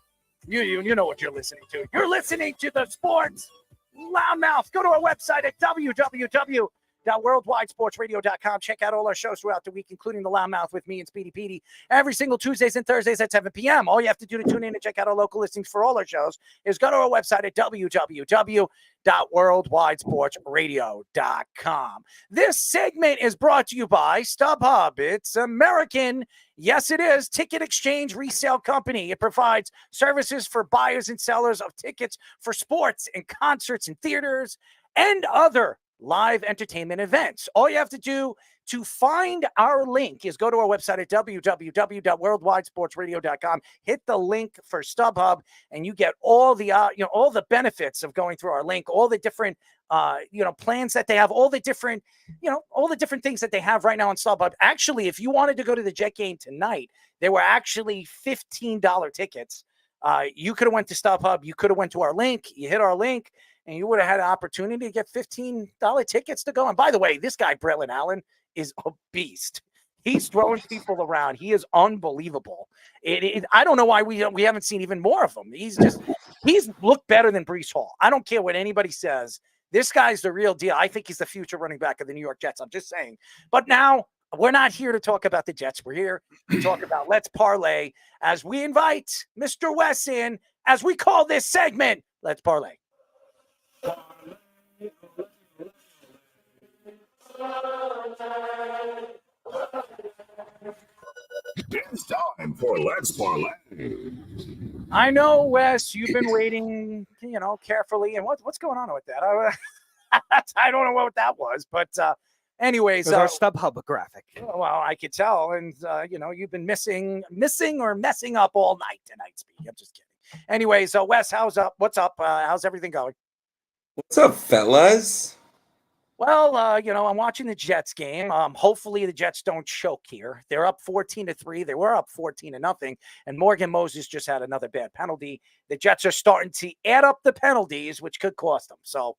S1: You know what you're listening to. You're listening to the Sports Loudmouth. Go to our website at www.worldwidesportsradio.com. Check out all our shows throughout the week, including the Loudmouth with me and Speedy Petey, every single Tuesdays and Thursdays at 7 p.m. All you have to do to tune in and check out our local listings for all our shows is go to our website at www.worldwidesportsradio.com. This segment is brought to you by StubHub. It's American. Yes, it is. Ticket exchange resale company. It provides services for buyers and sellers of tickets for sports and concerts and theaters and other live entertainment events. All you have to do to find our link is go to our website at www.worldwidesportsradio.com. Hit the link for StubHub, and you get all the all the benefits of going through our link, all the different plans that they have, all the different things that they have right now on StubHub. Actually, if you wanted to go to the Jet game tonight, there were actually $15 tickets. You could have went to StubHub. You could have went to our link. You hit our link, and you would have had an opportunity to get $15 tickets to go. And by the way, this guy, Bretland Allen, is a beast. He's throwing people around. He is unbelievable. I don't know why we haven't seen even more of him. He's looked better than Breece Hall. I don't care what anybody says. This guy's the real deal. I think he's the future running back of the New York Jets. I'm just saying. But now we're not here to talk about the Jets. We're here to talk about Let's Parlay as we invite Mr. Wes in, as we call this segment, Let's Parlay.
S19: It's time for Let's Parlay.
S1: I know, Wes, you've been waiting, carefully. And what's going on with that? I don't know what that was, but Anyways,
S20: There's our StubHub graphic.
S1: well, I could tell, and you've been missing or messing up all night tonight, Speedy. I'm just kidding. Anyways, Wes, what's up? How's everything going?
S5: What's up, fellas?
S1: Well, I'm watching the Jets game. Hopefully the Jets don't choke here. They're up 14-3. They were up 14-0, and Morgan Moses just had another bad penalty. The Jets are starting to add up the penalties, which could cost them. So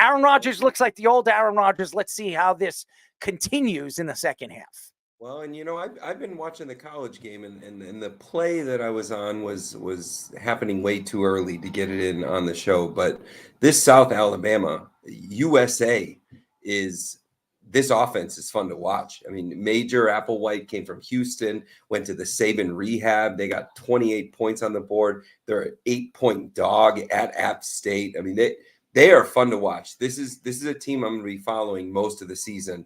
S1: Aaron Rodgers looks like the old Aaron Rodgers. Let's see how this continues in the second half.
S5: Well, and I've been watching the college game, and the play that I was on was happening way too early to get it in on the show. But this South Alabama USA this offense is fun to watch. I mean, Major Applewhite came from Houston, went to the Saban rehab. They got 28 points on the board. They're an 8-point dog at App State. I mean, they are fun to watch. This is a team I'm going to be following most of the season.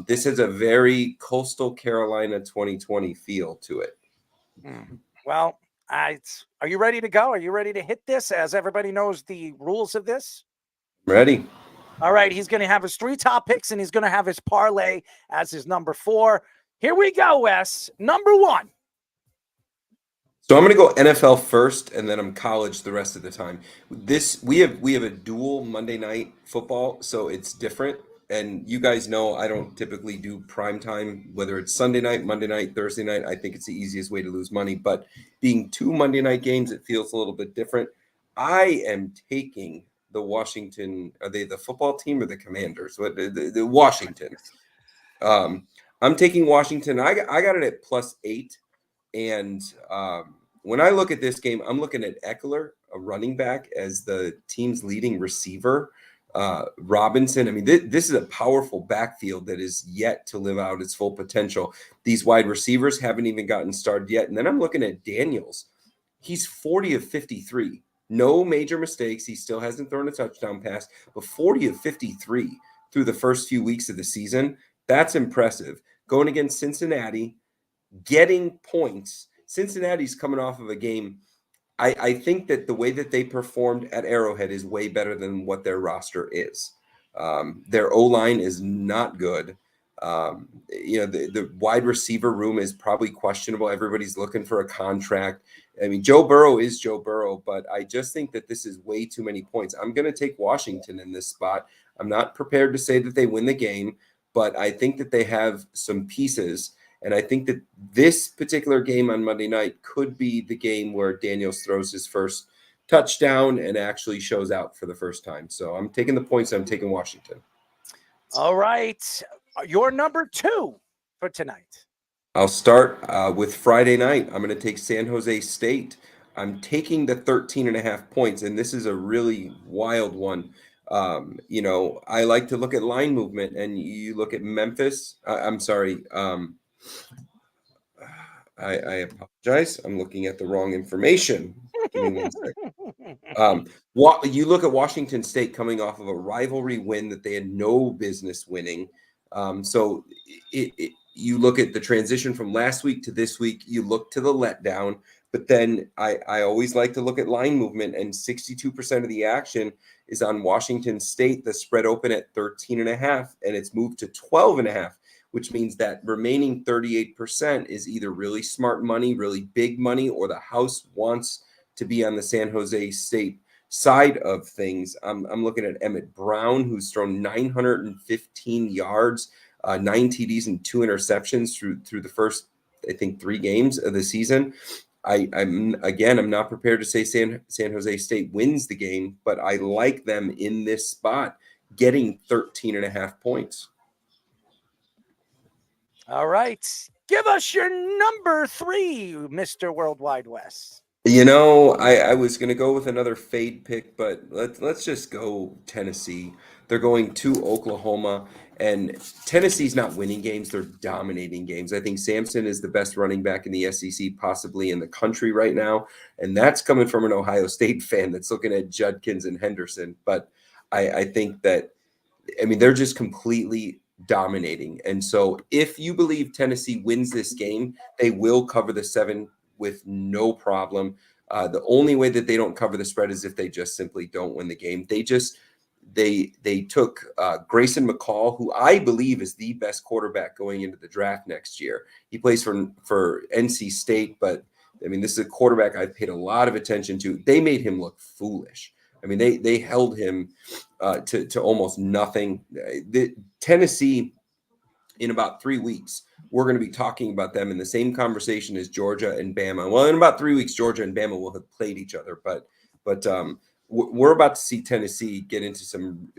S5: This has a very Coastal Carolina 2020 feel to it.
S1: Well, are you ready to go? Are you ready to hit this? As everybody knows the rules of this?
S5: Ready?
S1: All right, he's going to have his 3 top picks, and he's going to have his parlay as his number 4. Here we go, Wes. Number 1.
S5: So I'm going to go NFL first, and then I'm college the rest of the time. We have a dual Monday night football, so it's different. And you guys know I don't typically do prime time, whether it's Sunday night, Monday night, Thursday night. I think it's the easiest way to lose money. But being 2 Monday night games, it feels a little bit different. I am taking the Washington. Are they the football team or the Commanders? The Washington. I'm taking Washington. I got it at +8. And when I look at this game, I'm looking at Eckler, a running back, as the team's leading receiver. Robinson. I mean, this is a powerful backfield that is yet to live out its full potential. These wide receivers haven't even gotten started yet. And then I'm looking at Daniels. He's 40 of 53. No major mistakes. He still hasn't thrown a touchdown pass, but 40 of 53 through the first few weeks of the season. That's impressive. Going against Cincinnati, getting points. Cincinnati's coming off of a game. I think that the way that they performed at Arrowhead is way better than what their roster is. Their O-line is not good. The wide receiver room is probably questionable. Everybody's looking for a contract. I mean, Joe Burrow is Joe Burrow, but I just think that this is way too many points. I'm going to take Washington in this spot. I'm not prepared to say that they win the game, but I think that they have some pieces. And I think that this particular game on Monday night could be the game where Daniels throws his first touchdown and actually shows out for the first time. So I'm taking the points. I'm taking Washington.
S1: All right. Your number 2 for tonight.
S5: I'll start with Friday night. I'm going to take San Jose State. I'm taking the 13.5 points, and this is a really wild one. I like to look at line movement, and you look at Memphis. I apologize. I'm looking at the wrong information. Give me 1 second. You look at Washington State coming off of a rivalry win that they had no business winning. So you look at the transition from last week to this week, you look to the letdown, but then I always like to look at line movement, and 62% of the action is on Washington State. The spread open at 13.5, and it's moved to 12.5, which means that remaining 38% is either really smart money, really big money, or the house wants to be on the San Jose State side of things. I'm looking at Emmett Brown, who's thrown 915 yards, 9 TDs and 2 interceptions through the first, I think, 3 games of the season. I'm not prepared to say San Jose State wins the game, but I like them in this spot, getting 13.5 points.
S1: All right. Give us your number 3, Mr. Worldwide West.
S5: I was going to go with another fade pick, but let's just go Tennessee. They're going to Oklahoma, and Tennessee's not winning games. They're dominating games. I think Sampson is the best running back in the SEC, possibly in the country right now, and that's coming from an Ohio State fan that's looking at Judkins and Henderson. But I think that, they're just completely dominating. And so if you believe Tennessee wins this game, they will cover the 7 with no problem. The only way that they don't cover the spread is if they just simply don't win the game. They took Grayson McCall, who I believe is the best quarterback going into the draft next year. He plays for NC State, but I mean, this is a quarterback I've paid a lot of attention to. They made him look foolish. I mean, they held him to almost nothing. Tennessee, in about 3 weeks, we're going to be talking about them in the same conversation as Georgia and Bama. Well, in about 3 weeks, Georgia and Bama will have played each other, but we're about to see Tennessee get into some,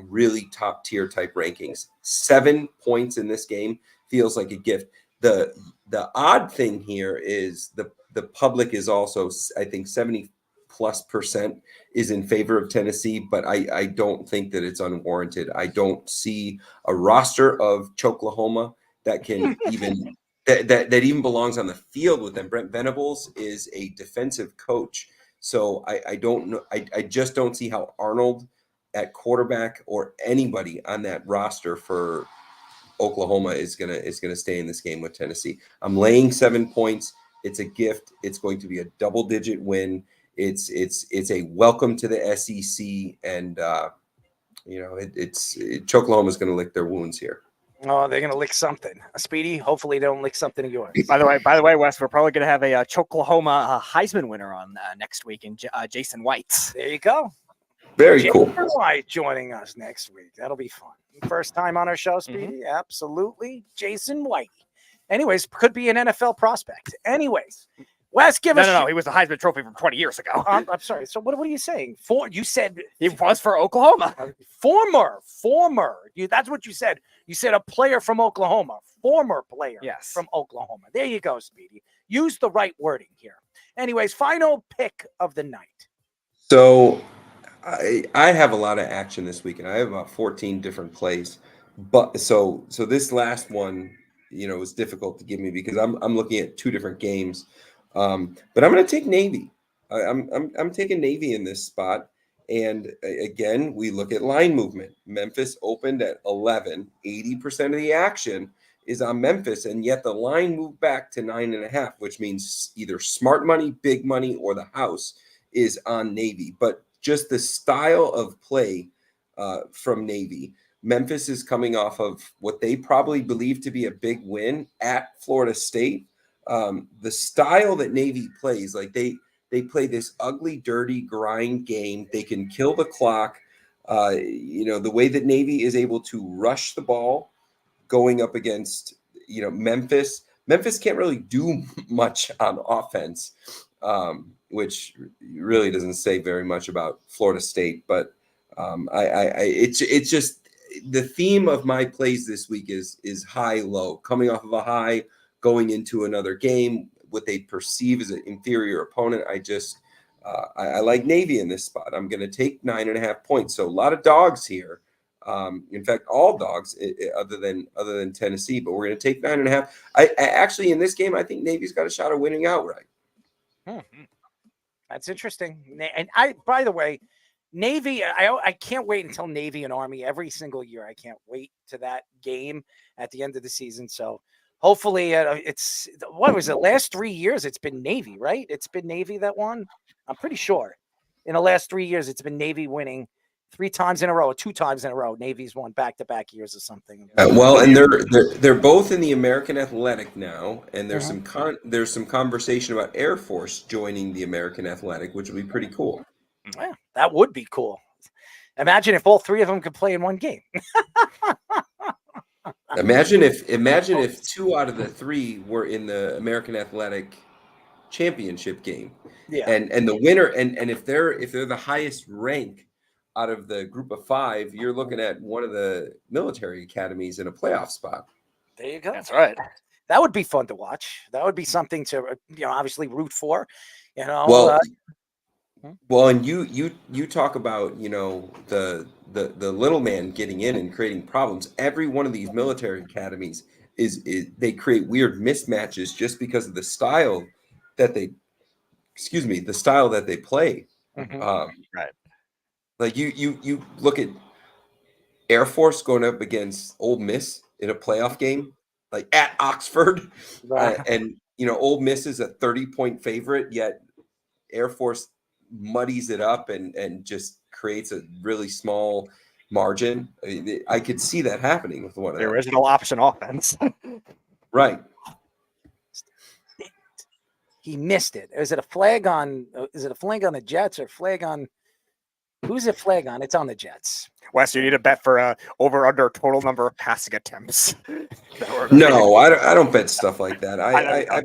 S5: really top tier type rankings. 7 points in this game feels like a gift. The odd thing here is the public is also, I think, 70+% is in favor of Tennessee, but I don't think that it's unwarranted. I don't see a roster of Choklahoma that can even that even belongs on the field with them. Brent Venables is a defensive coach. So I don't know. I just don't see how Arnold at quarterback or anybody on that roster for Oklahoma is gonna stay in this game with Tennessee. I'm laying 7 points. It's a gift. It's going to be a double-digit win. It's a welcome to the SEC, and Oklahoma is going to lick their wounds here.
S1: Oh, they're going to lick something. Speedy, hopefully they don't lick something of yours.
S20: By the way, Wes, we're probably going to have a Choklahoma Heisman winner on next week, in Jason White.
S1: There you go.
S5: Very cool.
S1: Jason White joining us next week. That'll be fun. First time on our show, Speedy? Absolutely. Jason White. Anyways, could be an NFL prospect. Anyways, Wes, give us...
S20: No. He was the Heisman Trophy from 20 years ago.
S1: I'm sorry. So what are you saying? You said...
S20: He was for Oklahoma.
S1: Former. That's what you said. You said a player from Oklahoma. Former player from Oklahoma. There you go, Speedy. Use the right wording here. Anyways, final pick of the night.
S5: So I have a lot of action this weekend. I have about 14 different plays. But so this last one, was difficult to give me because I'm looking at 2 different games. But I'm going to take Navy. I'm taking Navy in this spot. And again, we look at line movement. Memphis opened at 11. 80% of the action is on Memphis, and yet the line moved back to 9.5, which means either smart money, big money, or the house is on Navy. But just the style of play from Navy. Memphis is coming off of what they probably believe to be a big win at Florida State. The style that Navy plays, like they play this ugly, dirty grind game. They can kill the clock. The way that Navy is able to rush the ball going up against, Memphis. Memphis can't really do much on offense, which really doesn't say very much about Florida State. But it's just the theme of my plays this week is high-low, coming off of a high, going into another game, what they perceive as an inferior opponent. I like Navy in this spot. I'm going to take 9.5 points. So a lot of dogs here. In fact, all dogs other than Tennessee, but we're going to take 9.5. I actually, in this game, I think Navy's got a shot of winning outright.
S1: That's interesting. And by the way, Navy, I can't wait until Navy and Army every single year. I can't wait to that game at the end of the season. So hopefully it's, what was it, last 3 years it's been Navy, right? It's been Navy that won. I'm pretty sure in the last 3 years it's been Navy winning 3 times in a row, or 2 times in a row. Navy's won back-to-back years or something.
S5: And they're both in the American Athletic now, and there's some conversation about Air Force joining the American Athletic, which would be pretty cool.
S1: Yeah, that would be cool. Imagine if all 3 of them could play in one game.
S5: Imagine if 2 out of the 3 were in the American Athletic championship game.
S1: Yeah.
S5: And the winner, and if they're the highest rank out of the group of 5, you're looking at one of the military academies in a playoff spot.
S1: There you go.
S20: That's right.
S1: That would be fun to watch. That would be something to obviously root for.
S5: Well, and you talk about the little man getting in and creating problems. Every one of these military academies is they create weird mismatches just because of the style that they play.
S20: Right.
S5: Like you look at Air Force going up against Ole Miss in a playoff game, like at Oxford, and Ole Miss is a 30-point favorite, yet Air Force muddies it up and just creates a really small margin. I could see that happening with one of
S20: The
S5: them.
S20: original option offense.
S5: Right.
S1: He missed it. Is it a flag on? Is it a flag on the Jets or flag on? Who's it flag on? It's on the Jets.
S20: Wes, you need a bet for over under total number of passing attempts.
S5: No, I don't bet stuff like that. I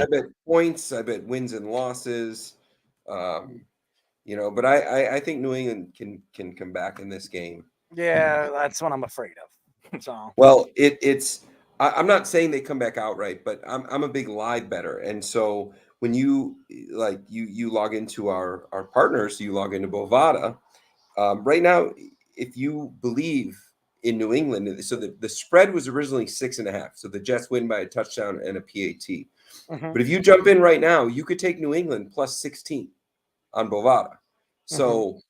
S5: bet points. I bet wins and losses. But I think New England can come back in this game.
S1: Yeah, that's what I'm afraid of. So
S5: well, I'm not saying they come back outright, but I'm a big live bettor, and so when you log into our partners, you log into Bovada. Right now, if you believe in New England, so the spread was originally 6.5, so the Jets win by a touchdown and a PAT. But if you jump in right now, you could take New England plus 16 on Bovada. So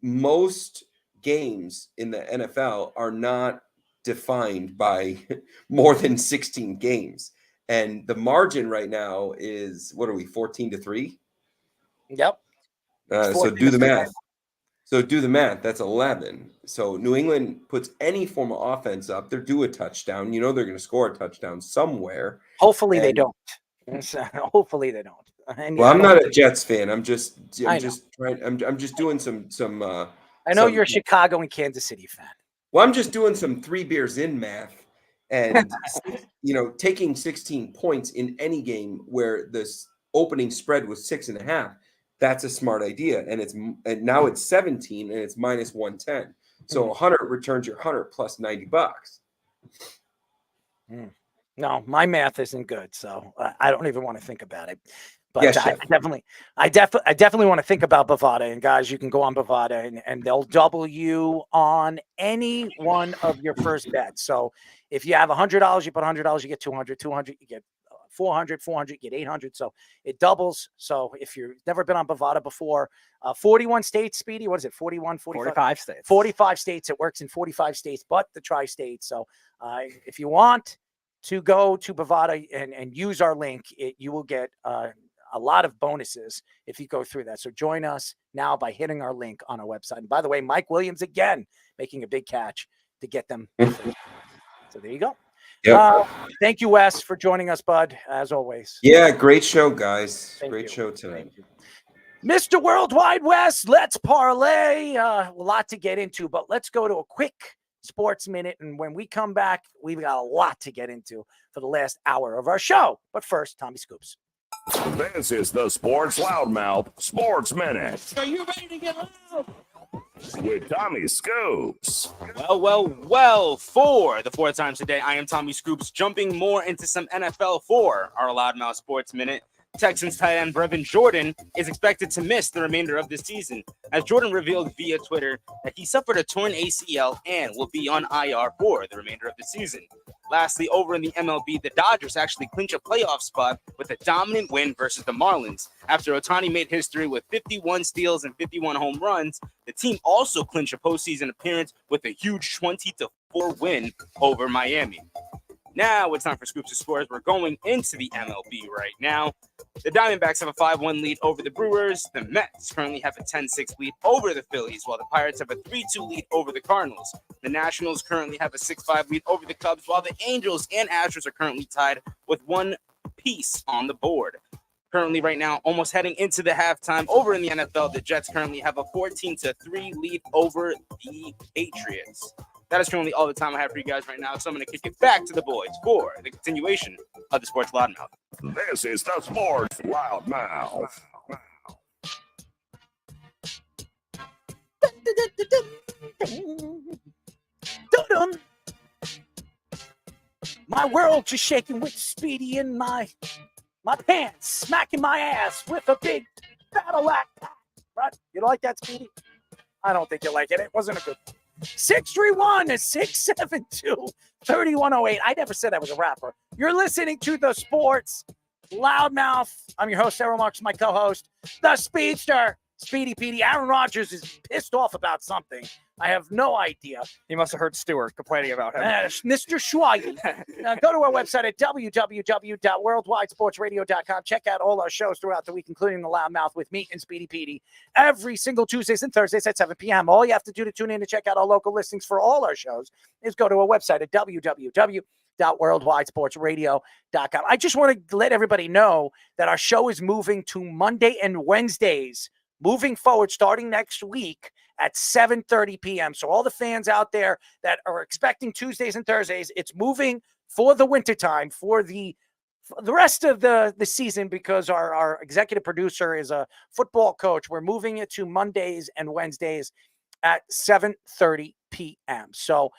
S5: most games in the NFL are not defined by more than 16 games. And the margin right now is, what are we, 14-3?
S1: Yep.
S5: So do the math. That's 11. So New England puts any form of offense up. They're due a touchdown. They're going to score a touchdown somewhere.
S1: Hopefully they don't. Hopefully they don't. And
S5: well, I'm not a Jets fan. I'm just doing some.
S1: I know you're a Chicago and Kansas City fan.
S5: Well, I'm just doing some 3 beers in math, and taking 16 points in any game where this opening spread was 6.5. That's a smart idea, and now it's 17 and it's minus 110. So 100 returns your 100 plus $90.
S1: No, my math isn't good, so I don't even want to think about it. But
S5: yes,
S1: I definitely want to think about Bovada. And guys, you can go on Bovada and they'll double you on any one of your first bets. So if you have $100, you put $100, you get 200, 200, you get 400, 400, you get 800. So it doubles. So if you've never been on Bovada before, 41 states, Speedy, what is it? 41,
S20: 45 states.
S1: 45 states. It works in 45 states, but the tri-states. So if you want to go to Bovada and use our link, you will get a lot of bonuses if you go through that. So join us now by hitting our link on our website. And by the way, Mike Williams again making a big catch to get them. So there you go.
S5: Yep.
S1: Thank you, Wes, for joining us, bud, as always.
S5: Yeah, great show, guys. Great show tonight.
S1: Mr. Worldwide Wes, let's parlay. A lot to get into, but let's go to a quick sports minute. And when we come back, we've got a lot to get into for the last hour of our show. But first, Tommy Scoops.
S19: This is the Sports Loudmouth Sports Minute.
S1: Are you ready to get loud?
S19: With Tommy Scoops.
S2: Well, for the 4 times today, I am Tommy Scoops, jumping more into some NFL for our Loudmouth Sports Minute. Texans tight end Brevin Jordan is expected to miss the remainder of the season, as Jordan revealed via Twitter that he suffered a torn ACL and will be on IR for the remainder of the season. Lastly, over in the MLB, the Dodgers actually clinch a playoff spot with a dominant win versus the Marlins. After Ohtani made history with 51 steals and 51 home runs, the team also clinched a postseason appearance with a huge 20-4 win over Miami. Now it's time for Scoops' scores. We're going into the MLB right now. The Diamondbacks have a 5-1 lead over the Brewers. The Mets currently have a 10-6 lead over the Phillies, while the Pirates have a 3-2 lead over the Cardinals. The Nationals currently have a 6-5 lead over the Cubs, while the Angels and Astros are currently tied with 1 piece on the board. Currently, right now, almost heading into the halftime. Over in the NFL, the Jets currently have a 14-3 lead over the Patriots. That is currently all the time I have for you guys right now, so I'm going to kick it back to the boys for the continuation of the Sports Loudmouth.
S19: This is the Sports Loudmouth.
S1: My world just shaking with Speedy in my pants, smacking my ass with a big battle act. Right? You like that, Speedy? I don't think you like it. It wasn't a good one. 631-672-3108. I never said I was a rapper. You're listening to the Sports Loudmouth. I'm your host, Errol Marks, my co-host, the Speedster, Speedy Petey. Aaron Rodgers is pissed off about something. I have no idea.
S20: He must have heard Stuart complaining about him.
S1: Mr. Schweigert. Go to our website at www.worldwidesportsradio.com. Check out all our shows throughout the week, including The Loudmouth with me and Speedy Petey, every single Tuesdays and Thursdays at 7 p.m. All you have to do to tune in to check out our local listings for all our shows is go to our website at www.worldwidesportsradio.com. I just want to let everybody know that our show is moving to Monday and Wednesdays moving forward, starting next week at 7:30 p.m. So all the fans out there that are expecting Tuesdays and Thursdays, it's moving for the wintertime, for the rest of the season, because our executive producer is a football coach. We're moving it to Mondays and Wednesdays at 7:30 p.m. So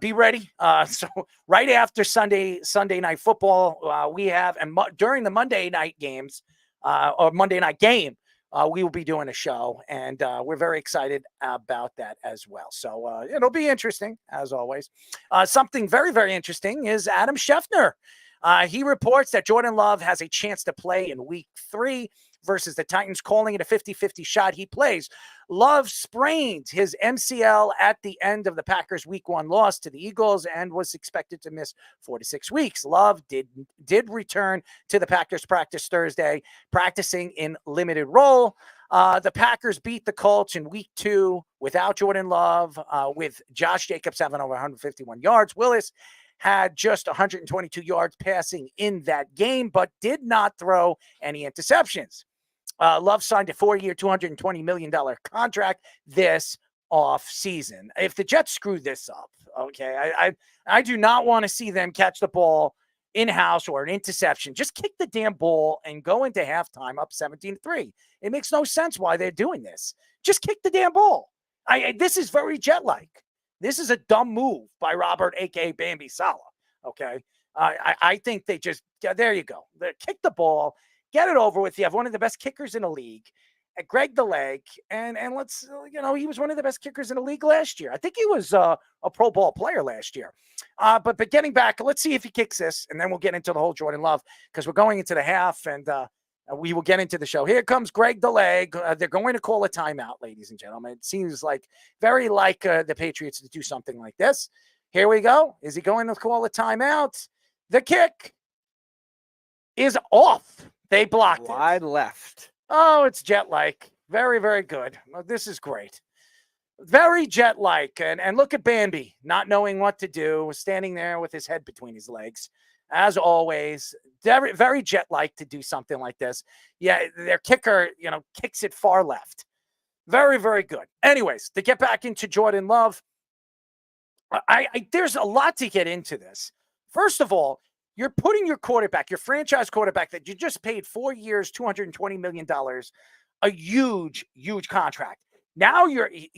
S1: be ready. So right after Sunday night football, we have, and during the Monday night games or Monday night game, we will be doing a show, and we're very excited about that as well. So it'll be interesting, as always. Something very, very interesting is Adam Schefter. He reports that Jordan Love has a chance to play in Week 3 versus the Titans, calling it a 50-50 shot he plays. Love sprained his MCL at the end of the Packers' Week 1 loss to the Eagles and was expected to miss 4 to 6 weeks. Love did return to the Packers practice Thursday, practicing in limited role. The Packers beat the Colts in Week 2 without Jordan Love, with Josh Jacobs having over 151 yards. Willis had just 122 yards passing in that game, but did not throw any interceptions. Love signed a 4-year, $220 million contract this offseason. If the Jets screw this up, okay, I do not want to see them catch the ball in-house or an interception. Just kick the damn ball and go into halftime up 17-3. It makes no sense why they're doing this. Just kick the damn ball. This is very Jet-like. This is a dumb move by Robert, a.k.a. Bambi Saleh, okay? I think they just, there you go. Kick the ball. Get it over with. You have one of the best kickers in the league, Greg the Leg, and let's, he was one of the best kickers in the league last year. I think he was a Pro Bowl player last year. But getting back, let's see if he kicks this, and then we'll get into the whole Jordan Love, because we're going into the half, and we will get into the show. Here comes Greg the Leg. They're going to call a timeout, ladies and gentlemen. It seems very like the Patriots to do something like this. Here we go. Is he going to call a timeout? The kick is off. They blocked it.
S20: Wide left.
S1: Oh, it's Jet-like. Very, very good. Well, this is great. Very Jet-like. And look at Bambi, not knowing what to do, standing there with his head between his legs. As always, very, very Jet-like to do something like this. Yeah, their kicker, kicks it far left. Very, very good. Anyways, to get back into Jordan Love, there's a lot to get into this. First of all, you're putting your quarterback, your franchise quarterback that you just paid 4 years, $220 million, a huge, huge contract. Now he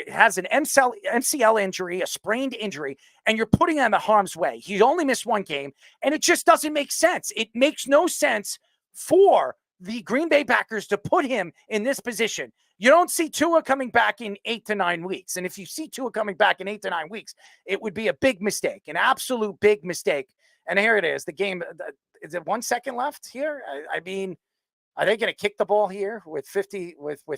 S1: has an MCL injury, a sprained injury, and you're putting him in harm's way. He only missed one game, and it just doesn't make sense. It makes no sense for the Green Bay Packers to put him in this position. You don't see Tua coming back in 8 to 9 weeks. And if you see Tua coming back in 8 to 9 weeks, it would be a big mistake, an absolute big mistake. And here it is. The game, is it 1 second left here? I mean, are they going to kick the ball here with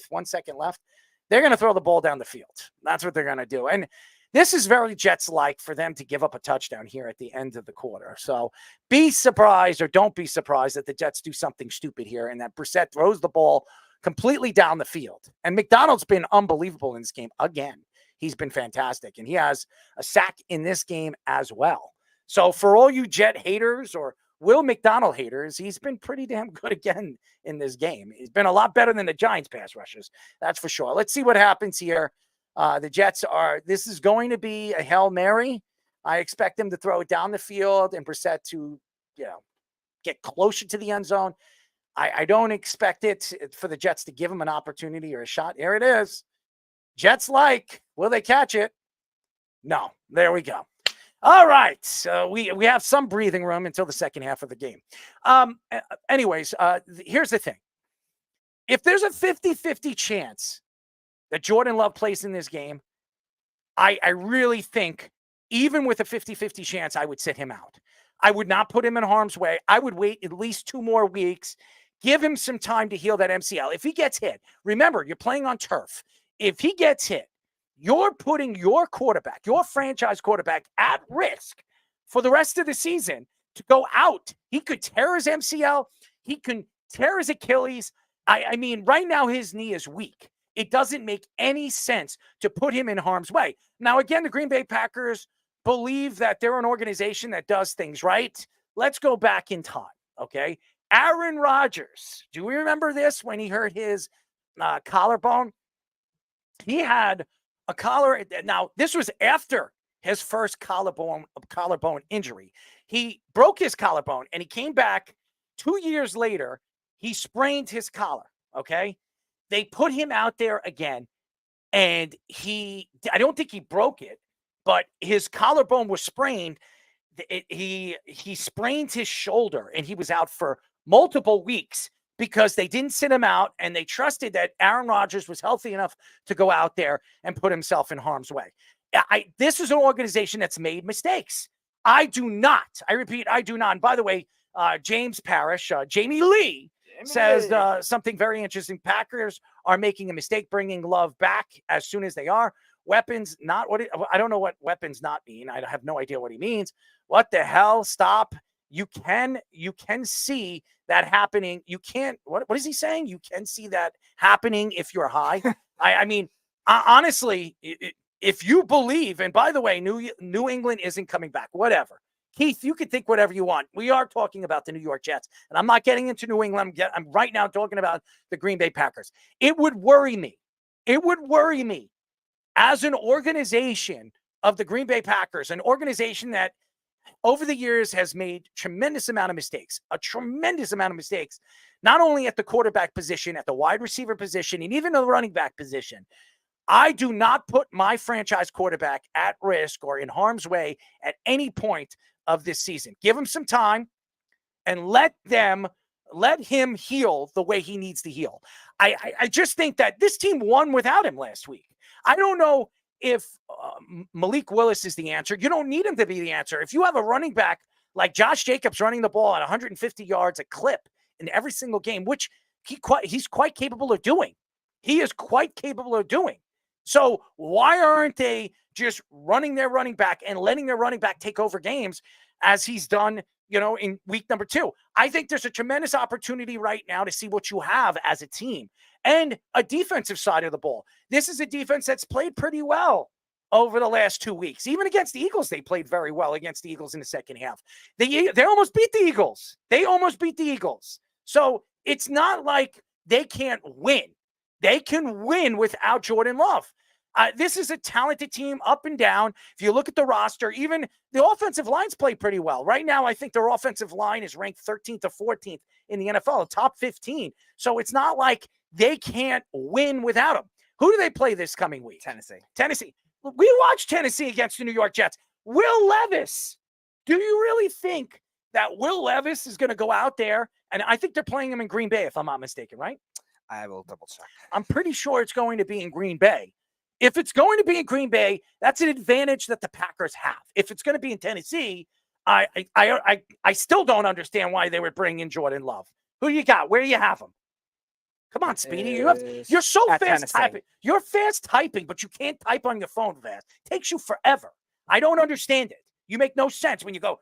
S1: 1 second left? They're going to throw the ball down the field. That's what they're going to do. And this is very Jets-like for them to give up a touchdown here at the end of the quarter. So be surprised or don't be surprised that the Jets do something stupid here and that Brissett throws the ball completely down the field. And McDonald's been unbelievable in this game again. He's been fantastic. And he has a sack in this game as well. So for all you Jet haters or Will McDonald haters, he's been pretty damn good again in this game. He's been a lot better than the Giants pass rushers. That's for sure. Let's see what happens here. The Jets this is going to be a Hail Mary. I expect them to throw it down the field and Brissett to, get closer to the end zone. I don't expect it for the Jets to give him an opportunity or a shot. Here it is. Jets will they catch it? No. There we go. All right. So we have some breathing room until the second half of the game. Anyways, here's the thing. If there's a 50-50 chance that Jordan Love plays in this game, I really think even with a 50-50 chance, I would sit him out. I would not put him in harm's way. I would wait at least 2 more weeks, give him some time to heal that MCL. If he gets hit, remember, you're playing on turf. If he gets hit, you're putting your quarterback, your franchise quarterback, at risk for the rest of the season to go out. He could tear his MCL. He can tear his Achilles. I mean, right now his knee is weak. It doesn't make any sense to put him in harm's way. Now, again, the Green Bay Packers believe that they're an organization that does things right. Let's go back in time, okay? Aaron Rodgers, do we remember this when he hurt his collarbone? He had a collar. Now, this was after his first collarbone injury. He broke his collarbone, and he came back 2 years later. He sprained his collar, okay? They put him out there again, and I don't think he broke it, but his collarbone was sprained. He sprained his shoulder, and he was out for multiple weeks because they didn't sit him out, and they trusted that Aaron Rodgers was healthy enough to go out there and put himself in harm's way. This is an organization that's made mistakes. I do not. I repeat, I do not. And by the way, James Parrish, Jamie Lee, says something very interesting. Packers are making a mistake bringing Love back as soon as they are. Weapons not what I don't know what weapons not mean. I have no idea what he means. What the hell? Stop. You can see that happening. You can't. What is he saying? You can see that happening if you're high. I mean, honestly, if you believe, and by the way, New England isn't coming back, whatever. Keith, you can think whatever you want. We are talking about the New York Jets, and I'm not getting into New England. I'm right now talking about the Green Bay Packers. It would worry me. It would worry me as an organization of the Green Bay Packers, an organization that over the years has made a tremendous amount of mistakes, not only at the quarterback position, at the wide receiver position, and even the running back position. I do not put my franchise quarterback at risk or in harm's way at any point of this season. Give him some time and let him heal the way he needs to heal. I just think that this team won without him last week. I don't know if Malik Willis is the answer. You don't need him to be the answer. If you have a running back like Josh Jacobs running the ball at 150 yards a clip in every single game, which he's quite capable of doing. He is quite capable of doing. So why aren't they just running their running back and letting their running back take over games as he's done, in week number 2? I think there's a tremendous opportunity right now to see what you have as a team and a defensive side of the ball. This is a defense that's played pretty well over the last 2 weeks. Even against the Eagles, they played very well against the Eagles in the second half. They almost beat the Eagles. So it's not like they can't win. They can win without Jordan Love. This is a talented team up and down. If you look at the roster, even the offensive lines play pretty well. Right now, I think their offensive line is ranked 13th or 14th in the NFL, top 15. So it's not like they can't win without him. Who do they play this coming week? Tennessee. We watched Tennessee against the New York Jets. Will Levis. Do you really think that Will Levis is going to go out there? And I think they're playing him in Green Bay, if I'm not mistaken, right?
S20: I will double check.
S1: I'm pretty sure it's going to be in Green Bay. If it's going to be in Green Bay, that's an advantage that the Packers have. If it's going to be in Tennessee, I still don't understand why they would bring in Jordan Love. Who you got? Where do you have him? Come on, Speedy. You're so fast typing. You're fast typing, but you can't type on your phone fast. It takes you forever. I don't understand it. You make no sense when you go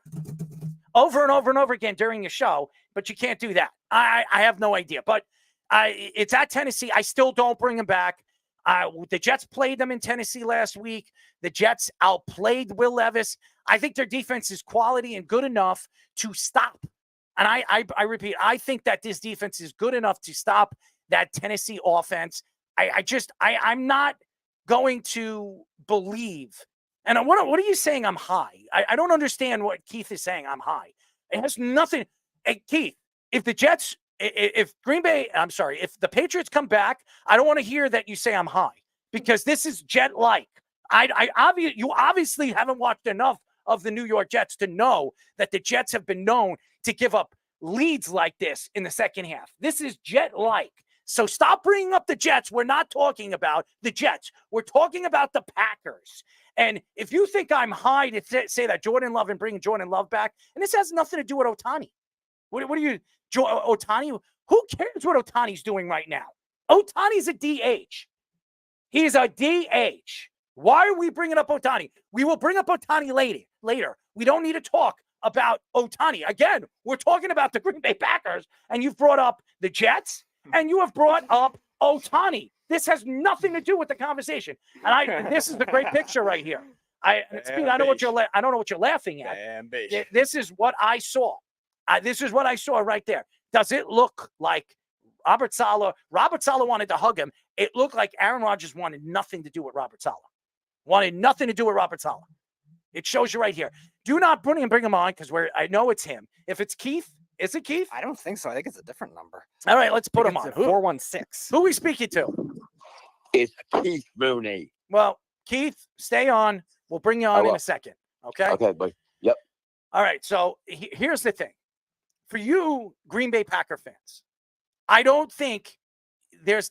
S1: over and over and over again during your show, but you can't do that. I have no idea. But it's at Tennessee. I still don't bring him back. The Jets played them in Tennessee last week. The Jets outplayed Will Levis. I think their defense is quality and good enough to stop. And I repeat, I think that this defense is good enough to stop that Tennessee offense. I'm not going to believe. And what are you saying? I'm high. I don't understand what Keith is saying. I'm high. It has nothing. Hey, Keith, if the Jets, if the Patriots come back, I don't want to hear that you say I'm high because this is Jet-like. You obviously haven't watched enough of the New York Jets to know that the Jets have been known to give up leads like this in the second half. This is Jet-like. So stop bringing up the Jets. We're not talking about the Jets. We're talking about the Packers. And if you think I'm high to say that Jordan Love and bringing Jordan Love back, and this has nothing to do with Ohtani. What are you, Ohtani? Who cares what Ohtani's doing right now? Ohtani's a DH. He's a DH. Why are we bringing up Ohtani? We will bring up Ohtani later. We don't need to talk about Ohtani. Again, we're talking about the Green Bay Packers, and you've brought up the Jets, and you have brought up Ohtani. This has nothing to do with the conversation. And this is the great picture right here. I don't know what you're laughing at. This is what I saw. This is what I saw right there. Does it look like Robert Saleh wanted to hug him? It looked like Aaron Rodgers wanted nothing to do with Robert Saleh. Wanted nothing to do with Robert Saleh. It shows you right here. Do not bring him on because I know it's him. If it's Keith, is it Keith?
S20: I don't think so. I think it's a different number.
S1: All right, let's put him on.
S20: 416.
S1: Who are we speaking to?
S7: It's Keith Mooney.
S1: Well, Keith, stay on. We'll bring you on in a second. Okay?
S7: Okay, buddy. Yep.
S1: All right, so here's the thing. For you Green Bay Packer fans, I don't think there's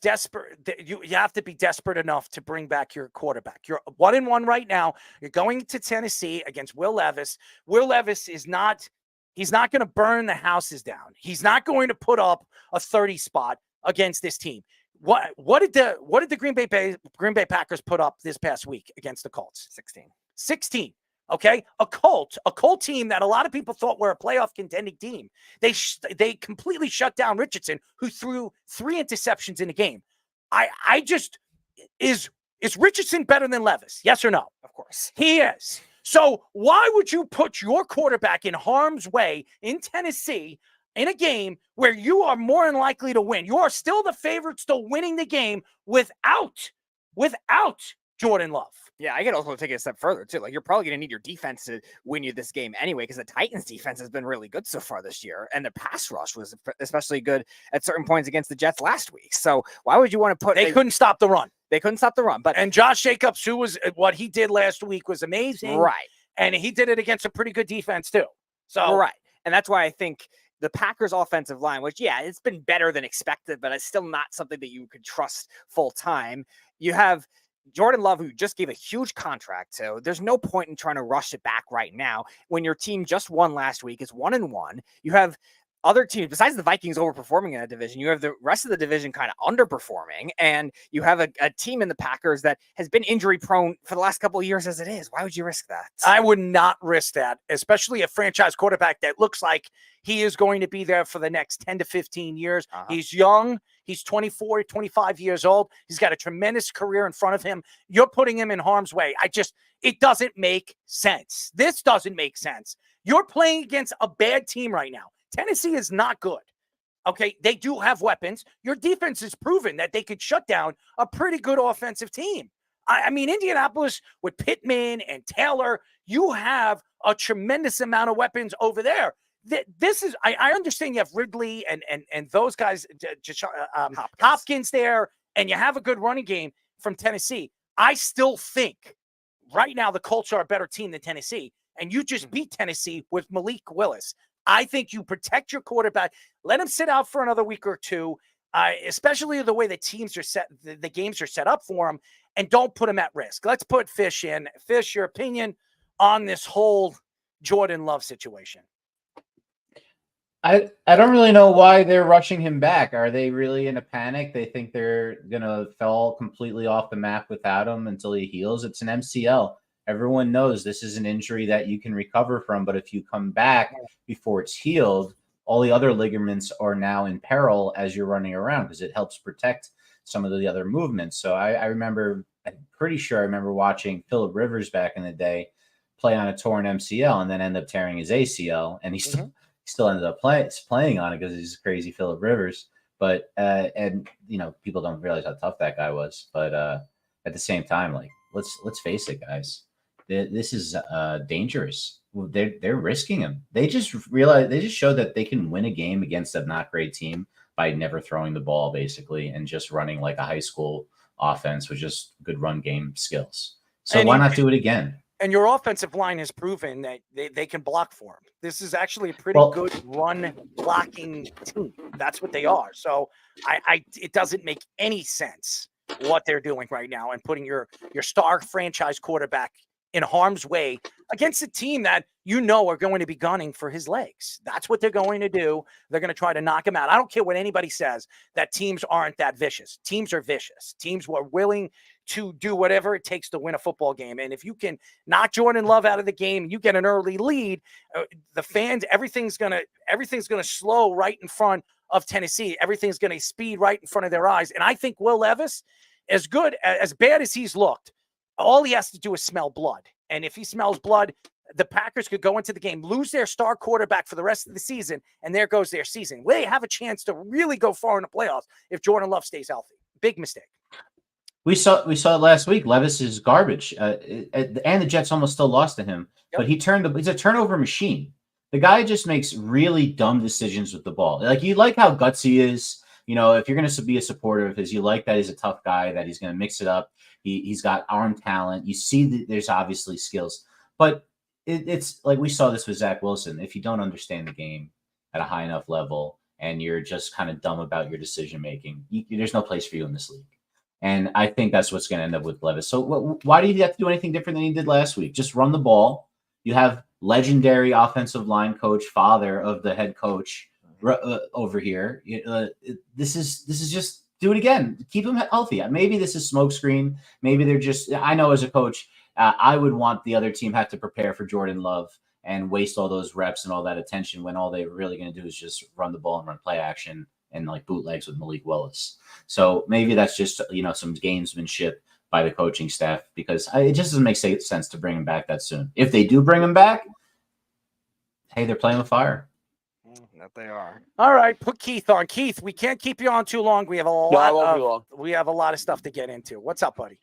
S1: you have to be desperate enough to bring back your quarterback. You're 1-1 right now. You're going to Tennessee against Will Levis. Will Levis he's not going to burn the houses down. He's not going to put up a 30 spot against this team. What did the Green Bay Packers put up this past week against the Colts? 16. Okay, a Colt team that a lot of people thought were a playoff contending team. They completely shut down Richardson, who threw 3 interceptions in a game. Is Richardson better than Levis? Yes or no?
S20: Of course,
S1: he is. So why would you put your quarterback in harm's way in Tennessee in a game where you are more than likely to win? You are still the favorites to winning the game without Jordan Love.
S20: Yeah, I could also take it a step further, too. Like, you're probably going to need your defense to win you this game anyway, because the Titans' defense has been really good so far this year, and the pass rush was especially good at certain points against the Jets last week. So why would you want to put...
S1: They couldn't stop the run.
S20: They couldn't stop the run.
S1: And Josh Jacobs, what he did last week was amazing.
S20: Right.
S1: And he did it against a pretty good defense, too. So
S20: right. And that's why I think the Packers' offensive line, which, yeah, it's been better than expected, but it's still not something that you could trust full time. You have Jordan Love, who just gave a huge contract to. There's no point in trying to rush it back right now when your team just won last week. It's 1-1. You have other teams, besides the Vikings overperforming in that division, you have the rest of the division kind of underperforming, and you have a team in the Packers that has been injury prone for the last couple of years as it is. Why would you risk that?
S1: I would not risk that, especially a franchise quarterback that looks like he is going to be there for the next 10 to 15 years. He's young. He's 24, 25 years old. He's got a tremendous career in front of him. You're putting him in harm's way. It doesn't make sense. This doesn't make sense. You're playing against a bad team right now. Tennessee is not good. Okay, they do have weapons. Your defense has proven that they could shut down a pretty good offensive team. I mean, Indianapolis with Pittman and Taylor, you have a tremendous amount of weapons over there. This is, I understand you have Ridley and those guys, Hopkins there, and you have a good running game from Tennessee. I still think right now the Colts are a better team than Tennessee, and you just beat Tennessee with Malik Willis. I think you protect your quarterback, let him sit out for another week or two, especially the way the teams are set, the games are set up for him, and don't put him at risk. Let's put Fish in. Fish, your opinion on this whole Jordan Love situation?
S21: I don't really know why they're rushing him back. Are they really in a panic? They think they're going to fall completely off the map without him until he heals? It's an MCL. Everyone knows this is an injury that you can recover from, but if you come back before it's healed, all the other ligaments are now in peril as you're running around because it helps protect some of the other movements. So I'm pretty sure I remember watching Phillip Rivers back in the day play on a torn MCL and then end up tearing his ACL, and he still ended up playing on it because he's crazy Phillip Rivers. But and people don't realize how tough that guy was. But at the same time, like let's face it, guys. This is dangerous. They're risking him. They just showed that they can win a game against a not great team by never throwing the ball, basically, and just running like a high school offense with just good run game skills. So why not do it again?
S1: And your offensive line has proven that they can block for him. This is actually a pretty good run blocking team. That's what they are. So it doesn't make any sense what they're doing right now and putting your star franchise quarterback in harm's way against a team that you know are going to be gunning for his legs. That's what they're going to do. They're going to try to knock him out. I don't care what anybody says that teams aren't that vicious. Teams are vicious. Teams who are willing to do whatever it takes to win a football game. And if you can knock Jordan Love out of the game, you get an early lead, the fans, everything's going to slow right in front of Tennessee. Everything's going to speed right in front of their eyes. And I think Will Levis, as bad as he's looked, all he has to do is smell blood. And if he smells blood, the Packers could go into the game, lose their star quarterback for the rest of the season, and there goes their season. They have a chance to really go far in the playoffs if Jordan Love stays healthy. Big mistake.
S21: We saw it last week. Levis is garbage, and the Jets almost still lost to him. But he's a turnover machine. The guy just makes really dumb decisions with the ball. Like, you like how gutsy he is. You know, if you're going to be a supporter of his, you like that he's a tough guy, that he's going to mix it up. He's got arm talent. You see that there's obviously skills. But it's like we saw this with Zach Wilson. If you don't understand the game at a high enough level and you're just kind of dumb about your decision making, there's no place for you in this league. And I think that's what's going to end up with Levis. So why do you have to do anything different than he did last week? Just run the ball. You have legendary offensive line coach, father of the head coach over here. This is just do it again. Keep him healthy. Maybe this is smokescreen. Maybe they're just. I know as a coach, I would want the other team have to prepare for Jordan Love and waste all those reps and all that attention when all they're really going to do is just run the ball and run play action and like bootlegs with Malik Willis. So maybe that's just some gamesmanship by the coaching staff, because it just doesn't make sense to bring him back that soon. If they do bring him back, hey, they're playing with fire.
S20: That they are.
S1: All right, put Keith on. Keith, we can't keep you on too long. We have a lot of stuff to get into. What's up, buddy?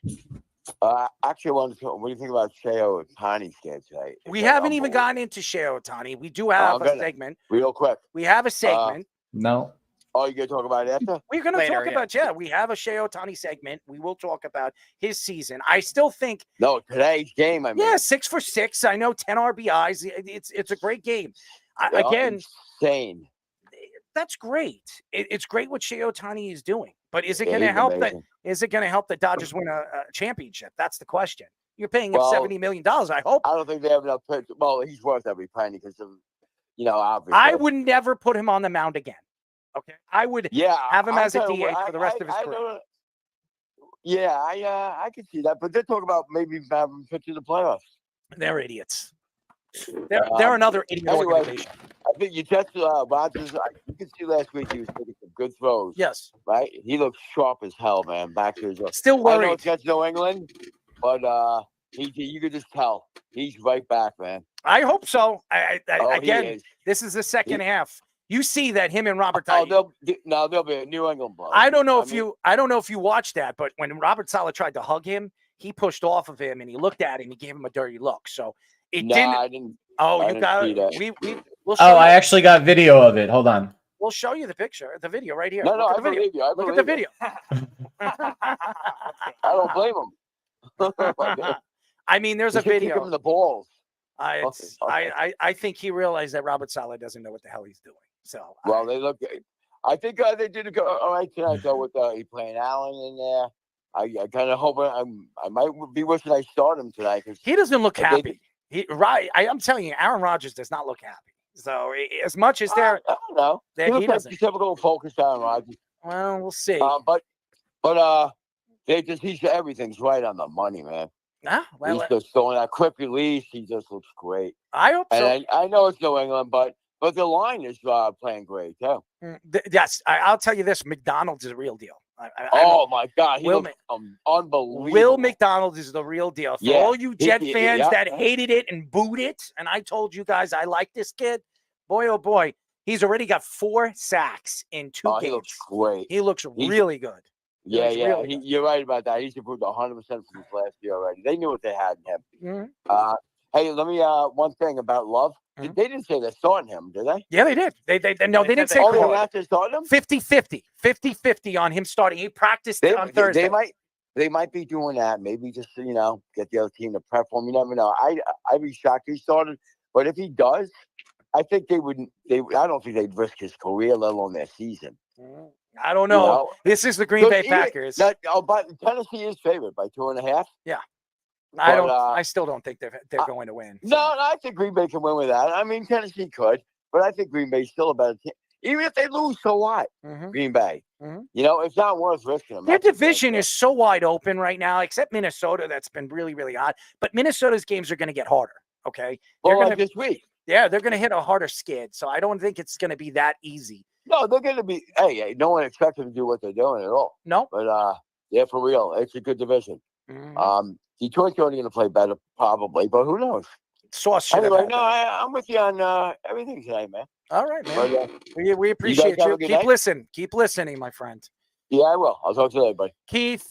S7: Actually, what do you think about Shohei Ohtani's game today?
S1: We haven't even gotten into Shohei Ohtani. We do have a segment.
S7: Real quick.
S1: We have a segment.
S21: No.
S7: Oh, you're going to talk about it after?
S1: We're going to talk about, we have a Shohei Ohtani segment. We will talk about his season. I still think.
S7: No, today's game, I mean.
S1: Yeah, 6 for 6. I know 10 RBIs. It's a great game. Again.
S7: Insane.
S1: That's great. It's great what Shohei Ohtani is doing. But is it going to help that? Is it going to help the Dodgers win a championship? That's the question. You're paying him $70 million. I hope.
S7: I don't think they have enough. Well, he's worth every penny because of, obviously.
S1: I would never put him on the mound again. Okay, I would have him as a DH for the rest of his career.
S7: I can see that, but they're talking about maybe having him pitch in the playoffs.
S1: They're idiots. They're another idiot organization.
S7: I think you just Rodgers. You can see last week he was taking some good throws.
S1: Yes,
S7: right. He looks sharp as hell, man. Back to his.
S1: Still worried.
S7: I know it's against New England, but you could just tell he's right back, man.
S1: I hope so. Again, this is the second half. You see that him and Robert.
S7: They'll be a New England blow.
S1: I don't know if you watched that, but when Robert Saleh tried to hug him, he pushed off of him and he looked at him. He gave him a dirty look. So
S7: I didn't.
S1: Oh,
S7: you got it.
S1: We'll show you.
S21: I actually got video of it. Hold on.
S1: We'll show you the video right here.
S7: No, I believe you.
S1: Look at the video.
S7: I don't blame him.
S1: I mean, there's a video.
S7: Kick him in the balls.
S1: I think he realized that Robert Saleh doesn't know what the hell he's doing. So
S7: they look. I think they did go all right tonight though with he playing Allen in there. I kind of hope I might be wishing I start him tonight because
S1: he doesn't look happy. I'm telling you, Aaron Rodgers does not look happy. So as much as
S7: I don't know.
S1: He doesn't.
S7: Typical focus on Rodgers.
S1: Well, we'll see.
S7: But he's everything's right on the money, man. He's just throwing that quick release. He just looks great.
S1: I hope so.
S7: And I know it's New England, but the line is playing great too.
S1: Yes, I'll tell you this: McDonald's is a real deal.
S7: My God, he looks unbelievable.
S1: Will McDonald is the real deal. For all you Jet fans that hated it and booed it, and I told you guys I like this kid. Boy, oh boy, he's already got 4 sacks in 2 games.
S7: He looks great.
S1: He looks really good.
S7: You're right about that. He's improved 100% from his last year already. They knew what they had in him.
S1: Mm-hmm.
S7: Hey, let me one thing about Love. Mm-hmm. They didn't say they're starting him, did they?
S1: Yeah, they did. They didn't say
S7: they have to start him?
S1: 50-50 on him starting. He practiced on Thursday.
S7: They might be doing that. Maybe just get the other team to prep for him. You never know. I'd be shocked if he started, but if he does, I think they wouldn't. I don't think they'd risk his career, let alone their season.
S1: I don't know. This is the Green Bay Packers.
S7: But Tennessee is favored by 2.5.
S1: Yeah. I still don't think they're going to win.
S7: No, I think Green Bay can win with that. I mean, Tennessee could, but I think Green Bay's still a better team. Even if they lose, so what? Green Bay. You know, it's not worth risking them.
S1: Their division is so wide open right now, except Minnesota. That's been really, really odd. But Minnesota's games are going to get harder. Okay.
S7: Well, like this week.
S1: Yeah, they're going to hit a harder skid. So I don't think it's going to be that easy.
S7: No, they're going to be. Hey, no one expects them to do what they're doing at all.
S1: No.
S7: But yeah, for real, it's a good division. Detroit's only going to play better, probably, but who knows?
S1: Sauce
S7: anyway, no, I'm with you on everything tonight, man.
S1: All right, man.
S7: But,
S1: we appreciate you. Keep listening, my friend.
S7: Yeah, I will. I'll talk to you later, buddy.
S1: Keith,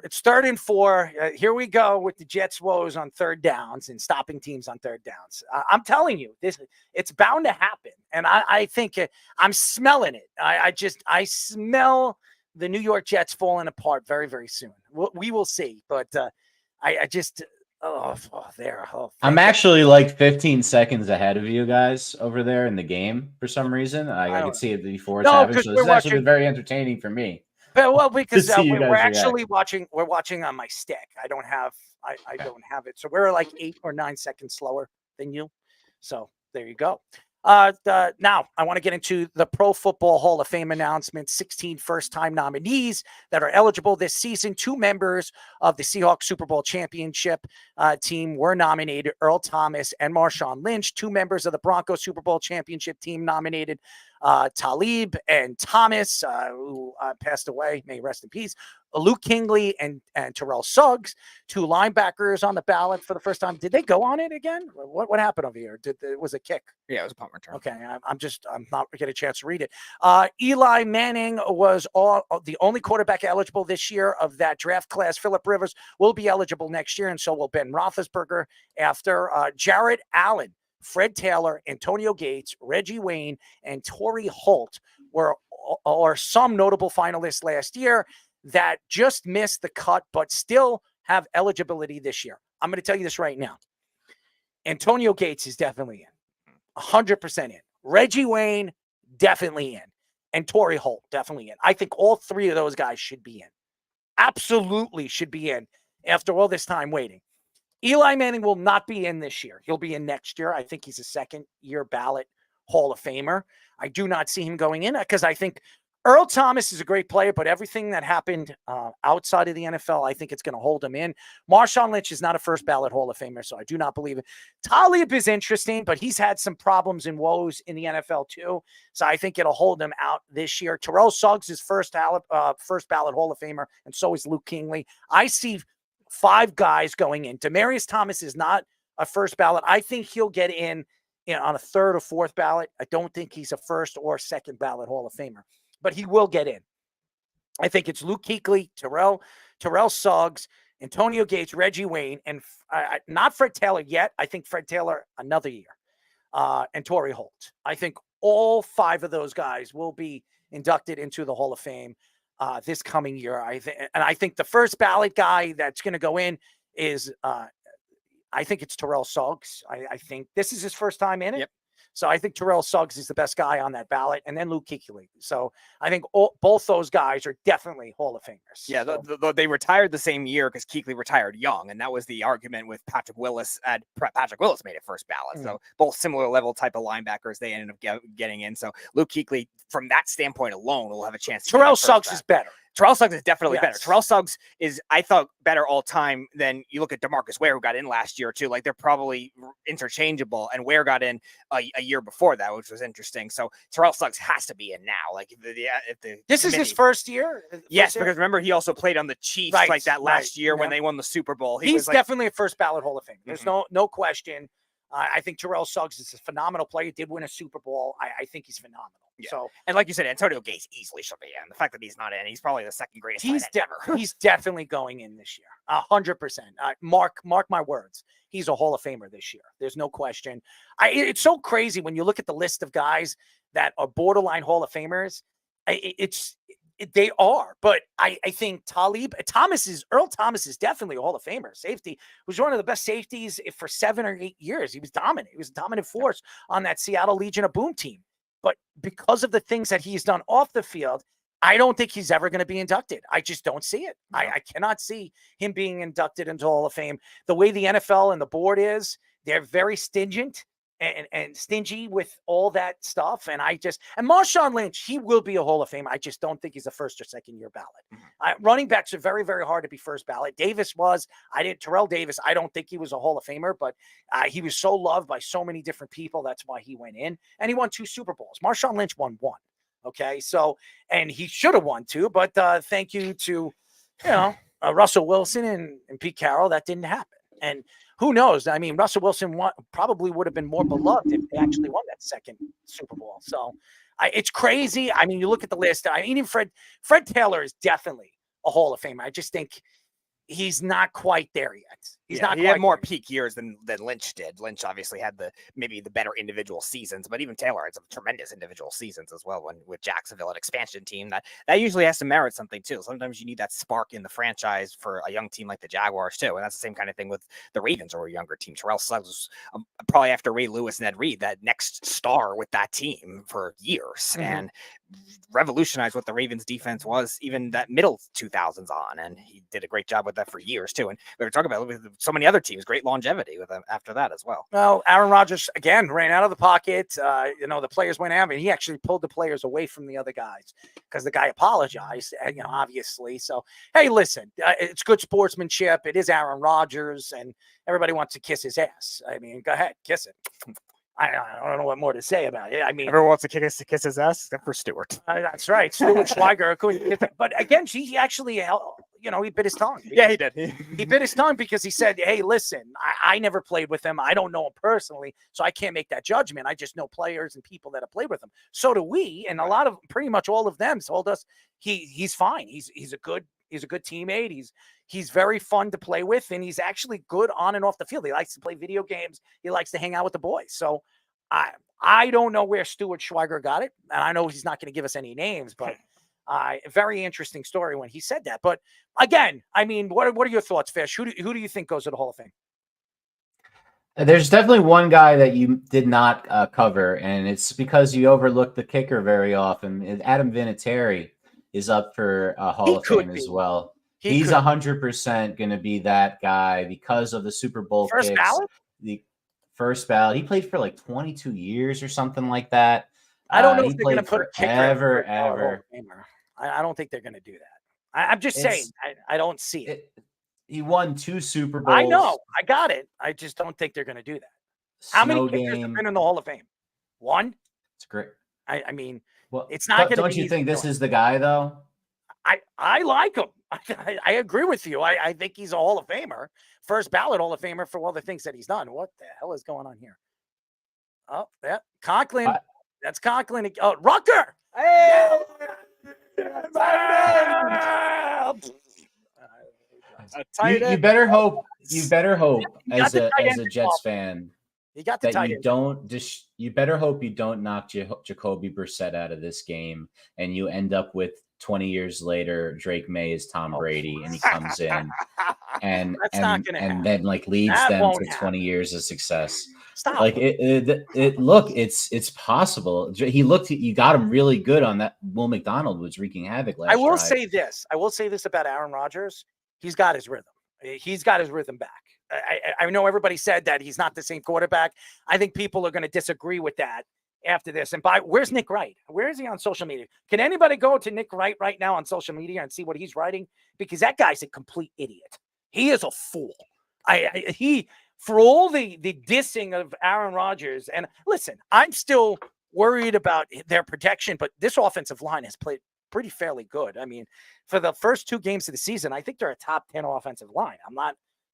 S1: it's 3rd and 4. Here we go with the Jets' woes on 3rd downs and stopping teams on 3rd downs. I'm telling you, it's bound to happen, and I think I'm smelling it. I smell the New York Jets falling apart very, very soon. We will see, but
S21: I'm actually like 15 seconds ahead of you guys over there in the game for some reason. I could see it before it's happening. So this has actually been very entertaining for me.
S1: Well, because we're
S21: actually
S1: watching. We're watching on my stick. I don't have it. So we're like 8 or 9 seconds slower than you. So there you go. Now I want to get into the Pro Football Hall of Fame announcement. 16 first-time nominees that are eligible this season. 2 members of the Seahawks Super Bowl championship team were nominated: Earl Thomas and Marshawn Lynch. 2 members of the Broncos Super Bowl championship team nominated: Talib and Thomas, who passed away. May he rest in peace. Luke Kuechly and Terrell Suggs, 2 linebackers on the ballot for the first time. Did they go on it again? What happened over here? Was a kick?
S20: Yeah, it was a punt return.
S1: Okay, I'm not getting a chance to read it. Eli Manning was the only quarterback eligible this year of that draft class. Phillip Rivers will be eligible next year, and so will Ben Roethlisberger after. Jared Allen, Fred Taylor, Antonio Gates, Reggie Wayne, and Torrey Holt are some notable finalists last year that just missed the cut but still have eligibility this year. I'm going to tell you this right now. Antonio Gates is definitely in. 100% in. Reggie Wayne, definitely in. And Torrey Holt, definitely in. I think all 3 of those guys should be in. Absolutely should be in after all this time waiting. Eli Manning will not be in this year. He'll be in next year. I think he's a second-year ballot Hall of Famer. I do not see him going in because I think Earl Thomas is a great player, but everything that happened outside of the NFL, I think it's going to hold him in. Marshawn Lynch is not a first ballot Hall of Famer, so I do not believe it. Talib is interesting, but he's had some problems and woes in the NFL too, so I think it'll hold him out this year. Terrell Suggs is first ballot Hall of Famer, and so is Luke Kuechly. I see 5 guys going in. Demaryius Thomas is not a first ballot. I think he'll get in on a 3rd or 4th ballot. I don't think he's a first or second ballot Hall of Famer, but he will get in. I think it's Luke Kuechly, Terrell Suggs, Antonio Gates, Reggie Wayne, and not Fred Taylor yet. I think Fred Taylor another year, and Torrey Holt. I think all 5 of those guys will be inducted into the Hall of Fame this coming year. I think the first ballot guy that's going to go in is I think it's Terrell Suggs. I think this is his first time in it.
S20: Yep.
S1: So I think Terrell Suggs is the best guy on that ballot, and then Luke Kuechly. So I think both those guys are definitely Hall of Famers.
S20: Yeah,
S1: so.
S20: They retired the same year because Kuechly retired young, and that was the argument with Patrick Willis. Patrick Willis made it first ballot. So both similar level type of linebackers they ended up getting in. So Luke Kuechly, from that standpoint alone, will have a chance.
S1: Terrell Suggs is better.
S20: Terrell Suggs is definitely better. Terrell Suggs is, I thought, better all time than you look at DeMarcus Ware, who got in last year too. Like they're probably interchangeable, and Ware got in a year before that, which was interesting. So Terrell Suggs has to be in now. Like if
S1: this is his first year.
S20: Yes, because remember he also played on the Chiefs like that last year when they won the Super Bowl.
S1: He's definitely a first ballot Hall of Fame. There's no question. I think Terrell Suggs is a phenomenal player. Did win a Super Bowl. I think he's phenomenal.
S20: Yeah.
S1: So,
S20: and like you said, Antonio Gates easily should be in. The fact that he's not in, he's probably the second greatest.
S1: He's definitely going in this year. 100%. Mark my words. He's a Hall of Famer this year. There's no question. It's so crazy when you look at the list of guys that are borderline Hall of Famers. They are, but I think Earl Thomas is definitely a Hall of Famer. Safety was one of the best safeties for 7 or 8 years. He was dominant. He was a dominant force on that Seattle Legion of Boom team. But because of the things that he's done off the field, I don't think he's ever going to be inducted. I just don't see it. I cannot see him being inducted into Hall of Fame. The way the NFL and the board is, they're very stingent and stingy with all that stuff. And Marshawn Lynch, he will be a Hall of Fame. I just don't think he's a first or second year ballot. Running backs are very, very hard to be first ballot. Davis was. Terrell Davis, I don't think he was a Hall of Famer, but he was so loved by so many different people. That's why he went in. And he won 2 Super Bowls. Marshawn Lynch won 1. Okay, so, and he should have won 2, but thank you to, Russell Wilson and Pete Carroll, that didn't happen. And who knows? I mean, Russell Wilson probably would have been more beloved if they actually won that second Super Bowl. So it's crazy. I mean, you look at the list. I mean, even Fred Taylor is definitely a Hall of Famer. I just think he's not quite there yet. He
S20: had more peak years than Lynch did. Lynch obviously had maybe the better individual seasons, but even Taylor had some tremendous individual seasons as well. With Jacksonville, an expansion team that usually has to merit something too. Sometimes you need that spark in the franchise for a young team like the Jaguars too, and that's the same kind of thing with the Ravens or a younger team. Terrell Suggs was probably after Ray Lewis and Ed Reed that next star with that team for years and revolutionized what the Ravens defense was even that middle 2000s on, and he did a great job with that for years too. And we were talking about with so many other teams, great longevity with them after that as well.
S1: Well, Aaron Rodgers again ran out of the pocket. The players went out, and he actually pulled the players away from the other guys because the guy apologized. Obviously. So hey, listen, it's good sportsmanship. It is Aaron Rodgers, and everybody wants to kiss his ass. I mean, go ahead, kiss it. I don't know what more to say about it. I mean,
S20: everyone wants to kiss his ass except for Stuart.
S1: That's right, Stuart Schweigert. But again, he actually, he bit his tongue.
S20: Yeah, he did.
S1: He bit his tongue because he said, "Hey, listen, I never played with him. I don't know him personally, so I can't make that judgment. I just know players and people that have played with him. So do we, and pretty much all of them told us he's fine. He's a good teammate. He's very fun to play with, and he's actually good on and off the field. He likes to play video games. He likes to hang out with the boys. So I don't know where Stuart Schweigert got it, and I know he's not going to give us any names, but a very interesting story when he said that. But again, I mean, what are your thoughts, Fish? Who do you think goes to the Hall of Fame?
S21: There's definitely one guy that you did not cover, and it's because you overlook the kicker very often. Adam Vinatieri is up for a Hall of Fame as well. He's 100% going to be that guy because of the Super Bowl
S1: first
S21: picks.
S1: Ballot?
S21: The first ballot. He played for like 22 years or something like that.
S1: I don't know if they're going to put a kicker
S21: ever.
S1: I don't think they're going to do that. I'm just saying. I don't see it.
S21: He won 2 Super Bowls.
S1: I know. I got it. I just don't think they're going to do that. How many kickers have been in the Hall of Fame? 1?
S21: It's great.
S1: I mean,
S21: well,
S1: it's not going to be.
S21: Don't you think this is the guy, though?
S1: I like him. I agree with you. I think he's a Hall of Famer. First ballot Hall of Famer for all the things that he's done. What the hell is going on here? Oh, yeah. Conklin. That's Conklin. Oh, Rucker. Hey!
S21: You better hope as a Jets fan that you better hope you don't knock Jacoby Brissett out of this game and you end up with 20 years later Drake May is Tom Brady and he comes in and then like leads them to 20 years of success.
S1: Stop.
S21: Like it's possible. You got him really good on that. Will McDonald was wreaking havoc last year.
S1: I will say this about Aaron Rodgers. He's got his rhythm. He's got his rhythm back. I know everybody said that he's not the same quarterback. I think people are going to disagree with that after this. And where's Nick Wright? Where is he on social media? Can anybody go to Nick Wright right now on social media and see what he's writing? Because that guy's a complete idiot. He is a fool. For all the dissing of Aaron Rodgers, and listen, I'm still worried about their protection, but this offensive line has played pretty fairly good. I mean, for the first 2 games of the season, I think they're a top 10 offensive line.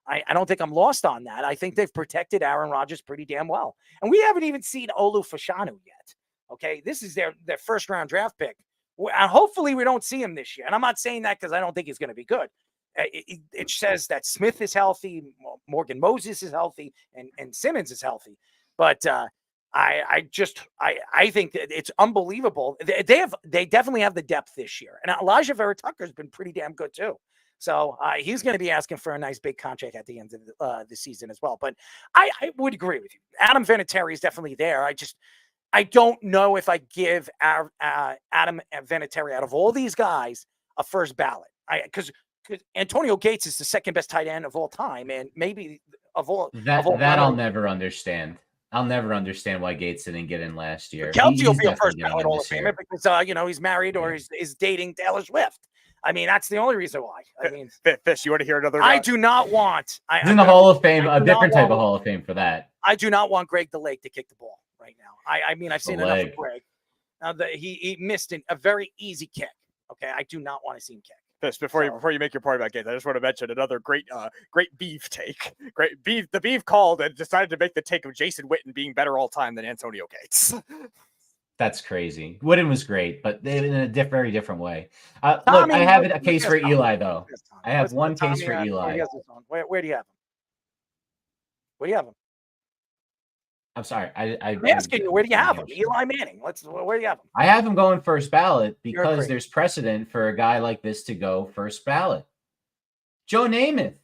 S1: I don't think I'm lost on that. I think they've protected Aaron Rodgers pretty damn well. And we haven't even seen Olu Fashanu yet. Okay. This is their first round draft pick. And hopefully we don't see him this year. And I'm not saying that because I don't think he's going to be good. It says that Smith is healthy, Morgan Moses is healthy, and Simmons is healthy. But I think that it's unbelievable. They definitely have the depth this year. And Elijah Vera Tucker has been pretty damn good too. So he's going to be asking for a nice big contract at the end of the season as well. But I would agree with you. Adam Vinatieri is definitely there. I don't know if I give Adam Vinatieri out of all these guys a first ballot. Because Antonio Gates is the second best tight end of all time, and maybe of all
S21: That
S1: time.
S21: I'll never understand. I'll never understand why Gates didn't get in last year.
S1: Kelsey will
S21: He's
S1: be a
S21: definitely
S1: first
S21: getting
S1: ballot
S21: in
S1: Hall of
S21: this year.
S1: Famer because he's married or is dating Taylor Swift. I mean, that's the only reason why. I mean,
S20: Fish, you want to hear another?
S1: I do not want.
S21: He's in the Hall of Fame, a different type of Hall of Fame for that.
S1: I do not want Greg DeLake to kick the ball right now. I mean, I've seen enough of Greg. He missed a very easy kick. Okay, I do not want to see him kick.
S20: Fish, before you make your point about Gates, I just want to mention another great beef take. The beef called and decided to make the take of Jason Witten being better all time than Antonio Gates.
S21: That's crazy. Wooden was great, but in a very different way. Look, I have a case for Eli, though. I have one case for Eli.
S1: Where do you have him? Where do you have him?
S21: I'm sorry.
S1: I'm asking you, where do you have him? Eli Manning. Where do you have him?
S21: I have him going first ballot because there's precedent for a guy like this to go first ballot. Joe Namath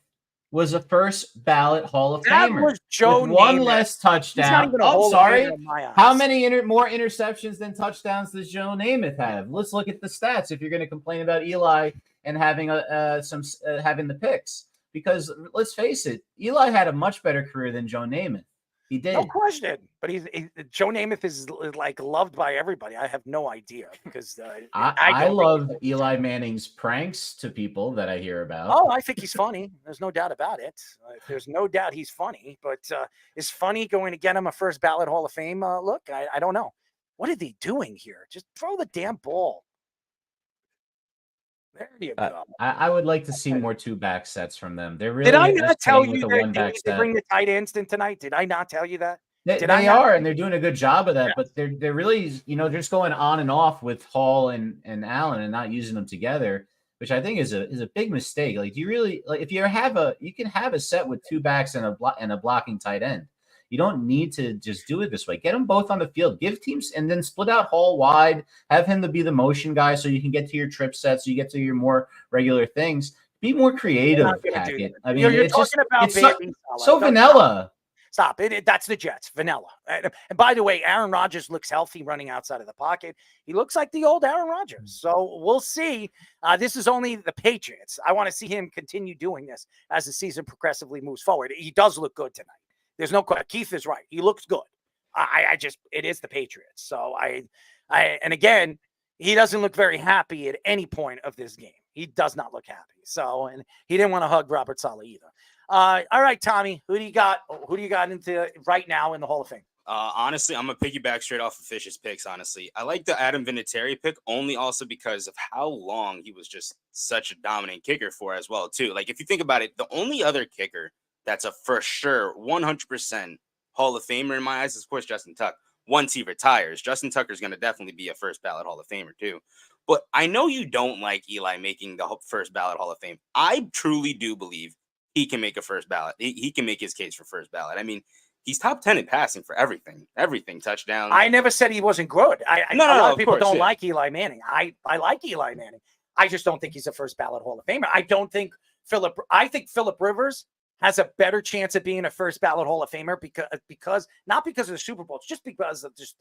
S21: was a first ballot Hall of
S1: That
S21: Famer.
S1: was Joe
S21: with one
S1: Namath.
S21: less touchdown.
S1: Oh,
S21: sorry. How many more interceptions than touchdowns does Joe Namath have? Let's look at the stats if you're going to complain about Eli and having having the picks. Because let's face it, Eli had a much better career than Joe Namath. He did.
S1: No question. But Joe Namath is like loved by everybody. I have no idea because
S21: I love Eli Manning's pranks to people that I hear about.
S1: Oh, I think he's funny. There's no doubt about it. There's no doubt he's funny. But is funny going to get him a first ballot Hall of Fame look? I don't know. What are they doing here? Just throw the damn ball. There you go.
S21: I would like to see more two-back sets from them. They're really
S1: Did I not tell you
S21: that
S1: they bring the tight ends in tonight? Did I not tell you that?
S21: They are, and they're doing a good job of that. Yeah. But they're really, just going on and off with Hall and Allen and not using them together, which I think is a big mistake. Like, do you really if you can have a set with two backs and a blocking tight end. You don't need to just do it this way. Get them both on the field. Give teams and then split out Hall wide. Have him to be the motion guy so you can get to your trip sets. So you get to your more regular things. Be more creative, Hackett. I mean,
S1: you're talking about
S21: so vanilla.
S1: Stop it. That's the Jets. Vanilla. And by the way, Aaron Rodgers looks healthy running outside of the pocket. He looks like the old Aaron Rodgers. So we'll see. This is only the Patriots. I want to see him continue doing this as the season progressively moves forward. He does look good tonight. There's no question. Keith is right. He looks good. It is the Patriots. So and again, he doesn't look very happy at any point of this game. He does not look happy. So, and he didn't want to hug Robert Saleh either. All right, Tommy, who do you got into right now in the Hall of Fame?
S2: Honestly, I'm going to piggyback straight off of Fish's picks, honestly. I like the Adam Vinatieri pick only also because of how long he was just such a dominant kicker for as well, too. Like, if you think about it, the only other kicker that's a for sure 100% Hall of Famer in my eyes is, of course, Justin Tuck. Once he retires, Justin Tucker is going to definitely be a first ballot Hall of Famer, too. But I know you don't like Eli making the first ballot Hall of Fame. I truly do believe he can make a first ballot. He can make his case for first ballot. I mean, he's top 10 in passing for everything touchdowns.
S1: I never said he wasn't good. A lot of people don't like Eli Manning. I like Eli Manning. I just don't think he's a first ballot Hall of Famer. I think Phillip Rivers has a better chance of being a first ballot Hall of Famer because not because of the Super Bowl, it's just because of just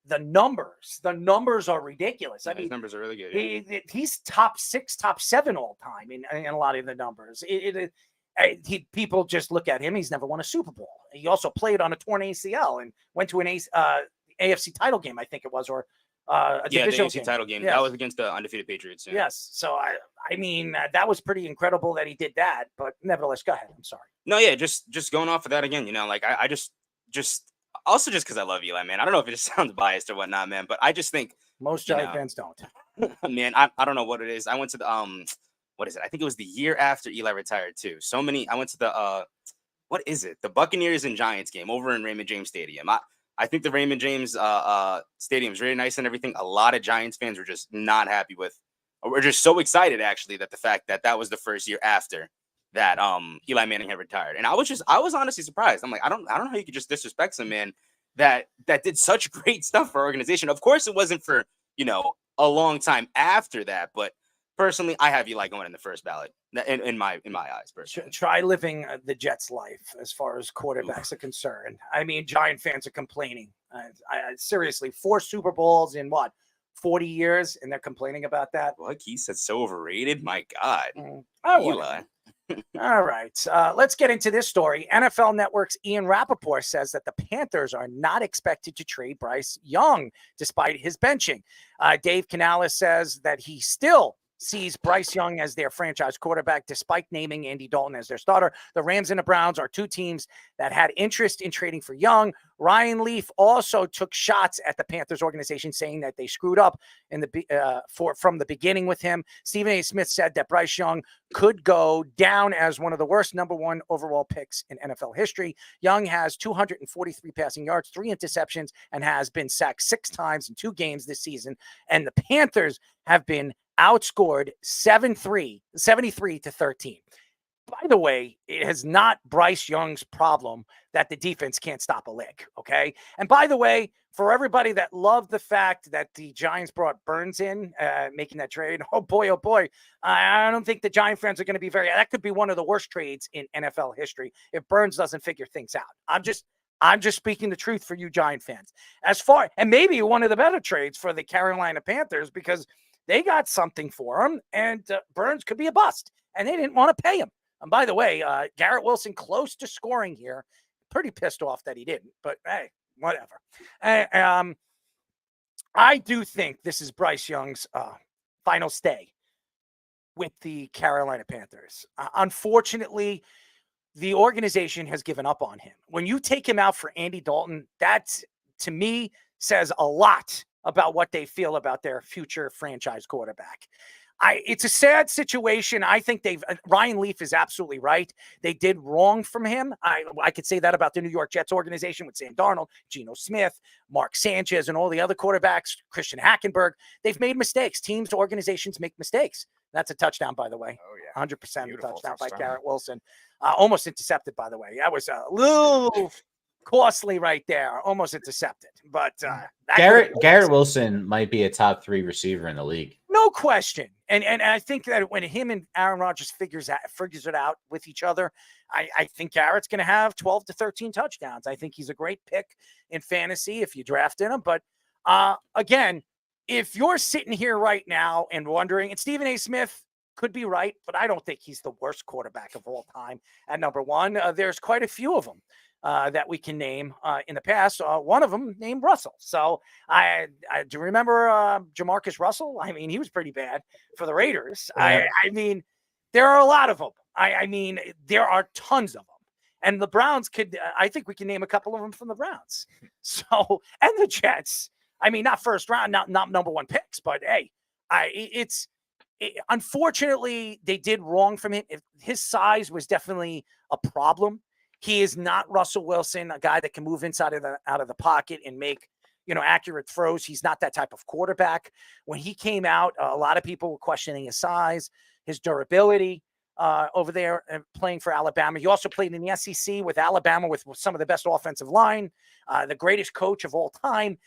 S1: the numbers. The numbers are ridiculous. I mean,
S2: his numbers are really good. Yeah.
S1: He's top 6, top 7 all time in a lot of the numbers. People just look at him. He's never won a Super Bowl. He also played on a torn ACL and went to an AFC title game, I think it was, or a divisional
S2: the AFC title game.
S1: Yes.
S2: That was against the undefeated Patriots. Yeah.
S1: Yes. So I mean, that was pretty incredible that he did that. But nevertheless, go ahead. I'm sorry.
S2: No, yeah, just going off of that again. Like I just also just because I love Eli, man. I don't know if it just sounds biased or whatnot, man, but I just think
S1: most Giant fans don't.
S2: Man, I don't know what it is. I went to the what is it? I think it was the year after Eli retired too. I went to the what is it? The Buccaneers and Giants game over in Raymond James Stadium. I think the Raymond James stadium is really nice and everything. A lot of Giants fans were just not happy with, or were just so excited actually that the fact that was the first year after that Eli Manning had retired. And I was honestly surprised. I'm like, I don't know how you could just disrespect some man that did such great stuff for our organization. Of course, it wasn't for a long time after that, but personally, I have Eli going in the first ballot in my eyes. Personally.
S1: Try living the Jets' life as far as quarterbacks are concerned. I mean, Giant fans are complaining. Seriously, 4 Super Bowls in what, 40 years, and they're complaining about that.
S2: Like he said, so overrated. My God,
S1: Eli. All right, let's get into this story. NFL Network's Ian Rappaport says that the Panthers are not expected to trade Bryce Young despite his benching. Dave Canales says that he still sees Bryce Young as their franchise quarterback, despite naming Andy Dalton as their starter. The Rams and the Browns are 2 teams that had interest in trading for Young. Ryan Leaf also took shots at the Panthers organization, saying that they screwed up from the beginning with him. Stephen A. Smith said that Bryce Young could go down as one of the worst number 1 overall picks in NFL history. Young has 243 passing yards, 3 interceptions, and has been sacked 6 times in 2 games this season. And the Panthers have been outscored 73-13. By the way, it is not Bryce Young's problem that the defense can't stop a lick, okay? And by the way, for everybody that loved the fact that the Giants brought Burns in, making that trade, oh boy, I don't think the Giant fans are going to be that could be one of the worst trades in NFL history if Burns doesn't figure things out. I'm just speaking the truth for you Giant fans. And maybe one of the better trades for the Carolina Panthers, because they got something for him, and Burns could be a bust, and they didn't want to pay him. And by the way, Garrett Wilson close to scoring here. Pretty pissed off that he didn't, but hey, whatever. I do think this is Bryce Young's final stay with the Carolina Panthers. Unfortunately, the organization has given up on him. When you take him out for Andy Dalton, that, to me, says a lot about what they feel about their future franchise quarterback. It's a sad situation. I think Ryan Leaf is absolutely right. They did wrong from him. I could say that about the New York Jets organization with Sam Darnold, Geno Smith, Mark Sanchez, and all the other quarterbacks, Christian Hackenberg. They've made mistakes. Teams, organizations make mistakes. That's a touchdown, by the way. Oh, yeah. 100% a touchdown by Garrett Wilson. Almost intercepted, by the way. That was a little costly right there. Almost intercepted. But
S21: Garrett Wilson might be a top 3 receiver in the league.
S1: No question. And I think that when him and Aaron Rodgers figures it out with each other, I think Garrett's going to have 12 to 13 touchdowns. I think he's a great pick in fantasy if you drafted him. But again, if you're sitting here right now and wondering, and Stephen A. Smith could be right, but I don't think he's the worst quarterback of all time at number 1. There's quite a few of them that we can name in the past. One of them named Russell. So I do remember Jamarcus Russell. I mean, he was pretty bad for the Raiders. Yeah. I mean, there are a lot of them. I mean, there are tons of them. And the Browns I think we can name a couple of them from the Browns. So, and the Jets. I mean, not first round, not number 1 picks, but hey, unfortunately, they did wrong from him. His size was definitely a problem. He is not Russell Wilson, a guy that can move inside out of the pocket and make, accurate throws. He's not that type of quarterback. When he came out, a lot of people were questioning his size, his durability over there playing for Alabama. He also played in the SEC with Alabama with some of the best offensive line, the greatest coach of all time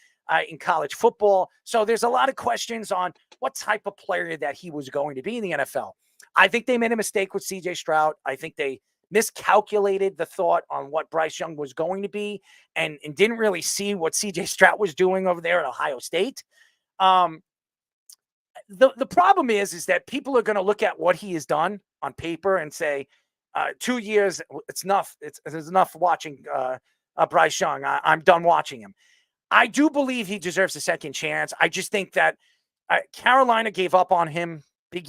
S1: in college football. So there's a lot of questions on what type of player that he was going to be in the NFL. I think they made a mistake with C.J. Stroud. I think they miscalculated the thought on what Bryce Young was going to be and didn't really see what C.J. Stroud was doing over there at Ohio State. The problem is that people are going to look at what he has done on paper and say, 2 years, it's enough. It's enough watching Bryce Young. I'm done watching him. I do believe he deserves a second chance. I just think that Carolina gave up on him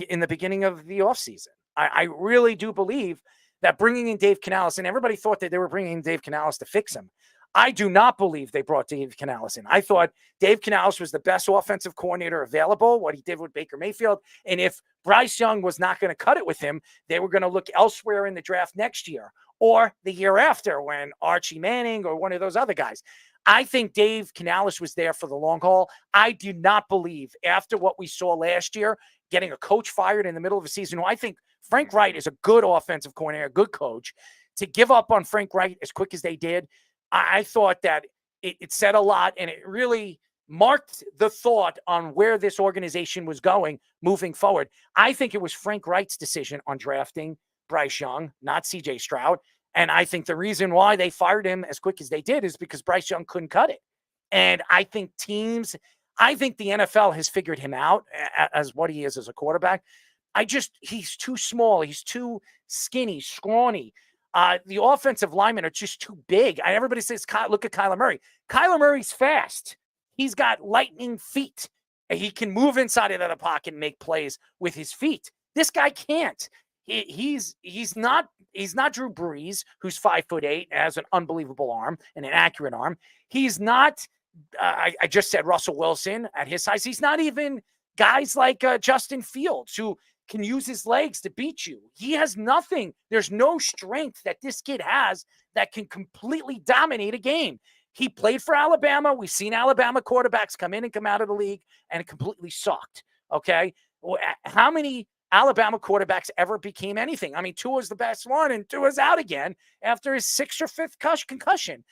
S1: in the beginning of the offseason. I really do believe that bringing in Dave Canales, and everybody thought that they were bringing in Dave Canales to fix him. I do not believe they brought Dave Canales in. I thought Dave Canales was the best offensive coordinator available, what he did with Baker Mayfield. And if Bryce Young was not going to cut it with him, they were going to look elsewhere in the draft next year or the year after when Archie Manning or one of those other guys. I think Dave Canales was there for the long haul. I do not believe after what we saw last year, getting a coach fired in the middle of a season, who I think Frank Wright is a good offensive coordinator, a good coach, to give up on Frank Wright as quick as they did. I thought that it said a lot, and it really marked the thought on where this organization was going moving forward. I think it was Frank Reich's decision on drafting Bryce Young, not CJ Stroud. And I think the reason why they fired him as quick as they did is because Bryce Young couldn't cut it. And I think the NFL has figured him out as what he is as a quarterback. He's too small. He's too skinny, scrawny. The offensive linemen are just too big. Everybody says, look at Kyler Murray. Kyler Murray's fast. He's got lightning feet. He can move inside of the pocket and make plays with his feet. This guy can't. He's not Drew Brees, who's 5'8", has an unbelievable arm and an accurate arm. He's not. I just said Russell Wilson at his size. He's not even guys like Justin Fields, who can use his legs to beat you. He has nothing. There's no strength that this kid has that can completely dominate a game. He played for Alabama. We've seen Alabama quarterbacks come in and come out of the league and completely sucked. Okay. How many Alabama quarterbacks ever became anything? I mean, Tua's the best one, and Tua's out again after his 6th or 5th concussion.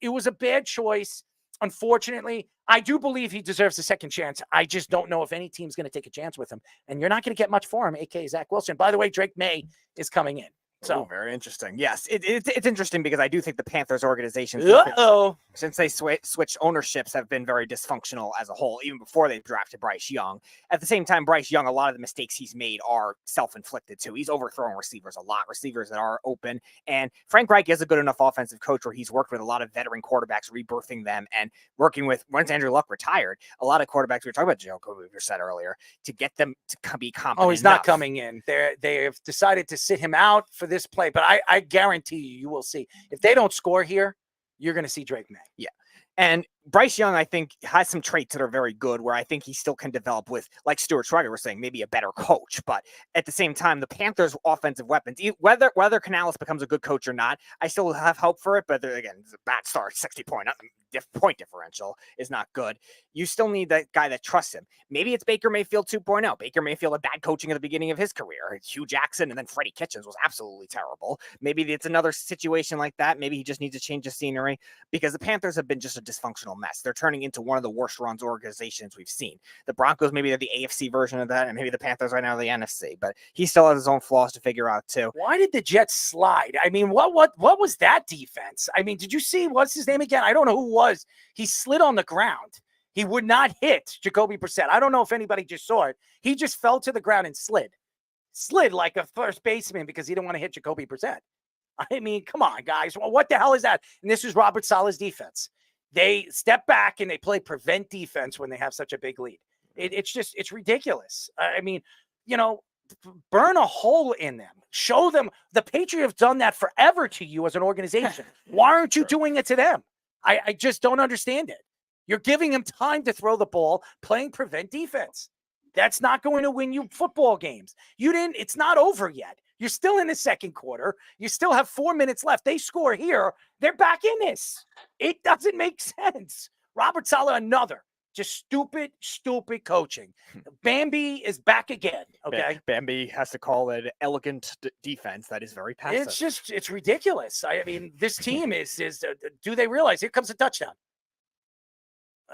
S1: It was a bad choice. Unfortunately, I do believe he deserves a second chance. I just don't know if any team's going to take a chance with him. And you're not going to get much for him, a.k.a. Zach Wilson. By the way, Drake May is coming in. So
S20: very interesting. Yes, it's interesting because I do think the Panthers organization, since they switched ownerships, have been very dysfunctional as a whole, even before they drafted Bryce Young. At the same time, Bryce Young, a lot of the mistakes he's made are self-inflicted too. He's overthrowing receivers a lot, receivers that are open. And Frank Reich is a good enough offensive coach where he's worked with a lot of veteran quarterbacks, rebirthing them, and working with, once Andrew Luck retired, a lot of quarterbacks, we were talking about Jacoby, we said earlier, to get them to be competent.
S1: Oh, he's not coming in. They have decided to sit him out for this play, but I guarantee you will see. If they don't score here, you're going to see Drake May.
S20: Yeah. And Bryce Young, I think, has some traits that are very good where I think he still can develop with, like Stuart Schweigert was saying, maybe a better coach. But at the same time, the Panthers' offensive weapons, whether Canales becomes a good coach or not, I still have hope for it. But again, it's a bad start, 60-point differential is not good. You still need that guy that trusts him. Maybe it's Baker Mayfield 2.0. Baker Mayfield had bad coaching at the beginning of his career. Hugh Jackson and then Freddie Kitchens was absolutely terrible. Maybe it's another situation like that. Maybe he just needs to change the scenery because the Panthers have been just a dysfunctional mess. They're turning into one of the worst runs organizations we've seen. The Broncos, maybe they're the AFC version of that, and maybe the Panthers right now are the NFC. But he still has his own flaws to figure out too.
S1: Why did the Jets slide? I mean, what was that defense? I mean, did you see what's his name again? I don't know who it was. He slid on the ground. He would not hit Jacoby Brissett. I don't know if anybody just saw it. He just fell to the ground and slid like a first baseman because he didn't want to hit Jacoby Brissett. I mean, come on, guys. Well, what the hell is that? And this is Robert Saleh's defense. They step back and they play prevent defense when they have such a big lead. It's ridiculous. I mean, burn a hole in them. Show them. The Patriots have done that forever to you as an organization. Why aren't you doing it to them? I just don't understand it. You're giving him time to throw the ball, playing prevent defense. That's not going to win you football games. It's not over yet. You're still in the second quarter. You still have 4 minutes left. They score here. They're back in this. It doesn't make sense. Robert Saleh, another. Just stupid coaching. Bambi is back again. Okay.
S20: Bambi has to call it elegant defense that is very passive.
S1: It's ridiculous. I mean, this team is do they realize here comes a touchdown?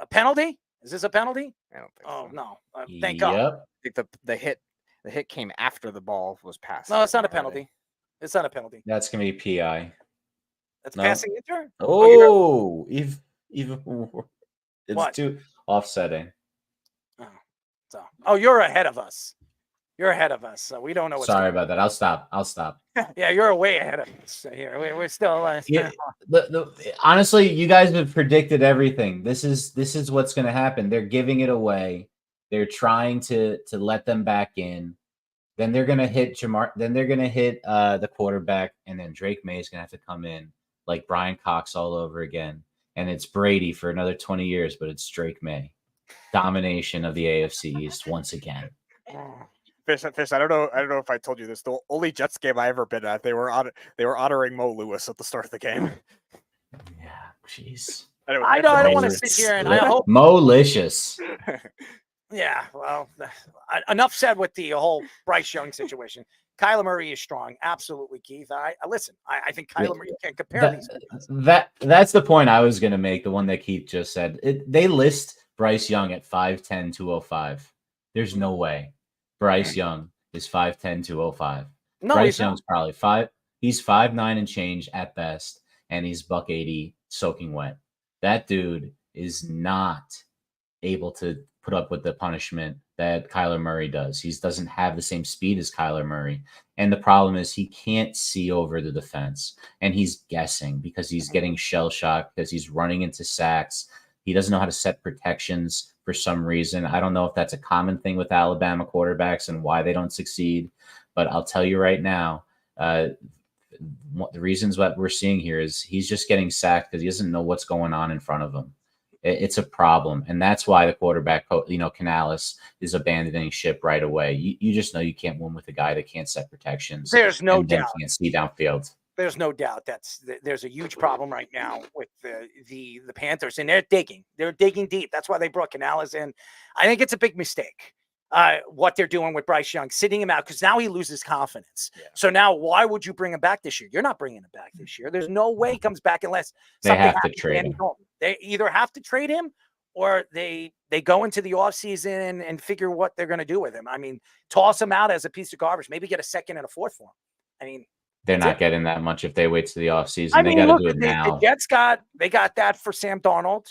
S1: A penalty? Is this a penalty?
S20: I don't think
S1: so. No. Thank
S21: Yep.
S1: God.
S20: I think the hit came after the ball was passed.
S1: No, it's not a penalty. It's not a penalty.
S21: That's going to be PI.
S1: That's passing inter?
S21: Oh, even more. It's
S1: What?
S21: too offsetting.
S1: Oh, you're ahead of us. You're ahead of us. So we don't know what's
S21: Sorry
S1: going
S21: about that. I'll stop.
S1: Yeah, you're way ahead of us here. We're still
S21: Yeah, honestly, you guys have predicted everything. This is what's going to happen. They're giving it away. They're trying to let them back in. Then they're going to hit Jamar. Then they're going to hit the quarterback, and then Drake May is going to have to come in like Brian Cox all over again. And it's Brady for another 20 years, but it's Drake May. Domination of the AFC East once again.
S20: Fish, I don't know if I told you this. The only Jets game I ever been at, they were honoring Mo Lewis at the start of the game.
S21: Yeah, jeez.
S1: I don't want to sit here and I hope
S21: Mo-licious.
S1: Yeah, well, enough said with the whole Bryce Young situation. Kyler Murray is strong. Absolutely, Keith. I think Kyler Murray, you can't compare these.
S21: That's the point I was going to make, the one that Keith just said. They list Bryce Young at 5'10", 205. There's no way Bryce Young is 5'10", 205.
S1: No,
S21: Bryce Young's probably he's 5'9" and change at best, and he's $180 soaking wet. That dude is not able to put up with the punishment that Kyler Murray does. He doesn't have the same speed as Kyler Murray. And the problem is he can't see over the defense, and he's guessing because he's getting shell shocked because he's running into sacks. He doesn't know how to set protections for some reason. I don't know if that's a common thing with Alabama quarterbacks and why they don't succeed, but I'll tell you right now, the reasons what we're seeing here is he's just getting sacked because he doesn't know what's going on in front of him. It's a problem, and that's why the quarterback, Canales, is abandoning ship right away. You just know you can't win with a guy that can't set protections.
S1: There's no doubt.
S21: Can't see downfield.
S1: There's no doubt there's a huge problem right now with the Panthers, and they're digging deep. That's why they brought Canales in. I think it's a big mistake. What they're doing with Bryce Young, sitting him out, because now he loses confidence. Yeah. So now why would you bring him back this year? You're not bringing him back this year. There's no way he comes back unless
S21: they have to trade him.
S1: They either have to trade him or they go into the offseason and figure what they're going to do with him. I mean, toss him out as a piece of garbage. Maybe get a second and a fourth for him. I mean,
S21: they're not getting that much if they wait to the offseason. They got to do it now.
S1: The Jets got that for Sam Darnold.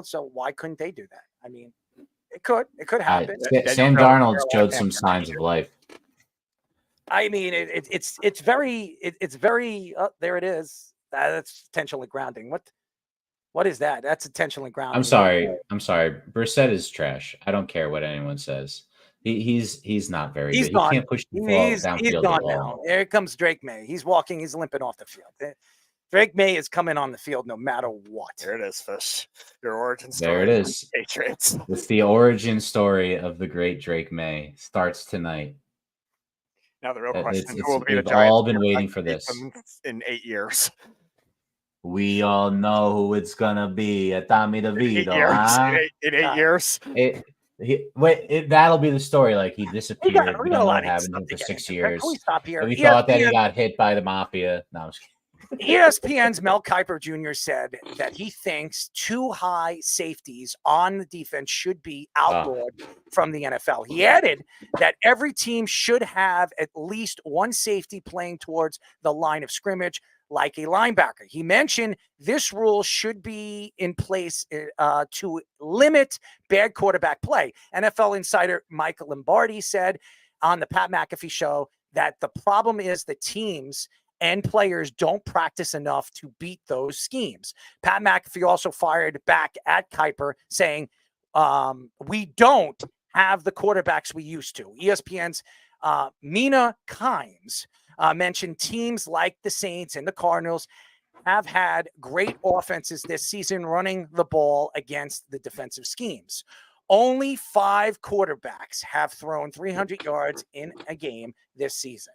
S1: So why couldn't they do that? I mean, it could happen.
S21: Sam Darnold showed some signs of life.
S1: I mean, it's very there it is. That's intentionally grounding. What is that? That's intentionally grounding.
S21: I'm sorry. Brissett is trash. I don't care what anyone says. He's not very good.
S1: Gone.
S21: He can't push the ball downfield.
S1: He's gone now. There comes Drake May. He's walking. He's limping off the field. Drake May is coming on the field no matter what.
S20: There it is, Fish. Your origin story.
S21: There it is.
S20: Patriots.
S21: It's the origin story of the great Drake May. Starts tonight.
S20: Now the real question: who will be the
S21: We've
S20: Giants?
S21: all been waiting for this
S20: in 8 years.
S21: We all know who it's gonna be. Tommy DeVito.
S20: In 8 years.
S21: That'll be the story. Like he disappeared. We don't know what happened to him for 6 years.
S1: Can we stop here?
S21: We thought that he got hit by the mafia. No, I'm just kidding.
S1: ESPN's Mel Kiper Jr. said that he thinks too high safeties on the defense should be outlawed from the NFL. He added that every team should have at least one safety playing towards the line of scrimmage, like a linebacker. He mentioned this rule should be in place to limit bad quarterback play. NFL insider Michael Lombardi said on the Pat McAfee show that the problem is the teams and players don't practice enough to beat those schemes. Pat McAfee also fired back at Kiper saying, we don't have the quarterbacks we used to. ESPN's Mina Kimes mentioned teams like the Saints and the Cardinals have had great offenses this season running the ball against the defensive schemes. Only 5 quarterbacks have thrown 300 yards in a game this season.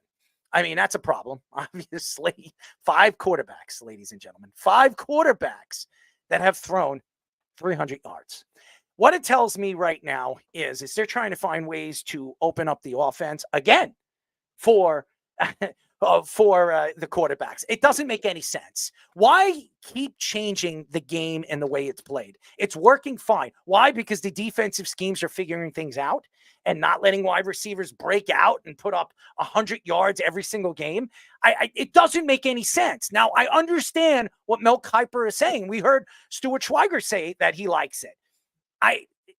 S1: I mean, that's a problem, obviously. 5 quarterbacks, ladies and gentlemen. 5 quarterbacks that have thrown 300 yards. What it tells me right now is they're trying to find ways to open up the offense again for the quarterbacks. It doesn't make any sense. Why keep changing the game and the way it's played? It's working fine. Why? Because the defensive schemes are figuring things out and not letting wide receivers break out and put up 100 yards every single game. It doesn't make any sense. Now, I understand what Mel Kiper is saying. We heard Stuart Schweigert say that he likes it.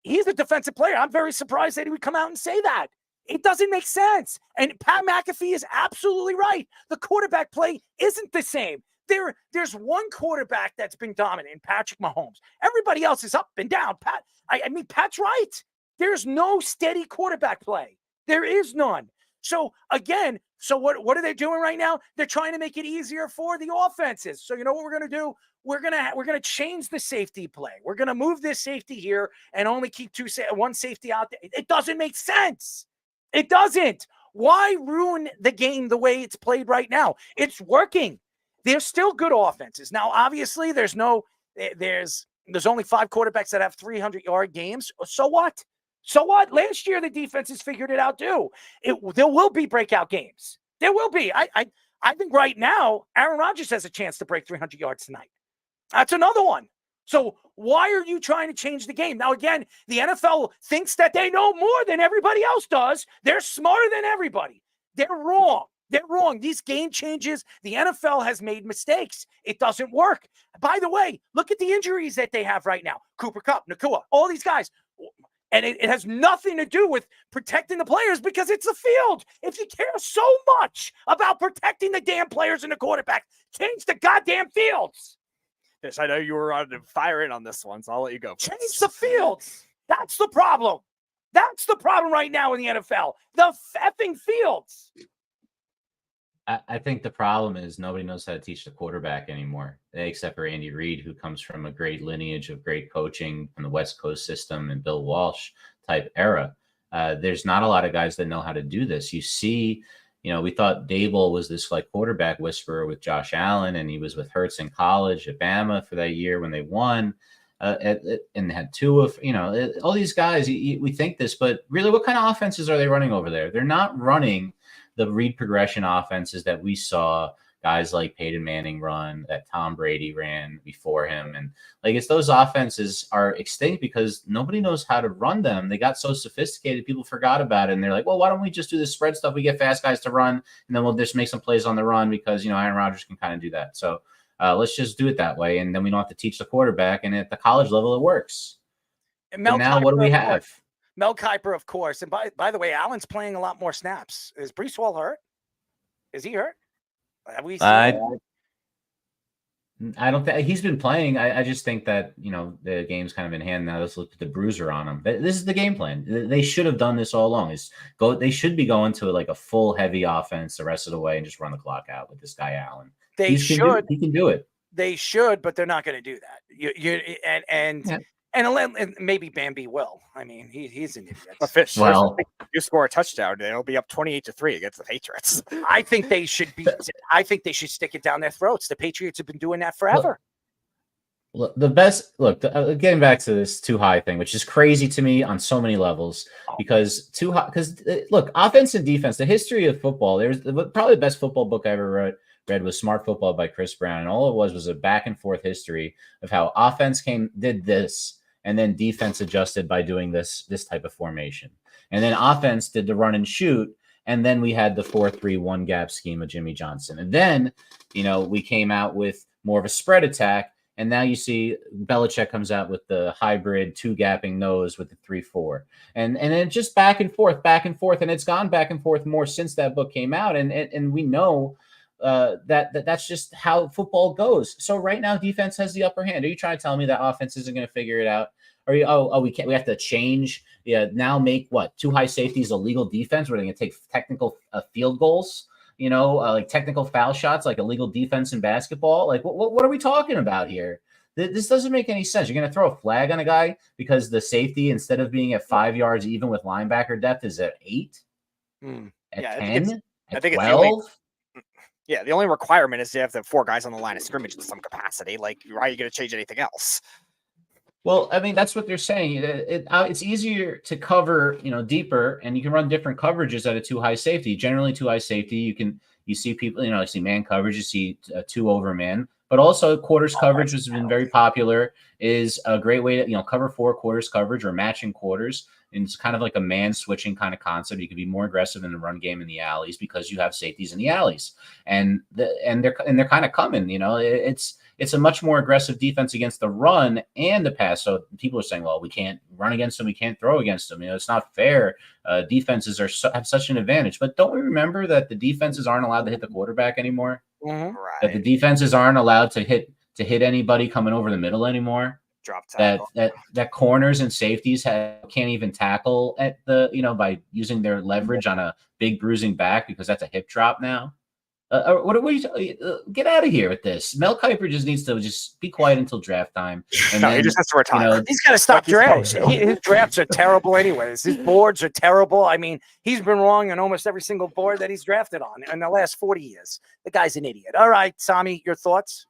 S1: He's a defensive player. I'm very surprised that he would come out and say that. It doesn't make sense. And Pat McAfee is absolutely right. The quarterback play isn't the same. There's one quarterback that's been dominant, Patrick Mahomes. Everybody else is up and down. Pat's right. There's no steady quarterback play. There is none. So again, what are they doing right now? They're trying to make it easier for the offenses. So you know what we're going to do? We're gonna change the safety play. We're gonna move this safety here and only keep one safety out there. It doesn't make sense. It doesn't. Why ruin the game the way it's played right now? It's working. There's still good offenses. Now, obviously, there's only 5 quarterbacks that have 300-yard games. So what? So what? Last year, the defenses figured it out too. There will be breakout games. There will be. I think right now, Aaron Rodgers has a chance to break 300 yards tonight. That's another one. So why are you trying to change the game? Now, again, the NFL thinks that they know more than everybody else does. They're smarter than everybody. They're wrong. They're wrong. These game changes, the NFL has made mistakes. It doesn't work. By the way, look at the injuries that they have right now. Cooper Kupp, Nakua, all these guys. And it has nothing to do with protecting the players because it's the field. If you care so much about protecting the damn players and the quarterback, change the goddamn fields.
S20: Yes, I know you were on fire in on this one, so I'll let you go.
S1: Change the fields. That's the problem. That's the problem right now in the NFL. The effing fields.
S21: I think the problem is nobody knows how to teach the quarterback anymore, except for Andy Reid, who comes from a great lineage of great coaching from the West Coast system and Bill Walsh type era. There's not a lot of guys that know how to do this. You see, we thought Dable was this like quarterback whisperer with Josh Allen, and he was with Hurts in college at Bama for that year when they won. And had two of, all these guys, we think this, but really what kind of offenses are they running over there? They're not running the read progression offenses that we saw guys like Peyton Manning run, that Tom Brady ran before him. And it's those offenses are extinct because nobody knows how to run them. They got so sophisticated, people forgot about it. And they're like, well, why don't we just do this spread stuff? We get fast guys to run, and then we'll just make some plays on the run because, Aaron Rodgers can kind of do that. So let's just do it that way. And then we don't have to teach the quarterback. And at the college level, it works. And now what do we have?
S1: Mel Kiper, of course. And by the way, Allen's playing a lot more snaps. Is Breece Hall hurt? Is he hurt? Have we seen
S21: I don't think he's been playing. I just think that, the game's kind of in hand now. Let's look at the bruiser on him. This is the game plan. They should have done this all along. They should be going to a full heavy offense the rest of the way and just run the clock out with this guy Allen.
S1: He
S21: can do it.
S1: They should, but they're not going to do that. And maybe Bambi will. I mean, he's an idiot.
S20: Well, you score a touchdown, it'll be up 28-3 against the Patriots.
S1: I think they should stick it down their throats. The Patriots have been doing that forever.
S21: Getting back to this too high thing, which is crazy to me on so many levels, because offense and defense, the history of football, there's probably the best football book I ever read was Smart Football by Chris Brown. And all it was a back and forth history of how offense did this, and then defense adjusted by doing this type of formation. And then offense did the run and shoot. And then we had the 4-3-1 gap scheme of Jimmy Johnson. And then, we came out with more of a spread attack. And now you see Belichick comes out with the hybrid 2-gapping nose with the 3-4. And then just back and forth. And it's gone back and forth more since that book came out. And we know that's just how football goes. So right now, defense has the upper hand. Are you trying to tell me that offense isn't going to figure it out? Or we have to change? Now make two high safeties a legal defense? Where they're going to take technical field goals? Technical foul shots, like illegal defense in basketball. What are we talking about here? This doesn't make any sense. You're going to throw a flag on a guy because the safety, instead of being at 5 yards even with linebacker depth, is at 8, at 10, at 12.
S20: The only requirement is you have to have 4 guys on the line of scrimmage in some capacity. Why are you going to change anything else?
S21: Well, I mean, that's what they're saying. It's easier to cover, deeper, and you can run different coverages at a 2 high safety. Generally, 2 high safety, you see people, you see man coverage, you see 2 over man, but also quarters coverage, which has been very popular, is a great way to, cover 4 quarters coverage or matching quarters. And it's kind of like a man switching kind of concept. You can be more aggressive in the run game in the alleys because you have safeties in the alleys, and they're kind of coming. It's a much more aggressive defense against the run and the pass. So people are saying, well, we can't run against them, we can't throw against them. It's not fair. Defenses have such an advantage. But don't we remember that the defenses aren't allowed to hit the quarterback anymore?
S20: Mm-hmm. Right.
S21: That the defenses aren't allowed to hit anybody coming over the middle anymore.
S20: Drop tackle.
S21: That corners and safeties can't even tackle at the by using their leverage on a big bruising back because that's a hip drop now. What are we? Get out of here with this. Mel Kiper just needs to just be quiet until draft time. And
S20: he just has to retire.
S1: He's got to stop drafts. His drafts are terrible, anyways. His boards are terrible. I mean, he's been wrong on almost every single board that he's drafted on in the last 40 years. The guy's an idiot. All right, Sami, your thoughts?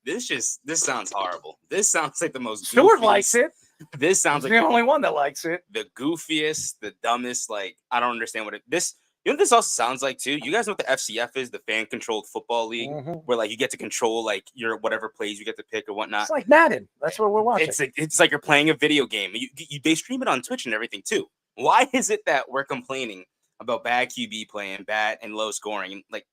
S2: This sounds horrible. This sounds like the most.
S1: Stuart likes it.
S2: This sounds
S1: He's
S2: like
S1: the only one that likes it.
S2: The goofiest, the dumbest. Like, I don't understand what this. You know what this also sounds like too? You guys know what the FCF is, the fan controlled football league, where like you get to control like your whatever plays you get to pick or whatnot.
S1: It's like Madden. That's what we're watching.
S2: It's like you're playing a video game. They stream it on Twitch and everything too. Why is it that we're complaining about bad QB playing, bad and low scoring? And like,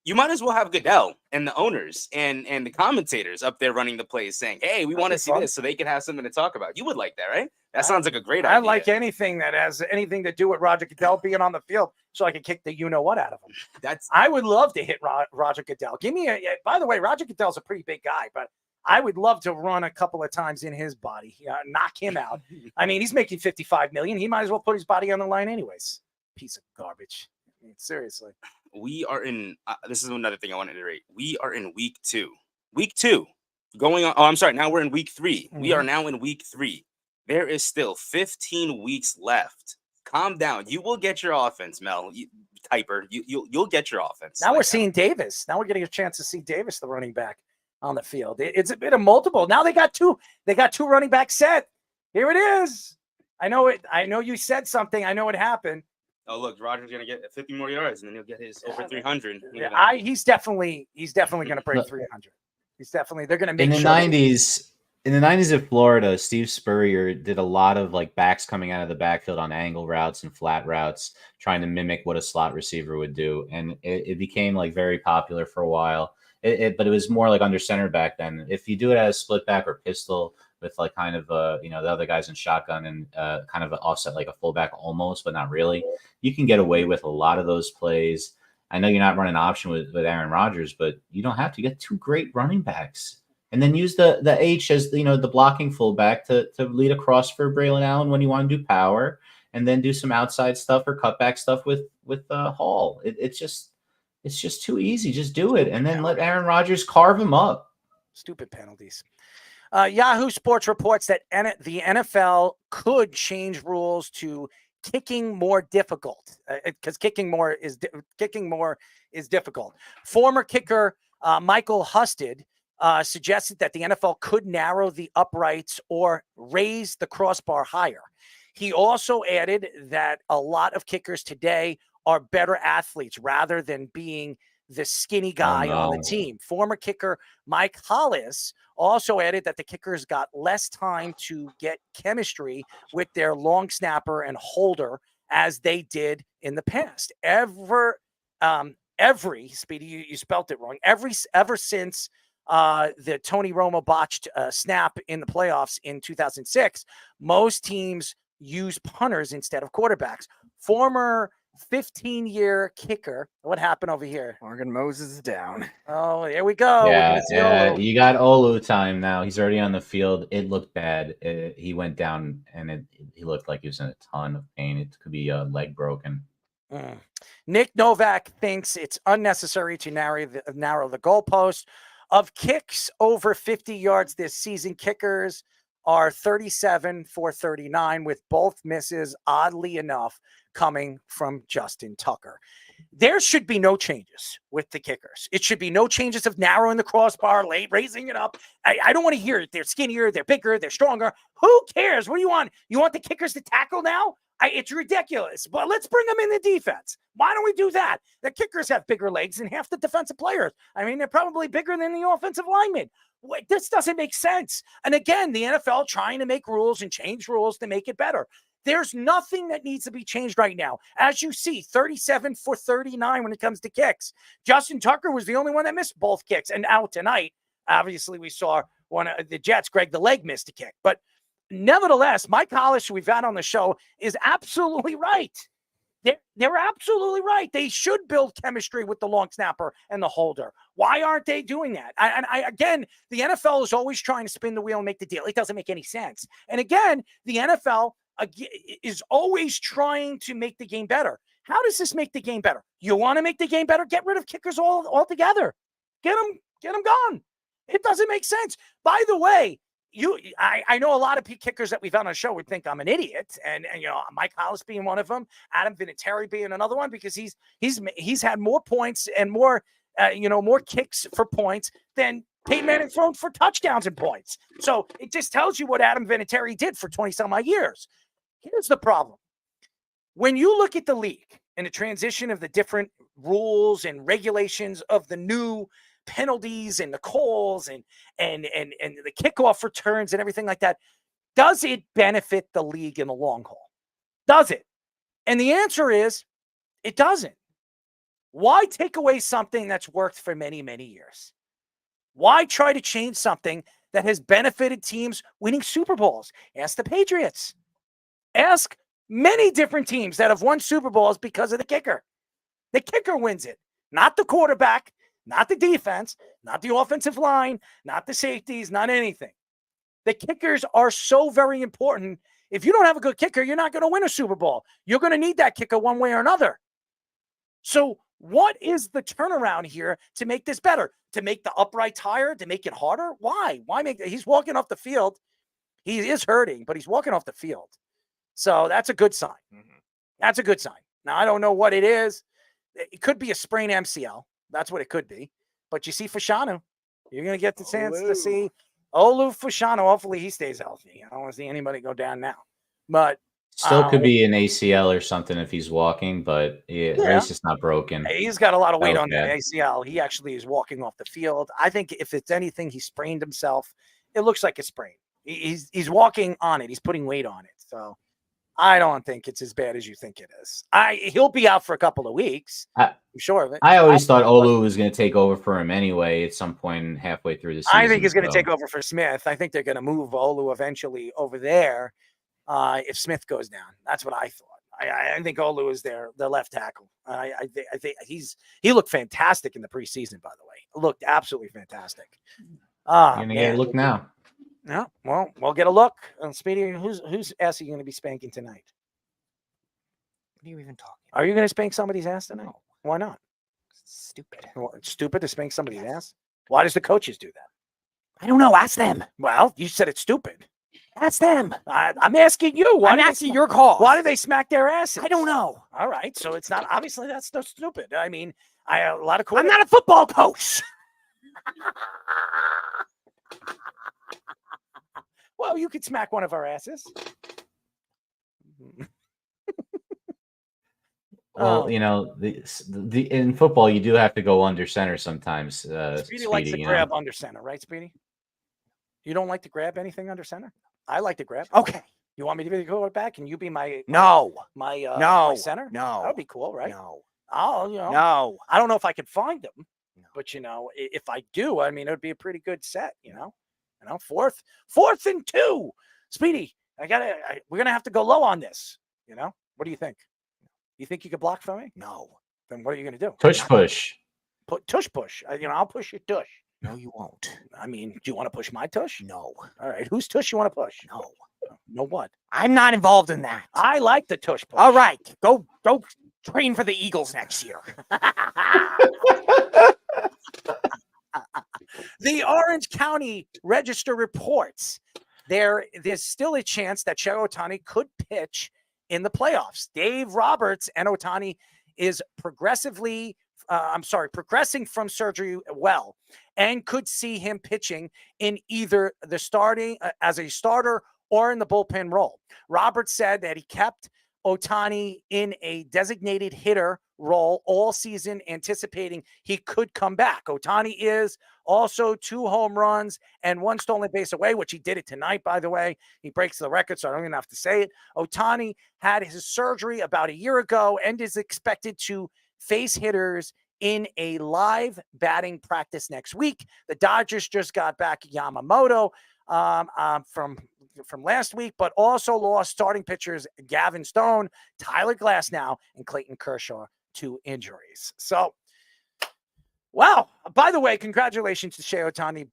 S2: you might as well have Goodell and the owners and the commentators up there running the plays saying, hey, we want to see this so they can have something to talk about. You would like that, right? That sounds like a great idea.
S1: I like anything that has anything to do with Roger Goodell being on the field so I can kick the you-know-what out of him. I would love to hit Roger Goodell. Give me by the way, Roger Goodell's a pretty big guy, but I would love to run a couple of times in his body, knock him out. I mean, he's making $55 million. He might as well put his body on the line anyways. Piece of garbage. I mean, seriously.
S2: We are in this is another thing I want to iterate. We are in week 2. Week 2 going on. Oh, I'm sorry. Now we're in week 3. We are now in week 3. There is still 15 weeks left. Calm down. You will get your offense, Mel. Kiper. You'll get your offense.
S1: Now we're seeing Davis. Now we're getting a chance to see Davis, the running back, on the field. It's a bit of multiple. Now they got two running backs set. Here it is. I know it. I know you said something. I know it happened.
S2: Oh, look, Roger's gonna get 50 more yards, and then he'll get his over 300.
S1: Yeah, he's definitely gonna break 300. He's definitely. They're gonna make
S21: in the
S1: sure
S21: 90s. In the 90s of Florida, Steve Spurrier did a lot of like backs coming out of the backfield on angle routes and flat routes, trying to mimic what a slot receiver would do, and it became like very popular for a while. But it was more like under center back then. If you do it as split back or pistol with like kind of the other guys in shotgun and kind of offset like a fullback almost, but not really, you can get away with a lot of those plays. I know you're not running option with Aaron Rodgers, but you don't have to get 2 great running backs. And then use the H as the blocking fullback to lead across for Braylon Allen when you want to do power, and then do some outside stuff or cutback stuff with Hall. It's just too easy. Just do it, and then let Aaron Rodgers carve him up.
S1: Stupid penalties. Yahoo Sports reports that the NFL could change rules to kicking more difficult because kicking more is difficult. Former kicker Michael Husted suggested that the NFL could narrow the uprights or raise the crossbar higher. He also added that a lot of kickers today are better athletes rather than being the skinny guy on the team. Former kicker Mike Hollis also added that the kickers got less time to get chemistry with their long snapper and holder as they did in the past. Speedy, you spelt it wrong. Ever since the Tony Romo botched snap in the playoffs in 2006, most teams use punters instead of quarterbacks. Former 15-year kicker. What happened over here?
S20: Morgan Moses is down.
S1: Oh, there we go.
S21: Yeah, you got Olu time now. He's already on the field. It looked bad. He went down, and he looked like he was in a ton of pain. It could be a leg broken.
S1: Nick Novak thinks it's unnecessary to narrow the goalpost. Of kicks over 50 yards this season, kickers are 37 for 39, with both misses, oddly enough, coming from Justin Tucker. There should be no changes with the kickers. It should be no changes of narrowing the crossbar, raising it up. I don't want to hear it. They're skinnier, they're bigger, they're stronger. Who cares? What do you want? You want the kickers to tackle now? It's ridiculous. But let's bring them in the defense. Why don't we do that? The kickers have bigger legs than half the defensive players. I mean, they're probably bigger than the offensive linemen. Wait, this doesn't make sense. And again, the NFL trying to make rules and change rules to make it better. There's nothing that needs to be changed right now. As you see, 37 for 39 when it comes to kicks. Justin Tucker was the only one that missed both kicks. And out tonight, obviously, we saw one of the Jets, Greg the Leg, missed a kick. But nevertheless, Mike Hollis, who we've had on the show, is absolutely right. They're absolutely right. They should build chemistry with the long snapper and the holder. Why aren't they doing that? Again, the NFL is always trying to spin the wheel and make the deal. It doesn't make any sense. And again, the NFL is always trying to make the game better. How does this make the game better? You want to make the game better? Get rid of kickers altogether. Get them gone. It doesn't make sense. By the way, I know a lot of kickers that we've had on the show would think I'm an idiot, and Mike Hollis being one of them, Adam Vinatieri being another one, because he's had more points and more more kicks for points than Peyton Manning thrown for touchdowns and points. So it just tells you what Adam Vinatieri did for 20-some-odd years. Here's the problem. When you look at the league and the transition of the different rules and regulations of the new penalties and the calls and the kickoff returns and everything like that, does it benefit the league in the long haul? Does it? And the answer is, it doesn't. Why take away something that's worked for many, many years? Why try to change something that has benefited teams winning Super Bowls? Ask the Patriots. Ask many different teams that have won Super Bowls because of the kicker. The kicker wins it, not the quarterback, not the defense, not the offensive line, not the safeties, not anything. The kickers are so very important. If you don't have a good kicker, you're not going to win a Super Bowl. You're going to need that kicker one way or another. So what is the turnaround here to make this better? To make the uprights higher? To make it harder? Why? Why make that? He's walking off the field. He is hurting, but he's walking off the field. So that's a good sign. That's a good sign. Now, I don't know what it is. It could be a sprained MCL. That's what it could be. But you see Fashanu. You're going to get the chance to see Olu Fashanu. Hopefully he stays healthy. I don't want to see anybody go down now. But
S21: Still could be an ACL or something if he's walking, but at least it's not broken.
S1: He's got a lot of weight on the ACL. He actually is walking off the field. I think if it's anything, he sprained himself. It looks like a sprain. He's walking on it. He's putting weight on it. So I don't think it's as bad as you think it is. He'll be out for a couple of weeks. I'm sure of it.
S21: I always thought Olu was going to take over for him anyway at some point halfway through the season.
S1: I think he's going to take over for Smith. I think they're going to move Olu eventually over there if Smith goes down. That's what I thought. I think Olu is their left tackle. I think he looked fantastic in the preseason, by the way. Looked absolutely fantastic.
S21: You're going to get a look now.
S1: No, well, we'll get a look. Speedy, whose ass are you going to be spanking tonight?
S20: What are you even talking?
S1: Are you going to spank somebody's ass tonight? No. Why not?
S20: Stupid.
S1: Well, it's stupid to spank somebody's ass? Why does the coaches do that?
S20: I don't know. Ask them.
S1: Well, you said it's stupid. Ask them. I'm asking you.
S20: I'm asking your call.
S1: Why do they smack their asses?
S20: I don't know.
S1: All right, so it's not obviously that's so stupid. I mean, a lot of
S20: I'm not a football coach.
S1: Well, you could smack one of our asses.
S21: Well, you know, the in football you do have to go under center sometimes.
S1: Speedy likes to grab under center, right, Speedy? You don't like to grab anything under center? I like to grab.
S20: Okay.
S1: You want me to be the quarterback and you be my my center?
S20: No.
S1: That would be cool, right?
S20: No.
S1: Oh,
S20: No.
S1: I don't know if I could find them, but if I do, I mean, it would be a pretty good set. Fourth and 2. Speedy, we're gonna have to go low on this. What do you think? You think you could block for me?
S20: No.
S1: Then what are you gonna do?
S21: Push.
S1: Tush push. I'll push your tush.
S20: No, you won't.
S1: I mean, do you want to push my tush?
S20: No.
S1: All right. Whose tush you want to push?
S20: No.
S1: No what?
S20: I'm not involved in that.
S1: I like the tush push.
S20: All right. Go train for the Eagles next year.
S1: The Orange County Register reports there's still a chance that Shohei Ohtani could pitch in the playoffs. Dave Roberts and Ohtani is progressing from surgery well and could see him pitching in either the starting as a starter or in the bullpen role. Roberts said that he kept Ohtani in a designated hitter role all season, anticipating he could come back. Ohtani is also 2 home runs and 1 stolen base away, which he did it tonight, by the way. He breaks the record, so I don't even have to say it. Ohtani had his surgery about a year ago and is expected to face hitters in a live batting practice next week. The Dodgers just got back Yamamoto from last week, but also lost starting pitchers Gavin Stone, Tyler Glasnow, and Clayton Kershaw to injuries. So, wow. By the way, congratulations to Shohei Ohtani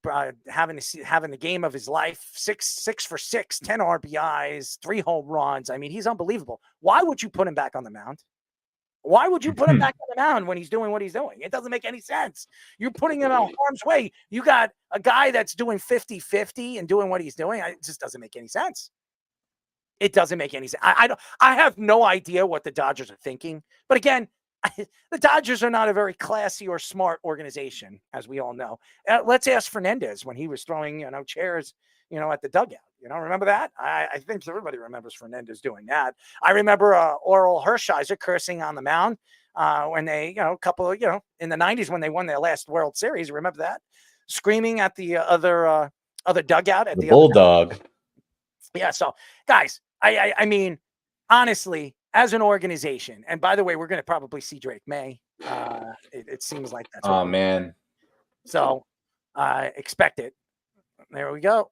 S1: having the game of his life. 6 for 6, 10 RBIs, 3 home runs. I mean, he's unbelievable. Why would you put him back on the mound? Why would you put him back on the mound when he's doing what he's doing? It doesn't make any sense. You're putting him out harm's way. You got a guy that's doing 50-50 and doing what he's doing. It just doesn't make any sense. It doesn't make any sense. I have no idea what the Dodgers are thinking. But again, the Dodgers are not a very classy or smart organization, as we all know. Let's ask Fernandez when he was throwing, chairs, at the dugout. Remember that? I think everybody remembers Fernandez doing that. I remember Oral Hershiser cursing on the mound when they, a couple of, in the 90s when they won their last World Series. Remember that? Screaming at the other dugout at the
S21: Bulldog.
S1: Yeah. So, guys, I mean, honestly, as an organization, and by the way, we're going to probably see Drake May. It seems like that's.
S21: Oh man.
S1: So, expect it. There we go.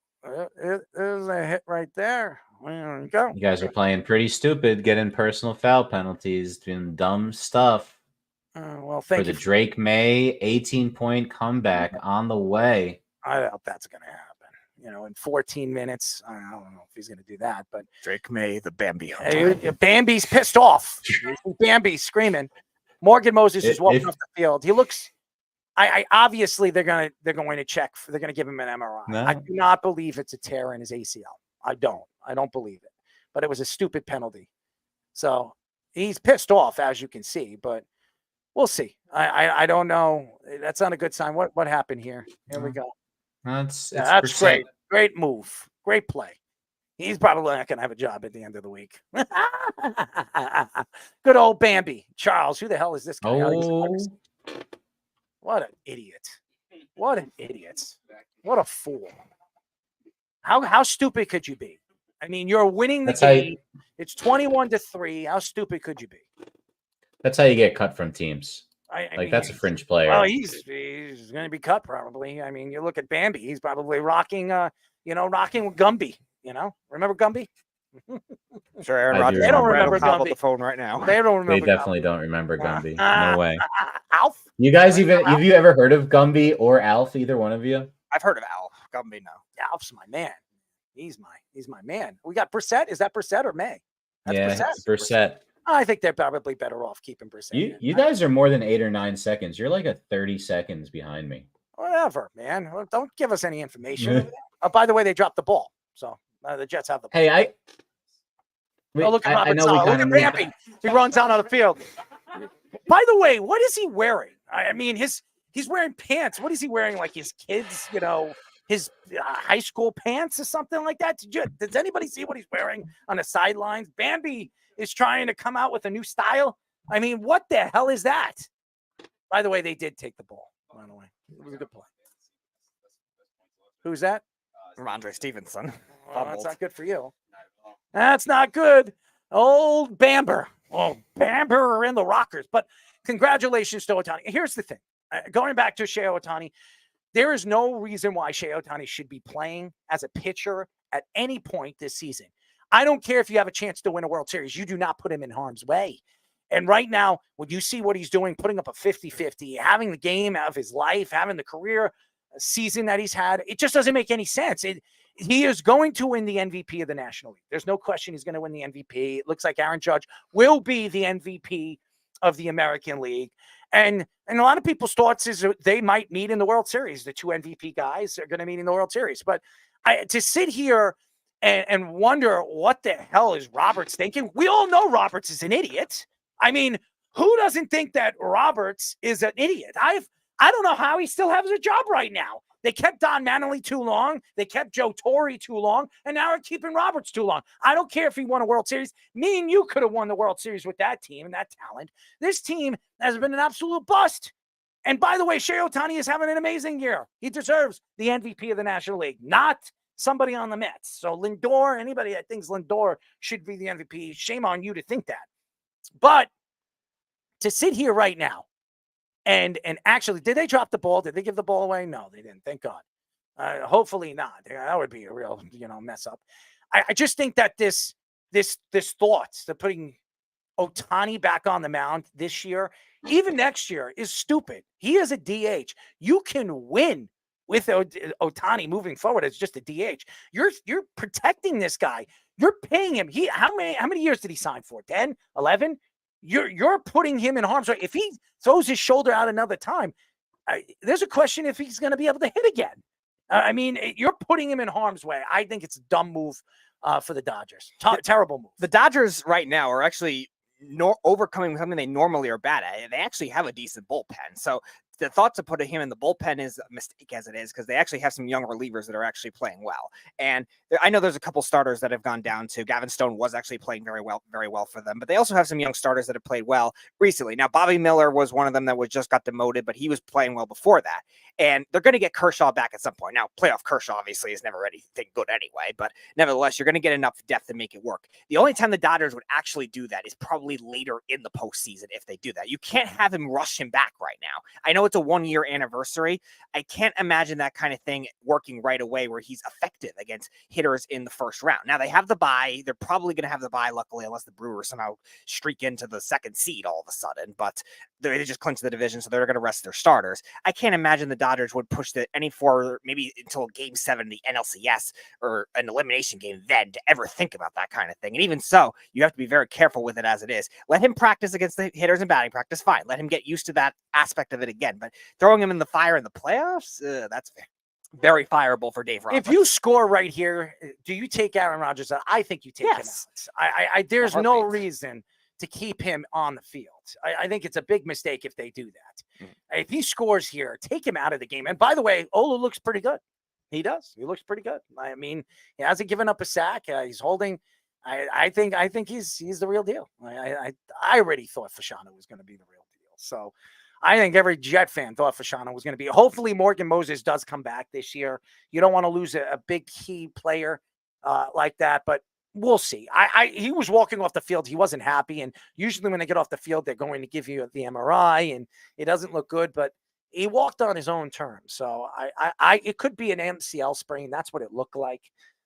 S1: There's a hit right there. There we go.
S21: You guys are playing pretty stupid, getting personal foul penalties, doing dumb stuff.
S1: Well, thank
S21: for
S1: you
S21: the Drake May 18-point comeback on the way.
S1: I doubt that's going to happen. In 14 minutes, I don't know if he's going to do that, but
S20: Drake May, the Bambi.
S1: Bambi's pissed off. Bambi's screaming. Morgan Moses is walking off the field. He looks. I obviously they're going to check. They're going to give him an MRI.
S21: No.
S1: I do not believe it's a tear in his ACL. I don't believe it. But it was a stupid penalty. So he's pissed off, as you can see. But we'll see. I don't know. That's not a good sign. What happened here? Here we go.
S21: That's
S1: great. Great move. Great play. He's probably not going to have a job at the end of the week. Good old Bambi. Charles, who the hell is this guy?
S21: Oh.
S1: What an idiot. What an idiot. What a fool. How stupid could you be? I mean, you're winning the game. It's 21-3. How stupid could you be?
S21: That's how you get cut from teams.
S1: I mean,
S21: that's a fringe player.
S1: Well, he's going to be cut probably. I mean, you look at Bambi. He's probably rocking with Gumby. Remember Gumby?
S20: Sure, Aaron Rodgers.
S1: They don't remember Gumby.
S20: The phone right now.
S1: They don't remember.
S21: They definitely don't remember Gumby. No way.
S1: Alf.
S21: You guys have you ever heard of Gumby or Alf? Either one of you?
S20: I've heard of Alf. Gumby, no.
S1: Alf's my man. He's my man. We got Brissett. Is that Brissett or May? That's
S21: Brissett.
S1: I think they're probably better off keeping Brissett.
S21: You guys are more than 8 or 9 seconds. You're like a 30 seconds behind me.
S1: Whatever, man. Well, don't give us any information. By the way, they dropped the ball, so the Jets have the ball.
S21: Hey,
S1: look at Robert Saleh. Look at Rampy. He runs out on the field. By the way, what is he wearing? I mean, he's wearing pants. What is he wearing? Like his kids, his high school pants or something like that? Does anybody see what he's wearing on the sidelines? Bambi is trying to come out with a new style. I mean, what the hell is that? By the way, they did take the ball. By the way, it was a good play. Who's that?
S20: Ramondre Stevenson.
S1: Oh, that's not good for you. That's not good. Old Bamber. Oh, Bamber are in the rockers. But congratulations to Ohtani. Here's the thing. Going back to Shohei Ohtani, there is no reason why Shohei Ohtani should be playing as a pitcher at any point this season. I don't care if you have a chance to win a World Series. You do not put him in harm's way. And right now, when you see what he's doing, putting up a 50-50, having the game of his life, having the career season that he's had, it just doesn't make any sense. He is going to win the MVP of the National League. There's no question he's going to win the MVP. It looks like Aaron Judge will be the MVP of the American League. And a lot of people's thoughts is they might meet in the World Series. The two MVP guys are going to meet in the World Series. But to sit here and wonder what the hell is Roberts thinking? We all know Roberts is an idiot. I mean, who doesn't think that Roberts is an idiot? I don't know how he still has a job right now. They kept Don Mattingly too long. They kept Joe Torre too long. And now they're keeping Roberts too long. I don't care if he won a World Series. Me and you could have won the World Series with that team and that talent. This team has been an absolute bust. And by the way, Shohei Ohtani is having an amazing year. He deserves the MVP of the National League, not somebody on the Mets. So Lindor, anybody that thinks Lindor should be the MVP, shame on you to think that. But to sit here right now, and actually, did they drop the ball? Did they give the ball away? No, they didn't. Thank God. Hopefully not. That would be a real, mess up. I just think that this thoughts to putting Ohtani back on the mound this year, even next year, is stupid. He is a DH. You can win with Ohtani moving forward as just a DH. You're protecting this guy. You're paying him. How many years did he sign for? 10, 11? You're putting him in harm's way. If he throws his shoulder out another time, there's a question if he's going to be able to hit again. I mean, you're putting him in harm's way. I think it's a dumb move for the Dodgers. Terrible move.
S20: The Dodgers right now are actually overcoming something they normally are bad at. They actually have a decent bullpen. So the thoughts of putting him in the bullpen is a mistake as it is, because they actually have some young relievers that are actually playing well. And I know there's a couple starters that have gone down to. Gavin Stone was actually playing very well for them, but they also have some young starters that have played well recently. Now, Bobby Miller was one of them that just got demoted, but he was playing well before that. And they're going to get Kershaw back at some point. Now, playoff Kershaw obviously is never anything good anyway, but nevertheless, you're going to get enough depth to make it work. The only time the Dodgers would actually do that is probably later in the postseason if they do that. You can't have him rush him back right now. I know it's a 1-year anniversary. I can't imagine that kind of thing working right away where he's effective against hitters in the first round. Now, they have the bye. They're probably going to have the bye, luckily, unless the Brewers somehow streak into the second seed all of a sudden, but they just clinched the division, so they're going to rest their starters. I can't imagine the Dodgers would push any further, maybe until Game 7 of the NLCS or an elimination game then, to ever think about that kind of thing. And even so, you have to be very careful with it as it is. Let him practice against the hitters in batting practice, fine. Let him get used to that aspect of it again. But throwing him in the fire in the playoffs, that's very fireable for Dave Roberts.
S1: If you score right here, do you take Aaron Rodgers out? I think you take him out. There's no reason to keep him on the field. I think it's a big mistake if they do that. If he scores here, take him out of the game. And by the way, Olu looks pretty good. He does. He looks pretty good. I mean, he hasn't given up a sack. He's holding. I think he's the real deal. I already thought Fashanu was going to be the real deal. So I think every Jet fan thought Fashanu was going to be. Hopefully Morgan Moses does come back this year. You don't want to lose a big key player like that, but we'll see. He was walking off the field. He wasn't happy. And usually when they get off the field, they're going to give you the MRI and it doesn't look good, but he walked on his own terms. So it could be an MCL sprain. That's what it looked like.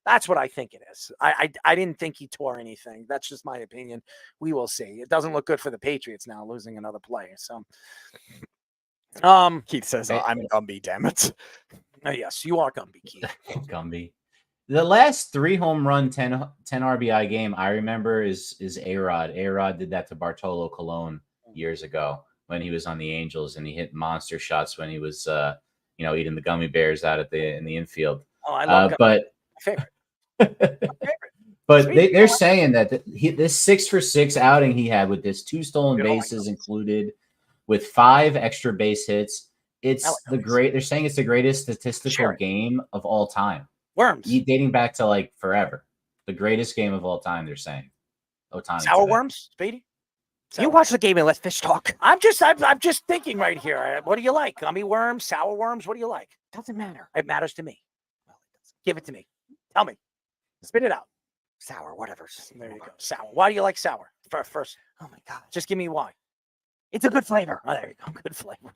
S1: That's what I think it is. I didn't think he tore anything. That's just my opinion. We will see. It doesn't look good for the Patriots now, losing another player. So,
S20: Keith says, "I'm Gumby, damn it."
S1: Yes, you are Gumby, Keith.
S21: Gumby. The last 3 home run, 10 RBI game I remember is A-Rod. A-Rod did that to Bartolo Colon years ago when he was on the Angels, and he hit monster shots when he was, eating the gummy bears out in the infield.
S1: Oh, I love Gumby.
S21: But
S1: my favorite.
S21: But they're saying that this 6-for-6 outing he had with this 2 stolen bases included, with 5 extra base hits, they're saying it's the greatest statistical game of all time.
S1: Worms.
S21: Dating back to like forever. The greatest game of all time, they're saying. Ohtani.
S1: Sour worms, Speedy?
S20: You watch the game and let fish talk.
S1: I'm just thinking right here. What do you like? Gummy worms, sour worms? What do you like?
S20: Doesn't matter.
S1: It matters to me. Give it to me. Tell me. Spit it out.
S20: Sour, whatever.
S1: There you go. Sour. Why do you like sour? First.
S20: Oh my God.
S1: Just give me why.
S20: It's a good flavor.
S1: Oh, there you go. Good flavor.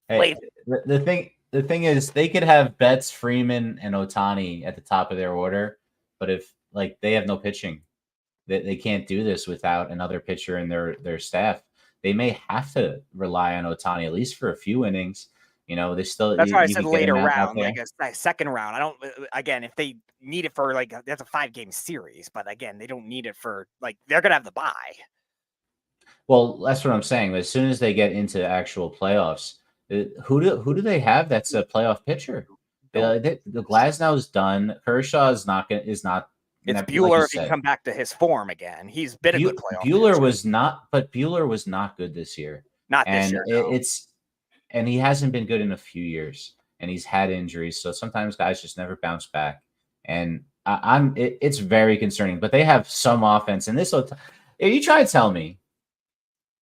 S21: Hey, the thing is, they could have Betts, Freeman, and Ohtani at the top of their order, but if they have no pitching, they can't do this without another pitcher in their staff. They may have to rely on Ohtani at least for a few innings. They still.
S20: That's why I said later round, like a second round. I don't. Again, if they need it for that's a 5-game series, but again, they don't need it for they're gonna have the bye.
S21: Well, that's what I'm saying. As soon as they get into actual playoffs, who do they have that's a playoff pitcher? The Glasnow's done. Kershaw is not. It's
S20: Buehler if he come back to his form again. He's been a good playoff.
S21: Buehler was not, but Buehler was not good this year.
S20: Not this year. No.
S21: And he hasn't been good in a few years, and he's had injuries. So sometimes guys just never bounce back. And it's very concerning. But they have some offense. And if you try to tell me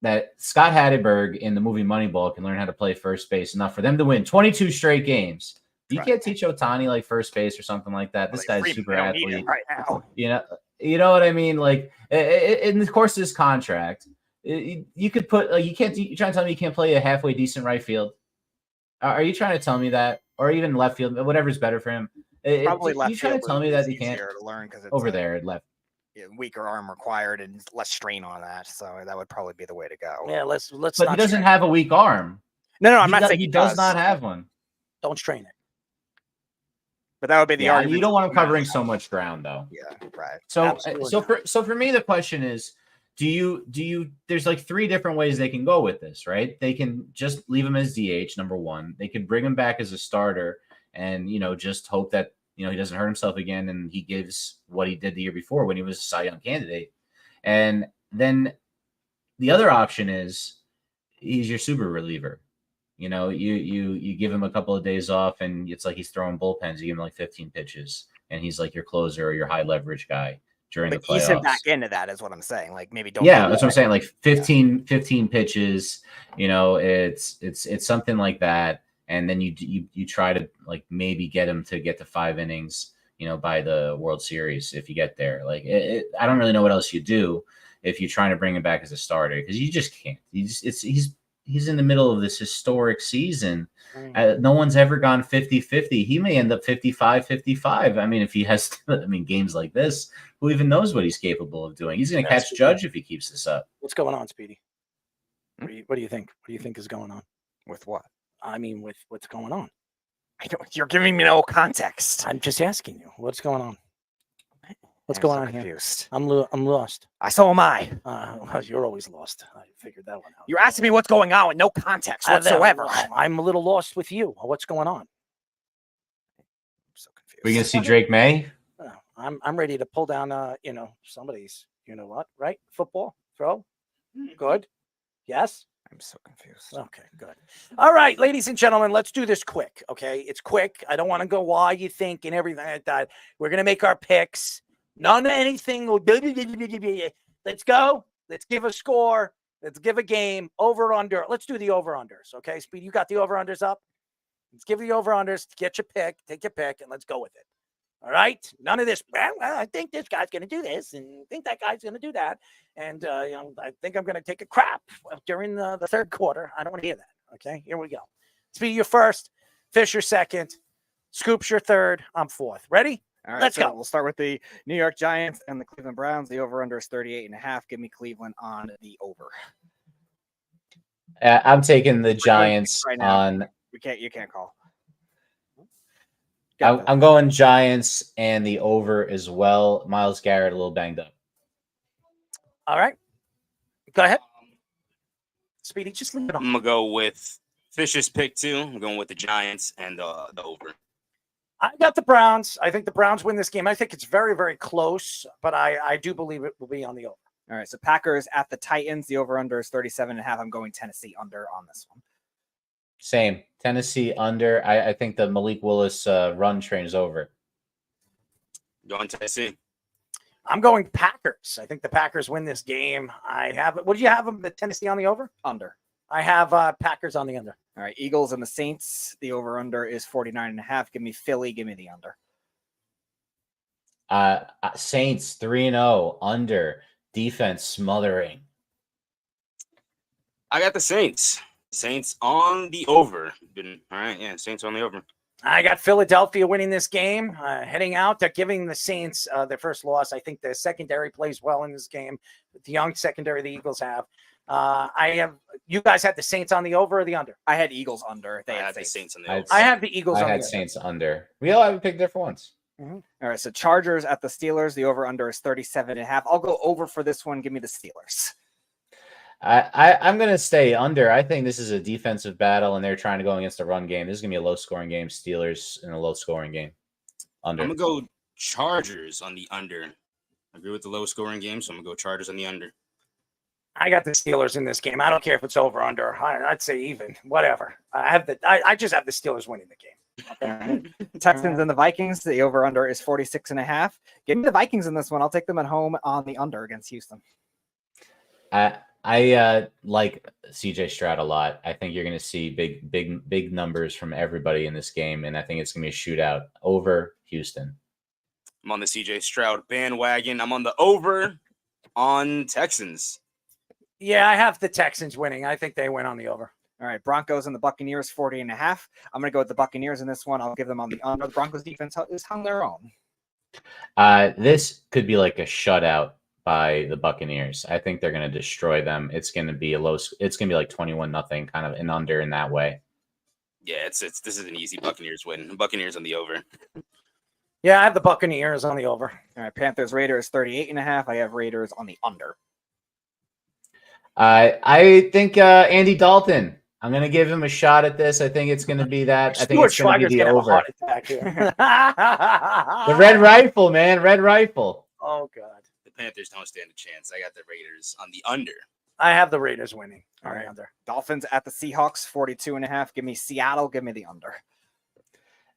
S21: that Scott Hatteberg in the movie Moneyball can learn how to play first base enough for them to win 22 straight games, you can't teach Ohtani first base or something like that. This guy's super athlete
S20: right now.
S21: You know what I mean? In the course of this contract, you could put you can't. You trying to tell me you can't play a halfway decent right field? Are you trying to tell me that, or even left field, whatever's better for him?
S20: Probably left.
S21: You trying to tell me that he can't
S20: to learn because it's
S21: over there at left?
S20: Weaker arm required and less strain on that, so that would probably be the way to go.
S1: Yeah, let's.
S21: But he doesn't have a weak arm.
S20: No, I'm not saying
S21: he does not have one.
S1: Don't strain it.
S20: But that would be the argument.
S21: You don't want him covering so much ground, though.
S20: Yeah, right.
S21: So for me, the question is, do you? There's 3 different ways they can go with this, right? They can just leave him as DH, number 1. They could bring him back as a starter, and just hope that he doesn't hurt himself again, and he gives what he did the year before when he was a Cy Young candidate. And then the other option is he's your super reliever. You know, you give him a couple of days off, and it's like he's throwing bullpens. You give him like 15 pitches, and he's like your closer or your high leverage guy during the playoffs.
S20: Ease him back into that is what I'm saying. Like maybe don't.
S21: Yeah, that's what I'm saying. Like 15 pitches. You know, it's something like that, and then you try to like maybe get him to get to 5 innings. You know, by the World Series if you get there. Like I don't really know what else you do if you're trying to bring him back as a starter because you just can't. He's in the middle of this historic season. No one's ever gone 50-50. He may end up 55-55. I mean, if he has, games like this, who even knows what he's capable of doing? He's going to catch Judge if he keeps this up.
S1: What's going on, Speedy? What do you think? What do you think is going on?
S20: With what?
S1: I mean, with what's going on?
S20: You're giving me no context.
S1: I'm just asking you. What's going on? What's
S20: I'm
S1: going
S20: so
S1: on
S20: confused.
S1: here? I'm lost.
S20: So am I.
S1: Well, you're always lost. I figured that one out.
S20: You're asking me what's going on with no context whatsoever.
S1: I'm a little lost with you. What's going on?
S20: I'm so confused.
S21: We gonna see Drake May?
S1: I'm ready to pull down somebody's right? Football throw. Good. Yes.
S20: I'm so confused.
S1: Okay, good. All right, ladies and gentlemen, let's do this quick. Okay, it's quick. I don't want to go why you think and everything like that. We're gonna make our picks. None of anything. Let's go. Let's give a score. Let's give a game. Over under. Let's do the over unders. Okay, Speed, you got the over unders up. Let's give the over unders. Get your pick. Take your pick, and let's go with it. All right. None of this. Well, I think this guy's going to do this, and I think that guy's going to do that, and I think I'm going to take a crap during the third quarter. I don't want to hear that. Okay. Here we go. Speed, you're first. Fisher second. Scoops your third. I'm fourth. Ready?
S20: All right,
S1: let's go.
S20: We'll start with the New York Giants and the Cleveland Browns. The over-under is 38.5. Give me Cleveland on the over.
S21: I'm taking the Giants
S20: right now.
S21: on.
S20: You can't call.
S21: I'm going Giants and the over as well. Myles Garrett a little banged up.
S1: All right. Go ahead. Speedy, just leave it on.
S2: I'm going to go with Fisher's pick too. I'm going with the Giants and the over.
S1: I got the Browns. I think the Browns win this game. I think it's very, very close, but I do believe it will be on the over.
S20: All right, so Packers at the Titans. The over-under is 37.5. I'm going Tennessee under on this one.
S21: Same. Tennessee under. I think the Malik Willis run train is over.
S2: Going Tennessee.
S1: I'm going Packers. I think the Packers win this game. What do you have them? The Tennessee on the over?
S20: Under.
S1: I have Packers on the under.
S20: All right, Eagles and the Saints. The over-under is 49.5. Give me Philly. Give me the under.
S21: Saints 3-0 under. Defense smothering.
S2: I got the Saints. Saints on the over. All right, yeah, Saints on the over.
S1: I got Philadelphia winning this game, heading out. They're giving the Saints their first loss. I think the secondary plays well in this game. The young secondary the Eagles have. You guys had the Saints on the over or the under?
S20: I had Eagles under.
S2: They had the Saints on the over.
S1: I have the Eagles on the
S21: I
S1: under.
S21: had Saints under. We all have picked different ones.
S20: Mm-hmm. All right, so Chargers at the Steelers. The over-under is 37.5. I'll go over for this one. Give me the Steelers.
S21: I'm going to stay under. I think this is a defensive battle, and they're trying to go against a run game. This is going to be a low-scoring game. Steelers in a low-scoring game. Under.
S2: I'm going to go Chargers on the under. I agree with the low-scoring game, so I'm going to go Chargers on the under.
S1: I got the Steelers in this game. I don't care if it's over under. I'd say even. Whatever. I just have the Steelers winning the game.
S20: Okay. Texans and the Vikings. The over-under is 46.5. Give me the Vikings in this one. I'll take them at home on the under against Houston.
S21: I like CJ Stroud a lot. I think you're going to see big numbers from everybody in this game, and I think it's going to be a shootout over Houston.
S2: I'm on the CJ Stroud bandwagon. I'm on the over on Texans.
S1: Yeah, I have the Texans winning. I think they win on the over.
S20: All right, Broncos and the Buccaneers, 40.5. I'm going to go with the Buccaneers in this one. I'll give them on the under. The Broncos defense is on their own.
S21: This could be like a shutout by the Buccaneers. I think they're going to destroy them. It's going to be it's going to be like 21-0 kind of an under in that way.
S2: Yeah, this is an easy Buccaneers win. Buccaneers on the over.
S1: Yeah, I have the Buccaneers on the over.
S20: All right, Panthers, Raiders, 38.5. I have Raiders on the under.
S21: I think Andy Dalton. I'm going to give him a shot at this. I think it's going to be that. I think it's going to be the over.
S1: Heart attack here.
S21: The red rifle, man. Red rifle.
S1: Oh, God.
S2: The Panthers don't stand a chance. I got the Raiders on the under.
S1: I have the Raiders winning.
S20: All right.
S1: Under.
S20: Dolphins at the Seahawks, 42.5. Give me Seattle. Give me the under.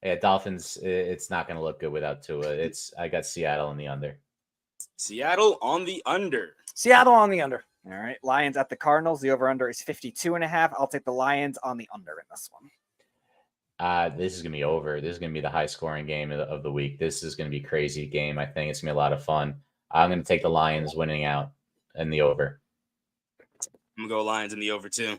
S21: Yeah, Dolphins. It's not going to look good without Tua. I got Seattle in the under.
S2: Seattle on the under.
S1: Seattle on the under.
S20: All right. Lions at the Cardinals. The over-under is 52.5. I'll take the Lions on the under in this one.
S21: This is going to be over. This is going to be the high-scoring game of the week. This is going to be a crazy game. I think it's going to be a lot of fun. I'm going to take the Lions winning out in the over.
S2: I'm going to go Lions in the over, too.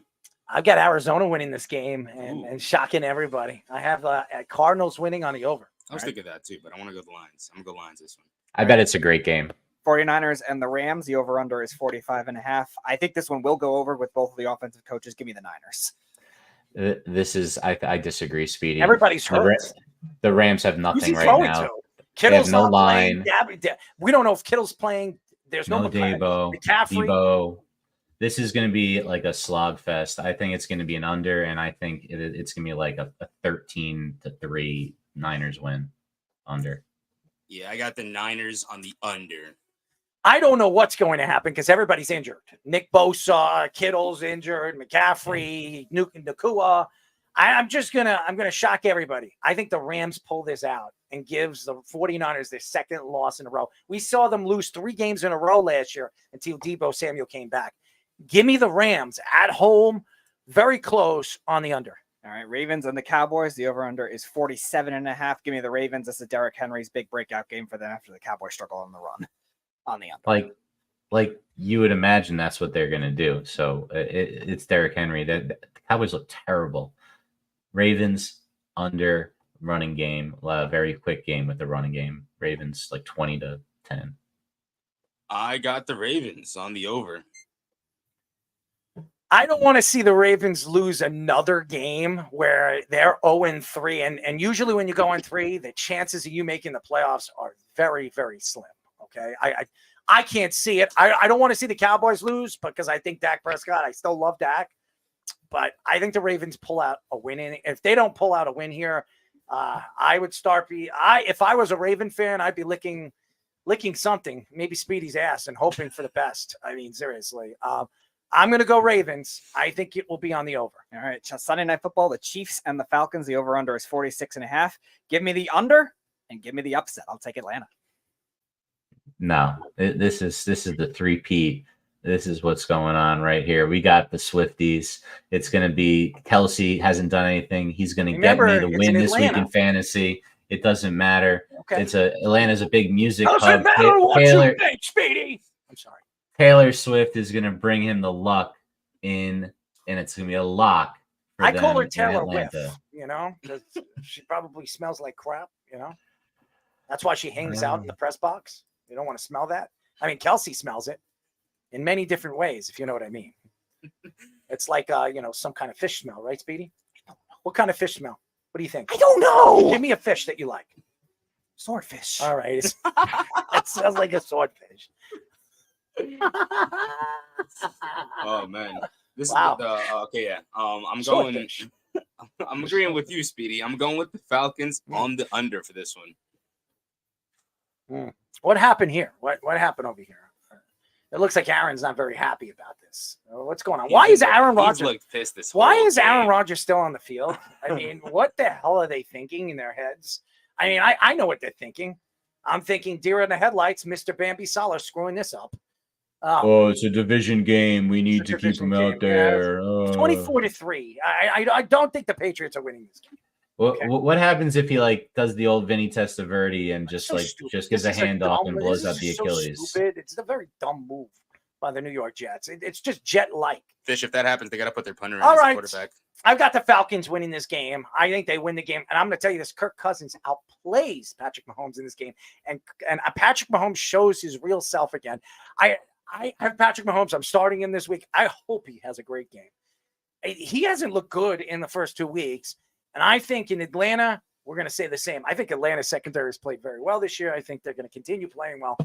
S1: I've got Arizona winning this game and shocking everybody. I have Cardinals winning on the over.
S2: I was thinking that, too, but I want to go the Lions. I'm going to go Lions this one.
S21: I bet it's a great game.
S20: 49ers and the Rams. The over-under is 45.5. I think this one will go over with both of the offensive coaches. Give me the Niners.
S21: This is I disagree, Speedy.
S1: Everybody's hurt.
S21: The Rams have nothing right now.
S1: To? Kittle's
S21: no
S1: not
S21: line.
S1: Playing. We don't know if Kittle's playing. There's no
S21: Debo. Debo. This is going to be like a slog fest. I think it's going to be an under, and I think it's going to be like a 13-3 Niners win under.
S2: Yeah, I got the Niners on the under.
S1: I don't know what's going to happen because everybody's injured. Nick Bosa, Kittle's injured, McCaffrey, Nakua. I'm gonna shock everybody. I think the Rams pull this out and gives the 49ers their second loss in a row. We saw them lose 3 games in a row last year until Deebo Samuel came back. Give me the Rams at home, very close on the under.
S20: All right, Ravens and the Cowboys. The over-under is 47.5. Give me the Ravens. This is Derrick Henry's big breakout game for them after the Cowboys struggle on the run. On the under.
S21: Like you would imagine that's what they're going to do. So it's Derrick Henry. The Cowboys look terrible. Ravens under running game. Very quick game with the running game. Ravens like 20-10.
S2: I got the Ravens on the over.
S1: I don't want to see the Ravens lose another game where they're 0-3. And usually when you go 0-3, the chances of you making the playoffs are very, very slim. Okay. I can't see it. I don't want to see the Cowboys lose because I think Dak Prescott, I still love Dak, but I think the Ravens pull out a win. If they don't pull out a win here, I would if I was a Raven fan, I'd be licking something, maybe Speedy's ass and hoping for the best. I mean, seriously. I'm going to go Ravens. I think it will be on the over.
S20: All right. Sunday Night Football, the Chiefs and the Falcons. The over-under is 46.5. Give me the under and give me the upset. I'll take Atlanta.
S21: No, this is the three-peat. This is what's going on right here. We got the Swifties. It's going to be Kelsey hasn't done anything. He's going to get me the win this week in fantasy. It doesn't matter. Okay. Atlanta's a big music hub.
S1: Doesn't matter what you think, Speedy. I'm sorry.
S21: Taylor Swift is going to bring him the luck in, and it's going to be a lock.
S1: I call her Taylor Whiff, because she probably smells like crap, That's why she hangs out in the press box. You don't want to smell that. I mean, Kelsey smells it in many different ways, if you know what I mean. It's like, some kind of fish smell, right, Speedy? What kind of fish smell? What do you think?
S20: I don't know.
S1: Give me a fish that you like.
S20: Swordfish.
S1: All right. That sounds like a swordfish.
S2: Oh man, this
S1: wow.
S2: is okay. Yeah, I'm agreeing with you, Speedy. I'm going with the Falcons on the under for this one.
S1: What happened here? What happened over here? It looks like Aaron's not very happy about this. What's going on? Why is Aaron Rodgers
S2: pissed this
S1: Why is Aaron Rodgers still on the field? I mean, what the hell are they thinking in their heads? I mean, I know what they're thinking. I'm thinking deer in the headlights, Mr. Bambi Sala screwing this up.
S21: Oh, it's a division game. We need to keep him out there.
S1: 24-3. I don't think the Patriots are winning this game.
S21: What happens if he does the old Vinny Testaverde and just gives a handoff and blows out the Achilles?
S1: So it's a very dumb move by the New York Jets. It's just Jet-like.
S2: Fish, if that happens, they got to put their punter in
S1: as
S2: a quarterback.
S1: I've got the Falcons winning this game. I think they win the game. And I'm going to tell you this, Kirk Cousins outplays Patrick Mahomes in this game. And Patrick Mahomes shows his real self again. I have Patrick Mahomes. I'm starting him this week. I hope he has a great game. He hasn't looked good in the first 2 weeks. And I think in Atlanta, we're going to say the same. I think Atlanta's secondary has played very well this year. I think they're going to continue playing well.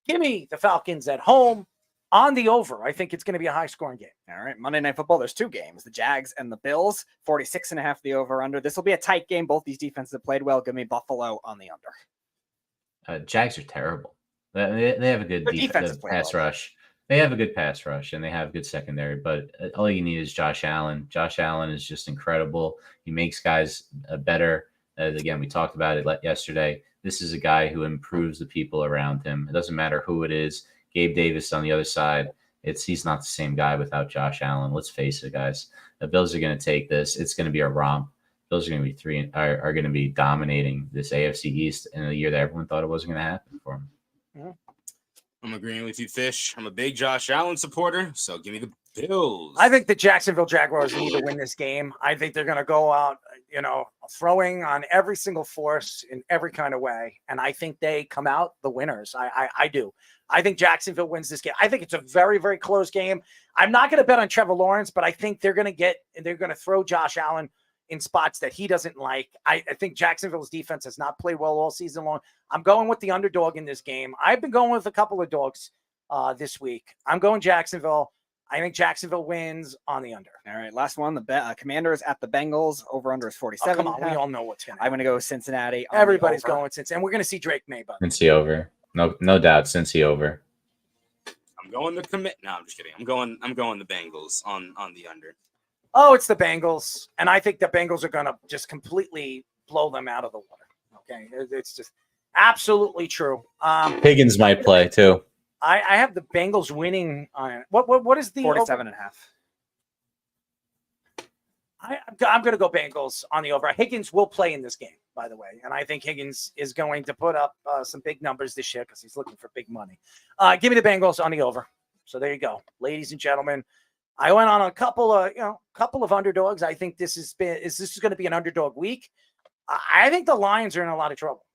S1: Give me the Falcons at home on the over. I think it's going to be a high-scoring game.
S20: All right, Monday Night Football, there's 2 games. The Jags and the Bills, 46.5 the over-under. This will be a tight game. Both these defenses have played well. Give me Buffalo on the under.
S21: Jags are terrible. They have a good
S20: defense is playing
S21: pass
S20: well.
S21: rush. They have a good pass rush, and they have good secondary. But all you need is Josh Allen. Josh Allen is just incredible. He makes guys better. Again, we talked about it yesterday. This is a guy who improves the people around him. It doesn't matter who it is. Gabe Davis on the other side. He's not the same guy without Josh Allen. Let's face it, guys. The Bills are going to take this. It's going to be a romp. Bills are going to be are going to be dominating this AFC East in a year that everyone thought it wasn't going to happen for them.
S2: I'm agreeing with you, Fish. I'm a big Josh Allen supporter, so give me the Bills.
S1: I think the Jacksonville Jaguars need to win this game. I think they're going to go out, throwing on every single force in every kind of way. And I think they come out the winners. I do. I think Jacksonville wins this game. I think it's a very, very close game. I'm not going to bet on Trevor Lawrence, but I think they're going to throw Josh Allen in spots that he doesn't like. I think Jacksonville's defense has not played well all season long. I'm going with the underdog in this game. I've been going with a couple of dogs this week. I'm going Jacksonville. I think Jacksonville wins on the under.
S20: All right, last one. The Commanders at the Bengals. Over under is 47.
S1: Come on, we all know what's going to happen.
S20: I'm going to go with Cincinnati.
S1: Everybody's going with Cincinnati, and we're going to see Drake May.
S21: Cincy over. No doubt. Cincy over.
S2: I'm going to commit. No, I'm just kidding. I'm going the Bengals on the under.
S1: Oh, it's the Bengals, and I think the Bengals are going to just completely blow them out of the water. Okay, it's just absolutely true.
S21: Higgins might play too.
S1: I have the Bengals winning. What is the
S20: 47.5?
S1: I'm going to go Bengals on the over. Higgins will play in this game, by the way, and I think Higgins is going to put up some big numbers this year because he's looking for big money. Give me the Bengals on the over. So there you go, ladies and gentlemen. I went on a couple of underdogs. I think this is going to be an underdog week. I think the Lions are in a lot of trouble.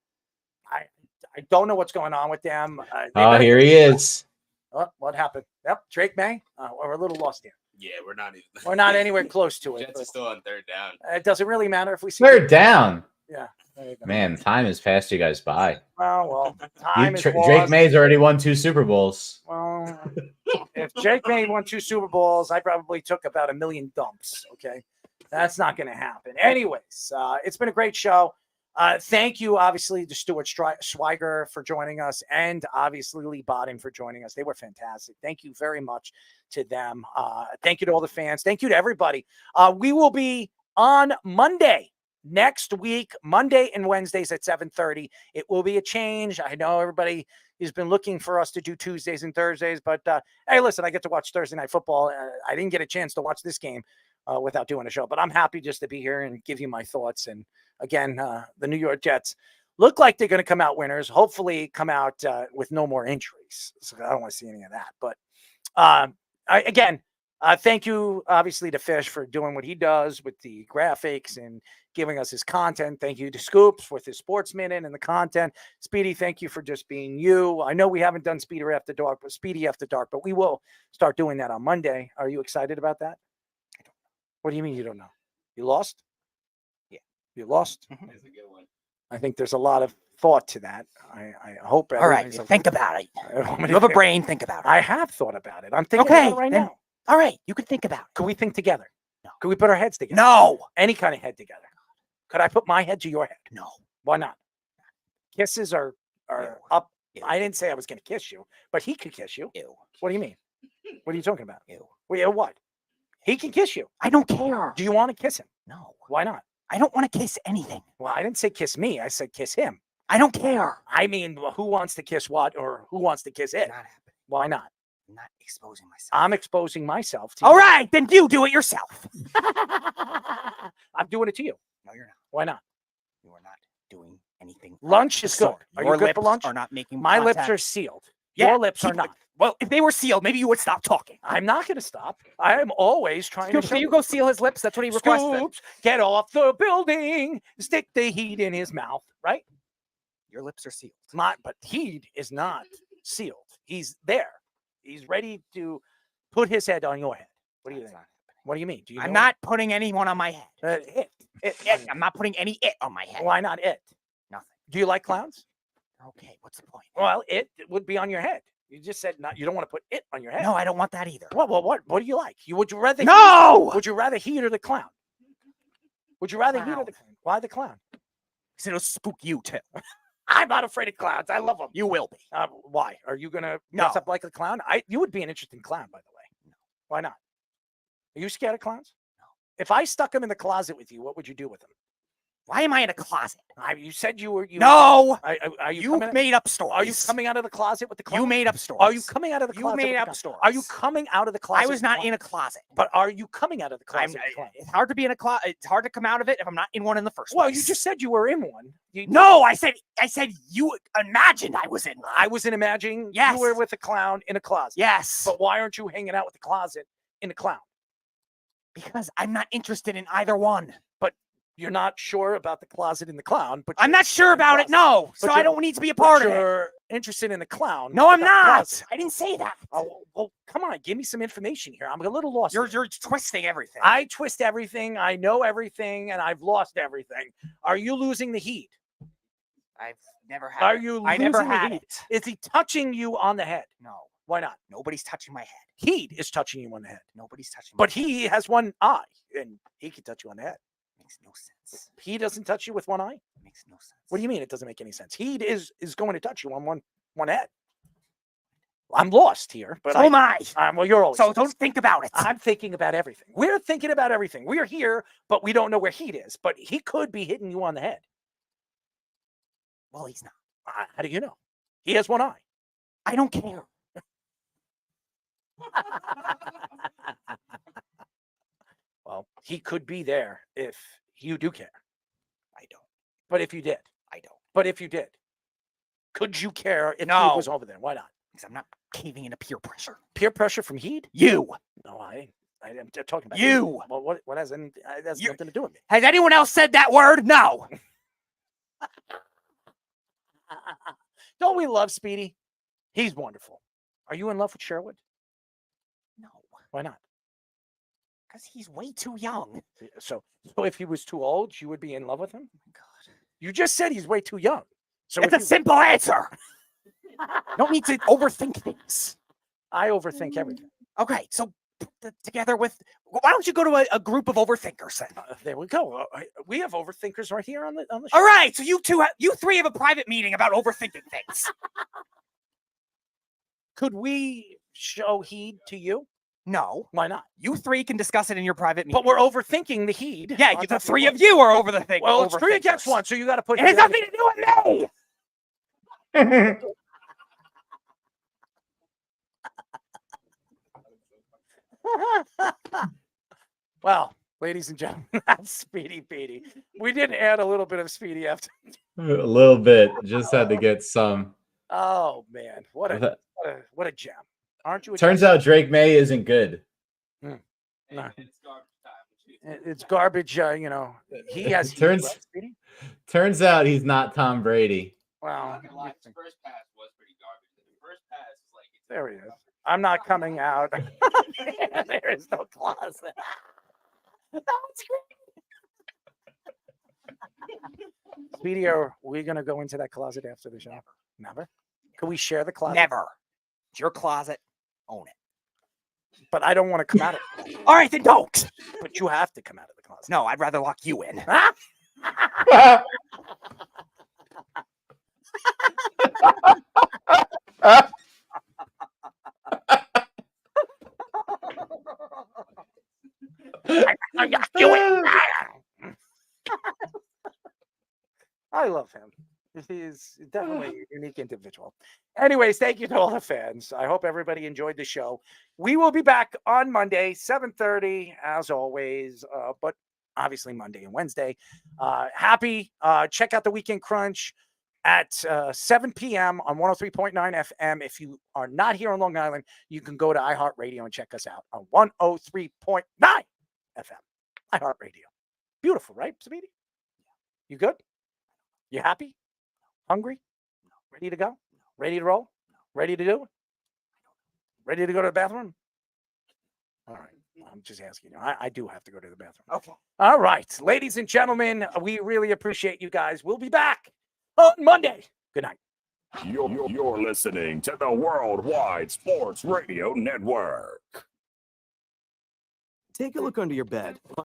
S1: I don't know what's going on with them.
S21: Here he is.
S1: Oh, what happened? Yep, Drake May. We're a little lost here.
S2: Yeah, we're not even.
S1: We're not anywhere close to it.
S2: Jets are still on third down.
S1: It doesn't really matter if we see
S21: Third down.
S1: Yeah. There you go.
S21: Man, time has passed you guys by.
S1: Well, time is lost.
S21: Drake May's already won 2 Super Bowls.
S1: Well, if Drake May won 2 Super Bowls, I probably took about 1 million dumps. Okay, that's not going to happen. Anyways, it's been a great show. Thank you, obviously, to Stuart Schweigert for joining us, and obviously Leigh Bodden for joining us. They were fantastic. Thank you very much to them. Thank you to all the fans. Thank you to everybody. We will be on Monday next week, Monday and Wednesdays at 7:30. It will be a change. I know everybody has been looking for us to do Tuesdays and Thursdays, but hey, listen, I get to watch Thursday Night Football. I didn't get a chance to watch this game without doing a show, but I'm happy just to be here and give you my thoughts. And again, the New York Jets look like they're going to come out winners, hopefully come out with no more injuries. So I don't want to see any of that. But thank you, obviously, to Fish for doing what he does with the graphics and giving us his content. Thank you to Scoops with his Sports Minute and the content. Speedy, thank you for just being you. I know we haven't done Speedy After Dark, but we will start doing that on Monday. Are you excited about that? What do you mean you don't know? You lost?
S20: Yeah.
S1: You lost?
S20: Mm-hmm.
S2: That's a good one.
S1: I think there's a lot of thought to that. I hope.
S20: All right, think about it. You have a brain. Think about it.
S1: I have thought about it. I'm thinking about it right now.
S20: All right, you can think about it.
S1: Could we think together? No. Could we put our heads together?
S20: No.
S1: Any kind of head together. Could I put my head to your head?
S20: No.
S1: Why not? Kisses are up. Ew. I didn't say I was going to kiss you, but he could kiss you.
S20: Ew.
S1: What do you mean? What are you talking about?
S20: Ew.
S1: Well, what? He can kiss you.
S20: I don't care.
S1: Do you want to kiss him?
S20: No.
S1: Why not?
S20: I don't want to kiss anything.
S1: Well, I didn't say kiss me. I said kiss him.
S20: I don't care.
S1: I mean, who wants to kiss what, or who wants to kiss it?
S20: Not happening.
S1: Why not?
S20: I'm not exposing myself.
S1: I'm exposing myself to
S20: All
S1: you.
S20: right, then you do it yourself.
S1: I'm doing it to you.
S20: No, you're not.
S1: Why not?
S20: You are not doing anything.
S1: Lunch is good. Are you good for lunch?
S20: Are not making
S1: My
S20: contact.
S1: lips are sealed.
S20: Yeah,
S1: Your lips are not.
S20: Well, if they were sealed, maybe you would stop talking.
S1: I'm not going to stop. I am always trying
S20: Scoops,
S1: to.
S20: so you go seal his lips. That's what he requested.
S1: Scoops, get off the building. Stick the heat in his mouth. Right?
S20: Your lips are sealed.
S1: But heat is not sealed. He's there. He's ready to put his head on your head. What do you think? What do you mean? Do you?
S20: I'm not putting anyone on my head.
S1: It.
S20: I'm not putting any it on my head.
S1: Why not it?
S20: Nothing.
S1: Do you like clowns?
S20: Okay. What's the point?
S1: Well, it would be on your head. You just said not. You don't want to put it on your head.
S20: No, I don't want that either.
S1: What do you like? Would you rather?
S20: No.
S1: Would you rather heat or the clown? Would you rather heat or the clown? Why the clown?
S20: Because it'll spook you too.
S1: I'm not afraid of clowns. I love them.
S20: You will be.
S1: Why? Are you gonna
S20: No.
S1: dress up like a clown? You would be an interesting clown, by the way. No. Why not? Are you scared of clowns? No. If I stuck him in the closet with you, what would you do with him?
S20: Why am I in a closet?
S1: You said you were.
S20: No.
S1: Are you?
S20: You made up stories.
S1: Are you coming out of the closet with the clown?
S20: You made up stories.
S1: Are you coming out of the
S20: You
S1: closet?
S20: made
S1: with
S20: up
S1: the
S20: stories.
S1: Are you coming out of the closet?
S20: I was not in a closet.
S1: But are you coming out of the closet?
S20: It's hard to be in a closet. It's hard to come out of it if I'm not in one in the first
S1: Well,
S20: place.
S1: you just said you were in one.
S20: No, I said you imagined I was in one.
S1: I was imagining
S20: Yes.
S1: you were with a clown in a closet.
S20: Yes.
S1: But why aren't you hanging out with the closet in a clown?
S20: Because I'm not interested in either one.
S1: But you're not sure about the closet in the clown. But
S20: I'm not sure about it. No. So I don't need to be a part of it.
S1: You're interested in the clown.
S20: No, I'm
S1: but
S20: not.
S1: closet.
S20: I didn't say that.
S1: Oh, well, come on. Give me some information here. I'm a little lost.
S20: You're twisting everything.
S1: I twist everything. I know everything, and I've lost everything. Are you losing the heat?
S20: I've never had.
S1: Are
S20: it.
S1: you?
S20: I never
S1: losing the
S20: had
S1: heat?
S20: it.
S1: Is he touching you on the head?
S20: No.
S1: Why not?
S20: Nobody's touching my head.
S1: Heat is touching you on the head.
S20: Nobody's touching my
S1: But
S20: head.
S1: he has one eye, and he can touch you on the head.
S20: Makes no sense.
S1: He doesn't touch you with one eye?
S20: Makes no sense.
S1: What do you mean it doesn't make any sense? Heat is going to touch you on one head. I'm lost here, but
S20: So am I.
S1: Well, you're always
S20: So
S1: lost.
S20: don't think about it.
S1: I'm thinking about everything. We're thinking about everything. We're here, but we don't know where Heat is. But he could be hitting you on the head.
S20: Well, he's not.
S1: How do you know? He has one eye.
S20: I don't care.
S1: Well, he could be there if you do care.
S20: I don't.
S1: But if you did.
S20: I don't.
S1: But if you did. Could you care if
S20: No.
S1: he was over there? Why not?
S20: Because I'm not caving into peer pressure.
S1: Peer pressure from Heat?
S20: You.
S1: No, I'm talking about
S20: You.
S1: Well, what has nothing to do with me?
S20: Has anyone else said that word? No.
S1: Don't we love Speedy? He's wonderful. Are you in love with Sherwood?
S20: No.
S1: Why not?
S20: Because he's way too young.
S1: So if he was too old, you would be in love with him? Oh my God. You just said he's way too young. So
S20: It's a simple answer. Don't need to overthink things.
S1: I overthink everything.
S20: Okay, so put that together with. Why don't you go to a group of overthinkers then?
S1: There we go. We have overthinkers right here on the show.
S20: All right, so you three have a private meeting about overthinking things.
S1: Could we show heed to you?
S20: No.
S1: Why not?
S20: You three can discuss it in your private meeting.
S1: But we're overthinking the heed.
S20: Yeah, the three of you are over the thing.
S1: Well, it's 3 against 1, so you got to put.
S20: It has nothing to do with me.
S1: Well, ladies and gentlemen, that's Speedy Petey. We did add a little bit of Speedy after.
S21: A little bit. Just had to get some.
S1: Oh man, what a gem! Aren't you?
S21: Turns out Drake May isn't good.
S1: No. It's garbage. You know, he has.
S21: Turns out he's not Tom Brady.
S1: Well, there he is. I'm not coming out. There is no closet. That's great. Speedy, are we going to go into that closet after the show? Never. Can we share the closet?
S20: Never. It's your closet. Own it.
S1: But I don't want to come out of it.
S20: All right, then don't.
S1: But you have to come out of the closet.
S20: No, I'd rather lock you in.
S1: I love him. He's definitely a unique individual. Anyways, thank you to all the fans. I hope everybody enjoyed the show. We will be back on Monday, 7:30, as always, but obviously Monday and Wednesday. Check out the Weekend Crunch at 7 p.m. on 103.9 FM. If you are not here on Long Island, you can go to iHeartRadio and check us out on 103.9 FM. iHeartRadio. Beautiful, right, Sabini? You good? You happy? Hungry? Ready to go? Ready to roll? Ready to do it? Ready to go to the bathroom? All right. I'm just asking you. I do have to go to the bathroom.
S20: Okay.
S1: All right. Ladies and gentlemen, we really appreciate you guys. We'll be back on Monday. Good night.
S19: You're listening to the Worldwide Sports Radio Network.
S9: Take a look under your bed.